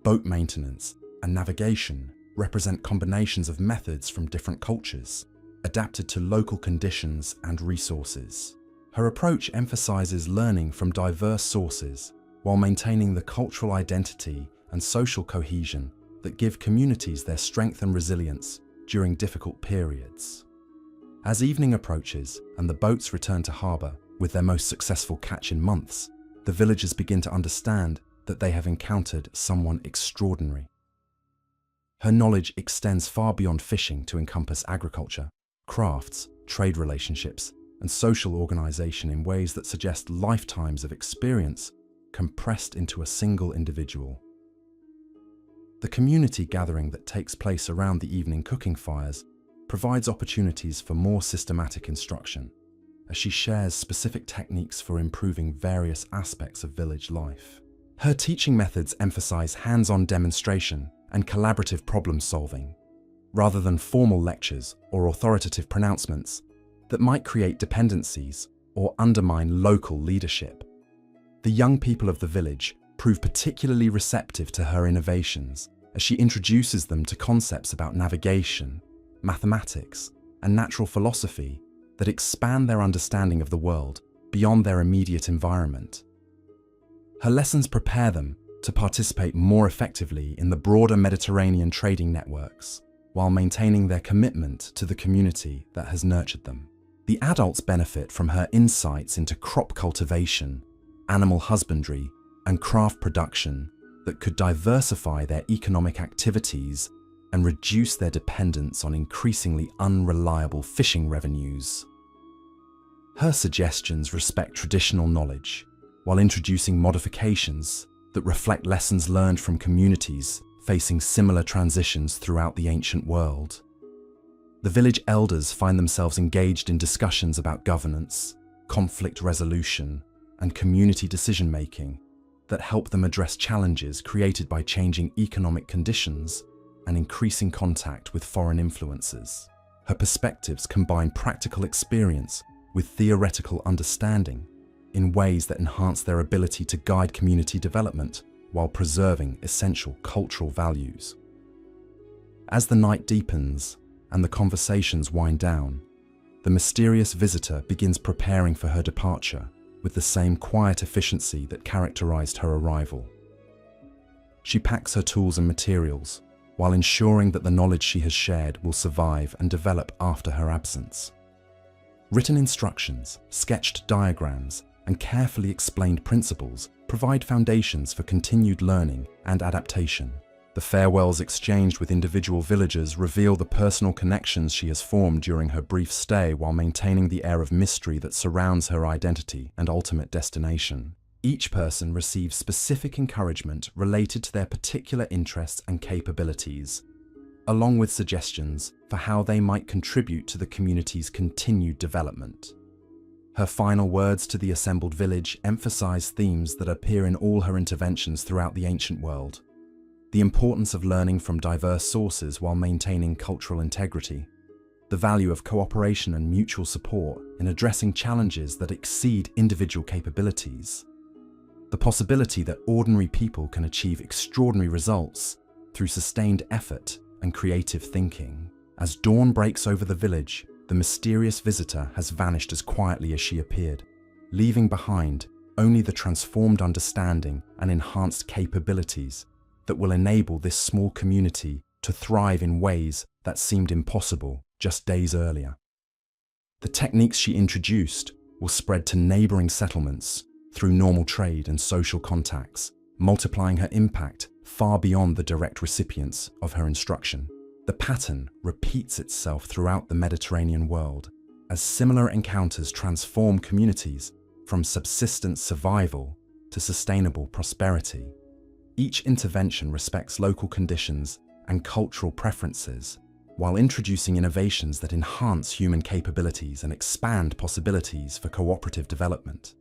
boat maintenance, and navigation represent combinations of methods from different cultures, adapted to local conditions and resources. Her approach emphasizes learning from diverse sources while maintaining the cultural identity and social cohesion that give communities their strength and resilience during difficult periods. As evening approaches and the boats return to harbour with their most successful catch in months, the villagers begin to understand that they have encountered someone extraordinary. Her knowledge extends far beyond fishing to encompass agriculture, crafts, trade relationships, and social organisation in ways that suggest lifetimes of experience compressed into a single individual. The community gathering that takes place around the evening cooking fires provides opportunities for more systematic instruction, as she shares specific techniques for improving various aspects of village life. Her teaching methods emphasize hands-on demonstration and collaborative problem-solving, rather than formal lectures or authoritative pronouncements that might create dependencies or undermine local leadership. The young people of the village prove particularly receptive to her innovations as she introduces them to concepts about navigation, mathematics, and natural philosophy that expand their understanding of the world beyond their immediate environment. Her lessons prepare them to participate more effectively in the broader Mediterranean trading networks, while maintaining their commitment to the community that has nurtured them. The adults benefit from her insights into crop cultivation, animal husbandry, and craft production that could diversify their economic activities and reduce their dependence on increasingly unreliable fishing revenues. Her suggestions respect traditional knowledge, while introducing modifications that reflect lessons learned from communities facing similar transitions throughout the ancient world. The village elders find themselves engaged in discussions about governance, conflict resolution, and community decision-making that help them address challenges created by changing economic conditions and increasing contact with foreign influences. Her perspectives combine practical experience with theoretical understanding in ways that enhance their ability to guide community development while preserving essential cultural values. As the night deepens and the conversations wind down, the mysterious visitor begins preparing for her departure with the same quiet efficiency that characterized her arrival. She packs her tools and materials while ensuring that the knowledge she has shared will survive and develop after her absence. Written instructions, sketched diagrams, and carefully explained principles provide foundations for continued learning and adaptation. The farewells exchanged with individual villagers reveal the personal connections she has formed during her brief stay, while maintaining the air of mystery that surrounds her identity and ultimate destination. Each person receives specific encouragement related to their particular interests and capabilities, along with suggestions for how they might contribute to the community's continued development. Her final words to the assembled village emphasize themes that appear in all her interventions throughout the ancient world: the importance of learning from diverse sources while maintaining cultural integrity, the value of cooperation and mutual support in addressing challenges that exceed individual capabilities, the possibility that ordinary people can achieve extraordinary results through sustained effort and creative thinking. As dawn breaks over the village, the mysterious visitor has vanished as quietly as she appeared, leaving behind only the transformed understanding and enhanced capabilities that will enable this small community to thrive in ways that seemed impossible just days earlier. The techniques she introduced will spread to neighbouring settlements through normal trade and social contacts, multiplying her impact far beyond the direct recipients of her instruction. The pattern repeats itself throughout the Mediterranean world, as similar encounters transform communities from subsistence survival to sustainable prosperity. Each intervention respects local conditions and cultural preferences, while introducing innovations that enhance human capabilities and expand possibilities for cooperative development.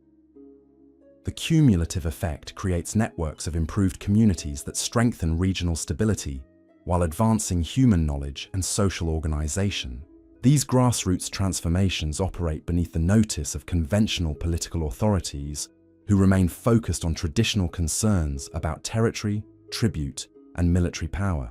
The cumulative effect creates networks of improved communities that strengthen regional stability while advancing human knowledge and social organization. These grassroots transformations operate beneath the notice of conventional political authorities, who remain focused on traditional concerns about territory, tribute, and military power.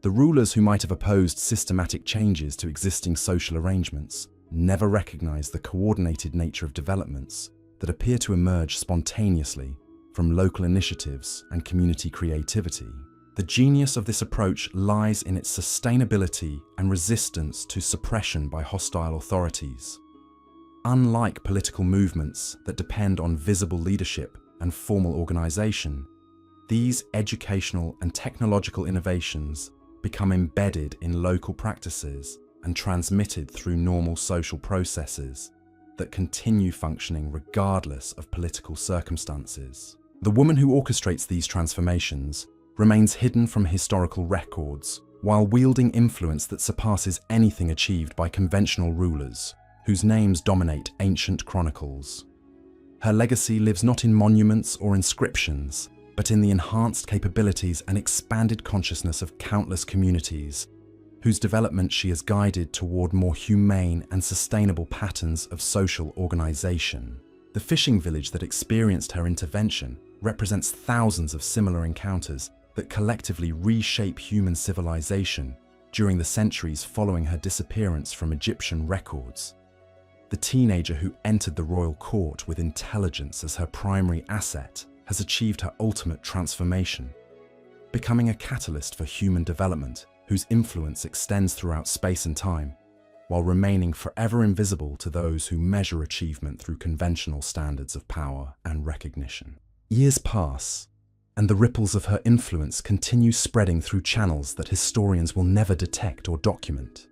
The rulers who might have opposed systematic changes to existing social arrangements never recognized the coordinated nature of developments that appear to emerge spontaneously from local initiatives and community creativity. The genius of this approach lies in its sustainability and resistance to suppression by hostile authorities. Unlike political movements that depend on visible leadership and formal organization, these educational and technological innovations become embedded in local practices and transmitted through normal social processes that continue functioning regardless of political circumstances. The woman who orchestrates these transformations remains hidden from historical records while wielding influence that surpasses anything achieved by conventional rulers, whose names dominate ancient chronicles. Her legacy lives not in monuments or inscriptions, but in the enhanced capabilities and expanded consciousness of countless communities, whose development she has guided toward more humane and sustainable patterns of social organization. The fishing village that experienced her intervention represents thousands of similar encounters that collectively reshape human civilization during the centuries following her disappearance from Egyptian records. The teenager who entered the royal court with intelligence as her primary asset has achieved her ultimate transformation, becoming a catalyst for human development whose influence extends throughout space and time, while remaining forever invisible to those who measure achievement through conventional standards of power and recognition. Years pass, and the ripples of her influence continue spreading through channels that historians will never detect or document.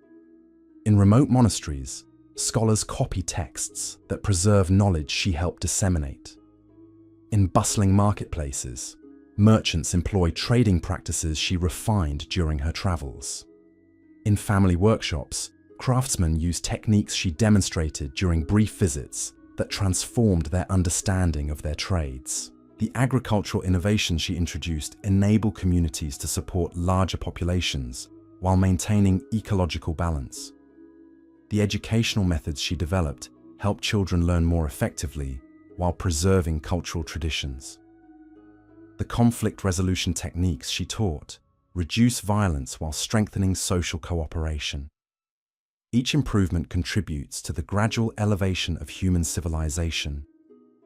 In remote monasteries, scholars copy texts that preserve knowledge she helped disseminate. In bustling marketplaces, merchants employ trading practices she refined during her travels. In family workshops, craftsmen use techniques she demonstrated during brief visits that transformed their understanding of their trades. The agricultural innovations she introduced enable communities to support larger populations while maintaining ecological balance. The educational methods she developed help children learn more effectively while preserving cultural traditions. The conflict resolution techniques she taught reduce violence while strengthening social cooperation. Each improvement contributes to the gradual elevation of human civilization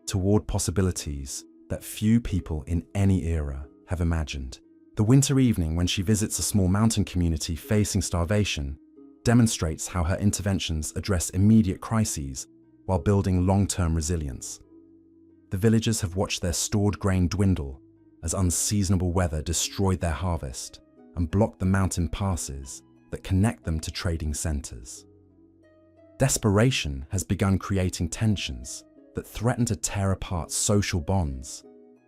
toward possibilities that few people in any era have imagined. The winter evening when she visits a small mountain community facing starvation demonstrates how her interventions address immediate crises while building long-term resilience. The villagers have watched their stored grain dwindle as unseasonable weather destroyed their harvest and blocked the mountain passes that connect them to trading centers. Desperation has begun creating tensions that threaten to tear apart social bonds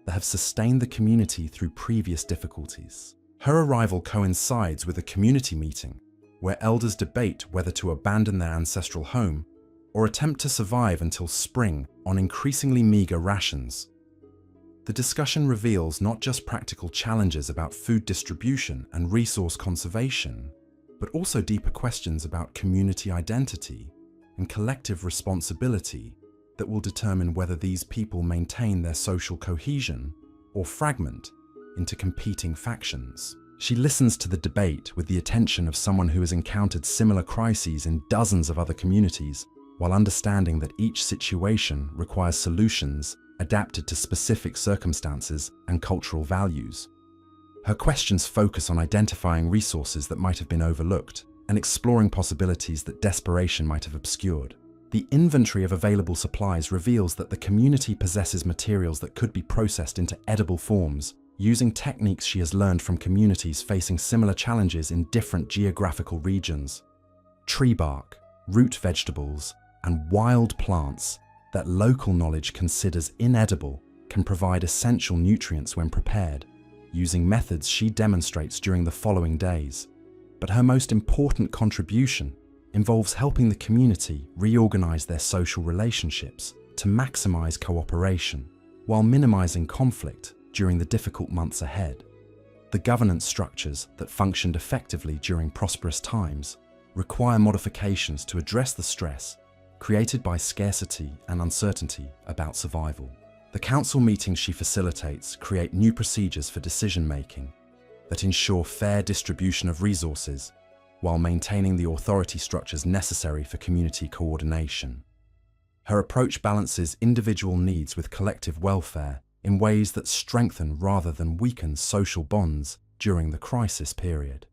that have sustained the community through previous difficulties. Her arrival coincides with a community meeting where elders debate whether to abandon their ancestral home or attempt to survive until spring on increasingly meager rations. The discussion reveals not just practical challenges about food distribution and resource conservation, but also deeper questions about community identity and collective responsibility that will determine whether these people maintain their social cohesion or fragment into competing factions. She listens to the debate with the attention of someone who has encountered similar crises in dozens of other communities, while understanding that each situation requires solutions adapted to specific circumstances and cultural values. Her questions focus on identifying resources that might have been overlooked and exploring possibilities that desperation might have obscured. The inventory of available supplies reveals that the community possesses materials that could be processed into edible forms, using techniques she has learned from communities facing similar challenges in different geographical regions. Tree bark, root vegetables, and wild plants that local knowledge considers inedible can provide essential nutrients when prepared, using methods she demonstrates during the following days. But her most important contribution involves helping the community reorganize their social relationships to maximize cooperation while minimizing conflict during the difficult months ahead. The governance structures that functioned effectively during prosperous times require modifications to address the stress created by scarcity and uncertainty about survival. The council meetings she facilitates create new procedures for decision-making that ensure fair distribution of resources while maintaining the authority structures necessary for community coordination. Her approach balances individual needs with collective welfare in ways that strengthen rather than weaken social bonds during the crisis period.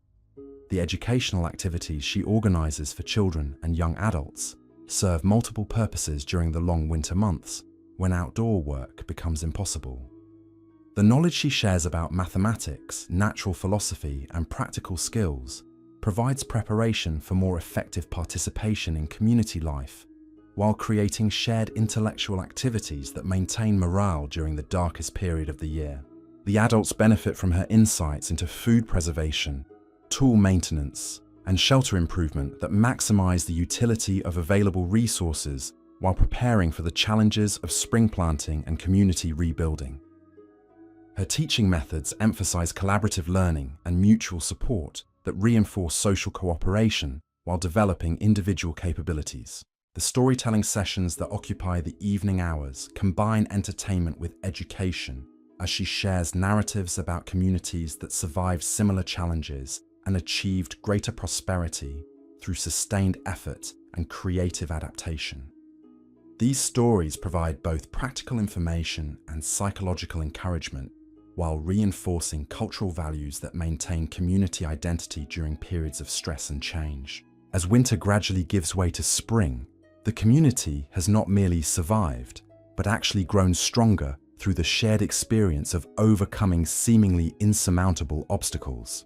The educational activities she organizes for children and young adults serve multiple purposes during the long winter months when outdoor work becomes impossible. The knowledge she shares about mathematics, natural philosophy, and practical skills provides preparation for more effective participation in community life, while creating shared intellectual activities that maintain morale during the darkest period of the year. The adults benefit from her insights into food preservation, tool maintenance, and shelter improvement that maximize the utility of available resources while preparing for the challenges of spring planting and community rebuilding. Her teaching methods emphasize collaborative learning and mutual support that reinforce social cooperation while developing individual capabilities. The storytelling sessions that occupy the evening hours combine entertainment with education as she shares narratives about communities that survived similar challenges and achieved greater prosperity through sustained effort and creative adaptation. These stories provide both practical information and psychological encouragement while reinforcing cultural values that maintain community identity during periods of stress and change. As winter gradually gives way to spring, the community has not merely survived, but actually grown stronger through the shared experience of overcoming seemingly insurmountable obstacles.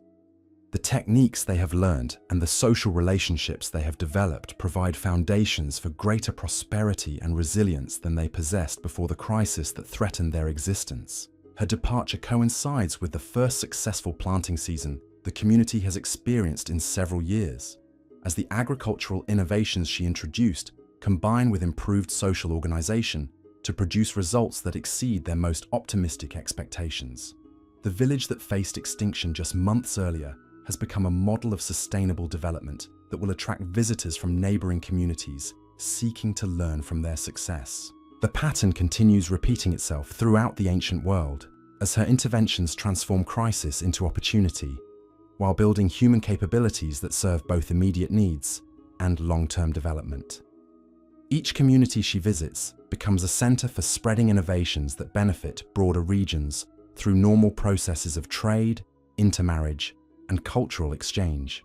The techniques they have learned and the social relationships they have developed provide foundations for greater prosperity and resilience than they possessed before the crisis that threatened their existence. Her departure coincides with the first successful planting season the community has experienced in several years, as the agricultural innovations she introduced combine with improved social organization to produce results that exceed their most optimistic expectations. The village that faced extinction just months earlier has become a model of sustainable development that will attract visitors from neighboring communities seeking to learn from their success. The pattern continues repeating itself throughout the ancient world, as her interventions transform crisis into opportunity, while building human capabilities that serve both immediate needs and long-term development. Each community she visits becomes a center for spreading innovations that benefit broader regions through normal processes of trade, intermarriage, and cultural exchange.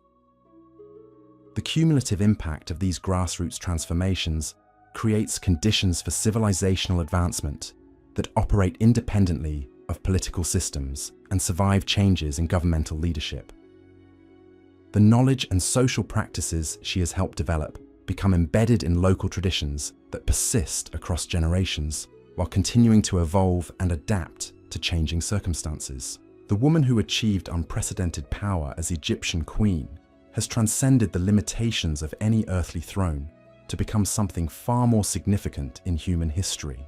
The cumulative impact of these grassroots transformations creates conditions for civilizational advancement that operate independently of political systems and survive changes in governmental leadership. The knowledge and social practices she has helped develop become embedded in local traditions that persist across generations while continuing to evolve and adapt to changing circumstances. The woman who achieved unprecedented power as Egyptian queen has transcended the limitations of any earthly throne to become something far more significant in human history.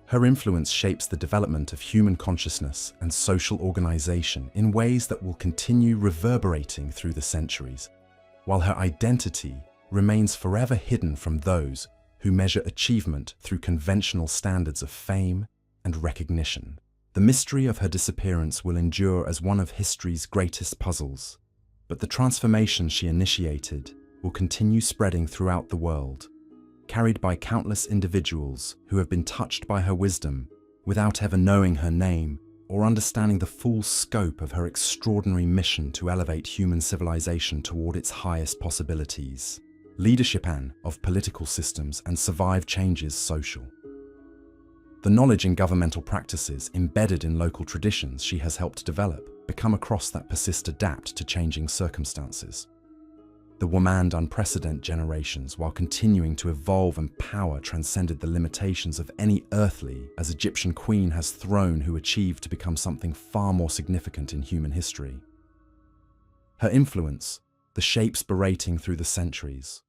Her influence shapes the development of human consciousness and social organization in ways that will continue reverberating through the centuries, while her identity remains forever hidden from those who measure achievement through conventional standards of fame and recognition. The mystery of her disappearance will endure as one of history's greatest puzzles, but the transformation she initiated will continue spreading throughout the world, carried by countless individuals who have been touched by her wisdom without ever knowing her name or understanding the full scope of her extraordinary mission to elevate human civilization toward its highest possibilities. Leadership of political systems and survive changes social. The knowledge and governmental practices embedded in local traditions she has helped develop become a cross that persists adapt to changing circumstances. The woman unprecedented generations while continuing to evolve and power transcended the limitations of any earthly as Egyptian queen has throne who achieved to become something far more significant in human history. Her influence, the shapes berating through the centuries.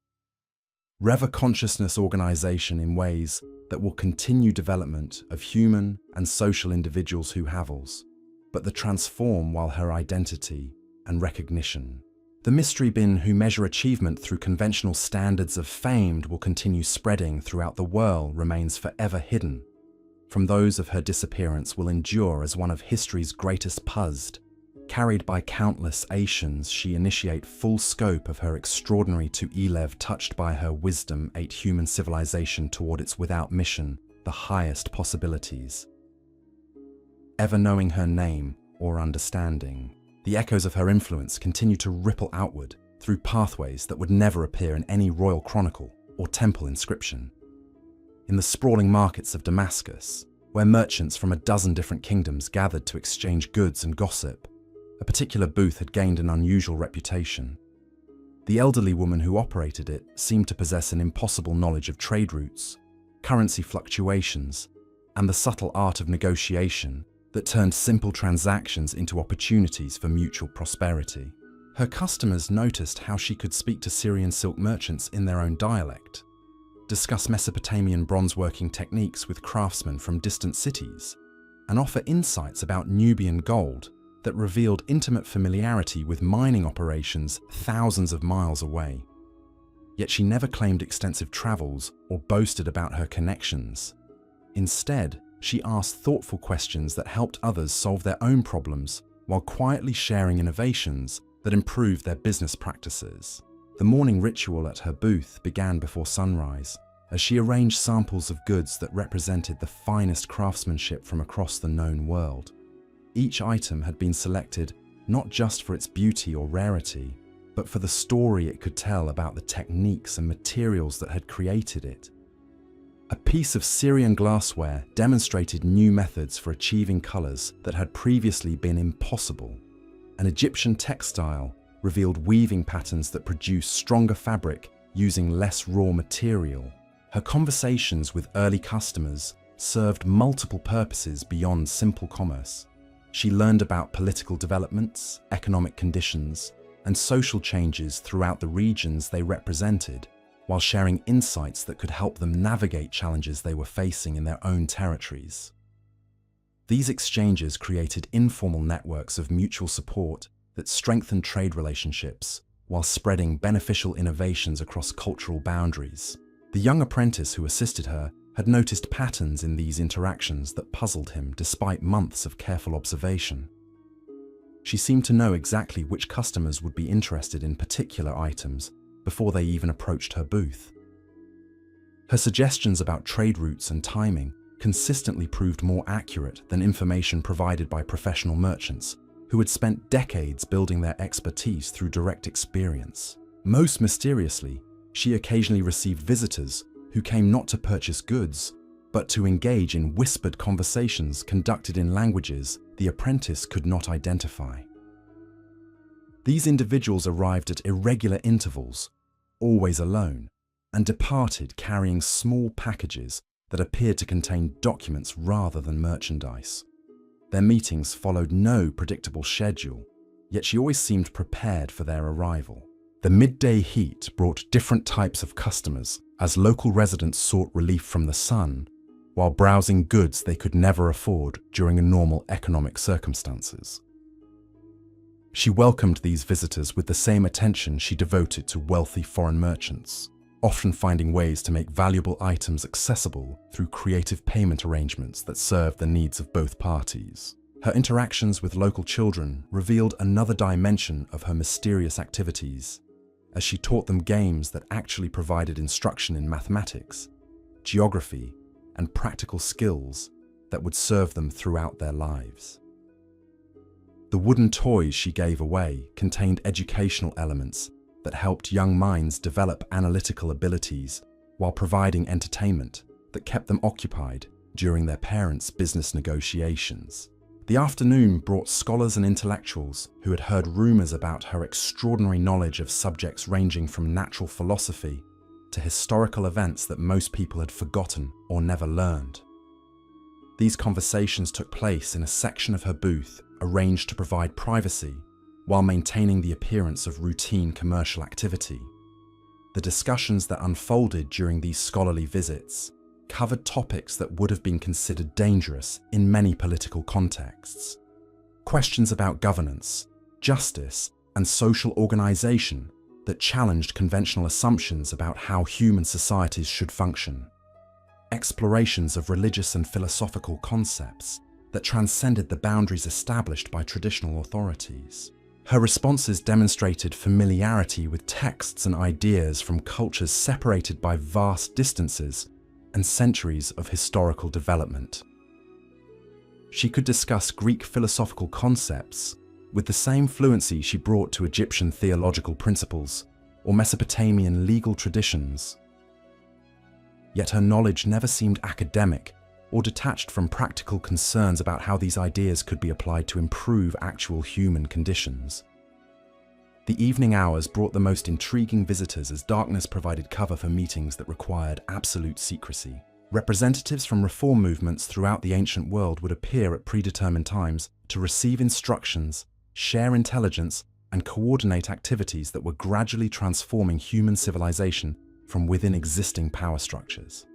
Rever consciousness organization in ways that will continue development of human and social individuals who havels, but the transform while her identity and recognition The mystery bin who measure achievement through conventional standards of fame will continue spreading throughout the world remains forever hidden from those of her disappearance will endure as one of history's greatest puzzled. Carried by countless Asians, she initiate full scope of her extraordinary to Elev touched by her wisdom ate human civilization toward its without mission, the highest possibilities. Ever knowing her name or understanding, the echoes of her influence continue to ripple outward through pathways that would never appear in any royal chronicle or temple inscription. In the sprawling markets of Damascus, where merchants from a dozen different kingdoms gathered to exchange goods and gossip, a particular booth had gained an unusual reputation. The elderly woman who operated it seemed to possess an impossible knowledge of trade routes, currency fluctuations, and the subtle art of negotiation that turned simple transactions into opportunities for mutual prosperity. Her customers noticed how she could speak to Syrian silk merchants in their own dialect, discuss Mesopotamian bronze-working techniques with craftsmen from distant cities, and offer insights about Nubian gold that revealed intimate familiarity with mining operations thousands of miles away. Yet she never claimed extensive travels or boasted about her connections. Instead, she asked thoughtful questions that helped others solve their own problems while quietly sharing innovations that improved their business practices. The morning ritual at her booth began before sunrise, as she arranged samples of goods that represented the finest craftsmanship from across the known world. Each item had been selected not just for its beauty or rarity, but for the story it could tell about the techniques and materials that had created it. A piece of Syrian glassware demonstrated new methods for achieving colors that had previously been impossible. An Egyptian textile revealed weaving patterns that produced stronger fabric using less raw material. Her conversations with early customers served multiple purposes beyond simple commerce. She learned about political developments, economic conditions, and social changes throughout the regions they represented, while sharing insights that could help them navigate challenges they were facing in their own territories. These exchanges created informal networks of mutual support that strengthened trade relationships while spreading beneficial innovations across cultural boundaries. The young apprentice who assisted her had noticed patterns in these interactions that puzzled him despite months of careful observation. She seemed to know exactly which customers would be interested in particular items before they even approached her booth. Her suggestions about trade routes and timing consistently proved more accurate than information provided by professional merchants who had spent decades building their expertise through direct experience. Most mysteriously, she occasionally received visitors who came not to purchase goods, but to engage in whispered conversations conducted in languages the apprentice could not identify. These individuals arrived at irregular intervals, always alone, and departed carrying small packages that appeared to contain documents rather than merchandise. Their meetings followed no predictable schedule, yet she always seemed prepared for their arrival. The midday heat brought different types of customers as local residents sought relief from the sun, while browsing goods they could never afford during normal economic circumstances. She welcomed these visitors with the same attention she devoted to wealthy foreign merchants, often finding ways to make valuable items accessible through creative payment arrangements that served the needs of both parties. Her interactions with local children revealed another dimension of her mysterious activities, as she taught them games that actually provided instruction in mathematics, geography, and practical skills that would serve them throughout their lives. The wooden toys she gave away contained educational elements that helped young minds develop analytical abilities while providing entertainment that kept them occupied during their parents' business negotiations. The afternoon brought scholars and intellectuals who had heard rumors about her extraordinary knowledge of subjects ranging from natural philosophy to historical events that most people had forgotten or never learned. These conversations took place in a section of her booth arranged to provide privacy while maintaining the appearance of routine commercial activity. The discussions that unfolded during these scholarly visits covered topics that would have been considered dangerous in many political contexts. Questions about governance, justice, and social organization that challenged conventional assumptions about how human societies should function. Explorations of religious and philosophical concepts that transcended the boundaries established by traditional authorities. Her responses demonstrated familiarity with texts and ideas from cultures separated by vast distances and centuries of historical development. She could discuss Greek philosophical concepts with the same fluency she brought to Egyptian theological principles or Mesopotamian legal traditions. Yet her knowledge never seemed academic or detached from practical concerns about how these ideas could be applied to improve actual human conditions. The evening hours brought the most intriguing visitors as darkness provided cover for meetings that required absolute secrecy. Representatives from reform movements throughout the ancient world would appear at predetermined times to receive instructions, share intelligence, and coordinate activities that were gradually transforming human civilization from within existing power structures.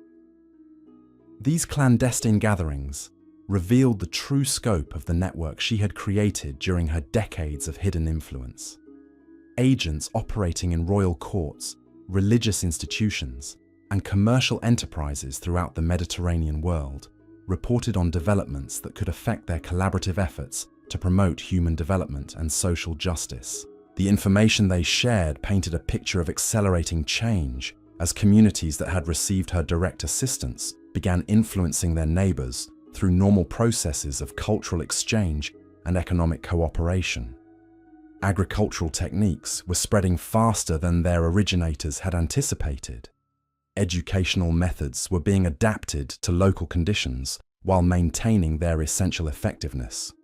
These clandestine gatherings revealed the true scope of the network she had created during her decades of hidden influence. Agents operating in royal courts, religious institutions, and commercial enterprises throughout the Mediterranean world reported on developments that could affect their collaborative efforts to promote human development and social justice. The information they shared painted a picture of accelerating change as communities that had received her direct assistance began influencing their neighbors through normal processes of cultural exchange and economic cooperation. Agricultural techniques were spreading faster than their originators had anticipated. Educational methods were being adapted to local conditions while maintaining their essential effectiveness.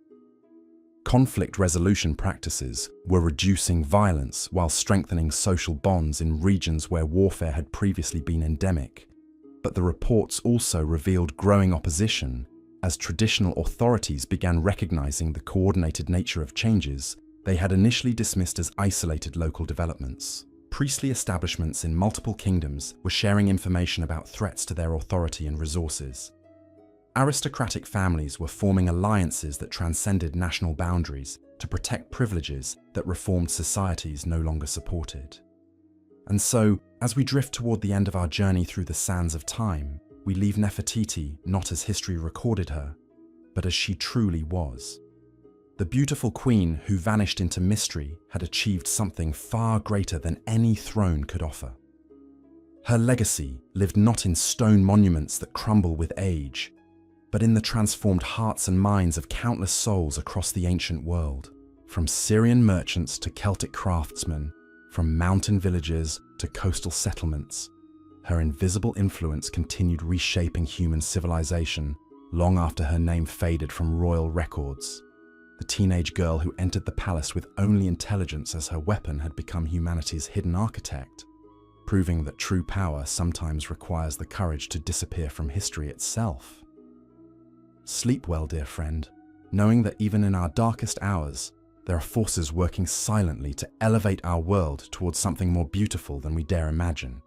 Conflict resolution practices were reducing violence while strengthening social bonds in regions where warfare had previously been endemic. But the reports also revealed growing opposition as traditional authorities began recognizing the coordinated nature of changes they had initially dismissed as isolated local developments. Priestly establishments in multiple kingdoms were sharing information about threats to their authority and resources. Aristocratic families were forming alliances that transcended national boundaries to protect privileges that reformed societies no longer supported. And so, as we drift toward the end of our journey through the sands of time, we leave Nefertiti not as history recorded her, but as she truly was. The beautiful queen who vanished into mystery had achieved something far greater than any throne could offer. Her legacy lived not in stone monuments that crumble with age, but in the transformed hearts and minds of countless souls across the ancient world. From Syrian merchants to Celtic craftsmen, from mountain villages to coastal settlements, her invisible influence continued reshaping human civilization long after her name faded from royal records. The teenage girl who entered the palace with only intelligence as her weapon had become humanity's hidden architect, proving that true power sometimes requires the courage to disappear from history itself. Sleep well, dear friend, knowing that even in our darkest hours, there are forces working silently to elevate our world towards something more beautiful than we dare imagine.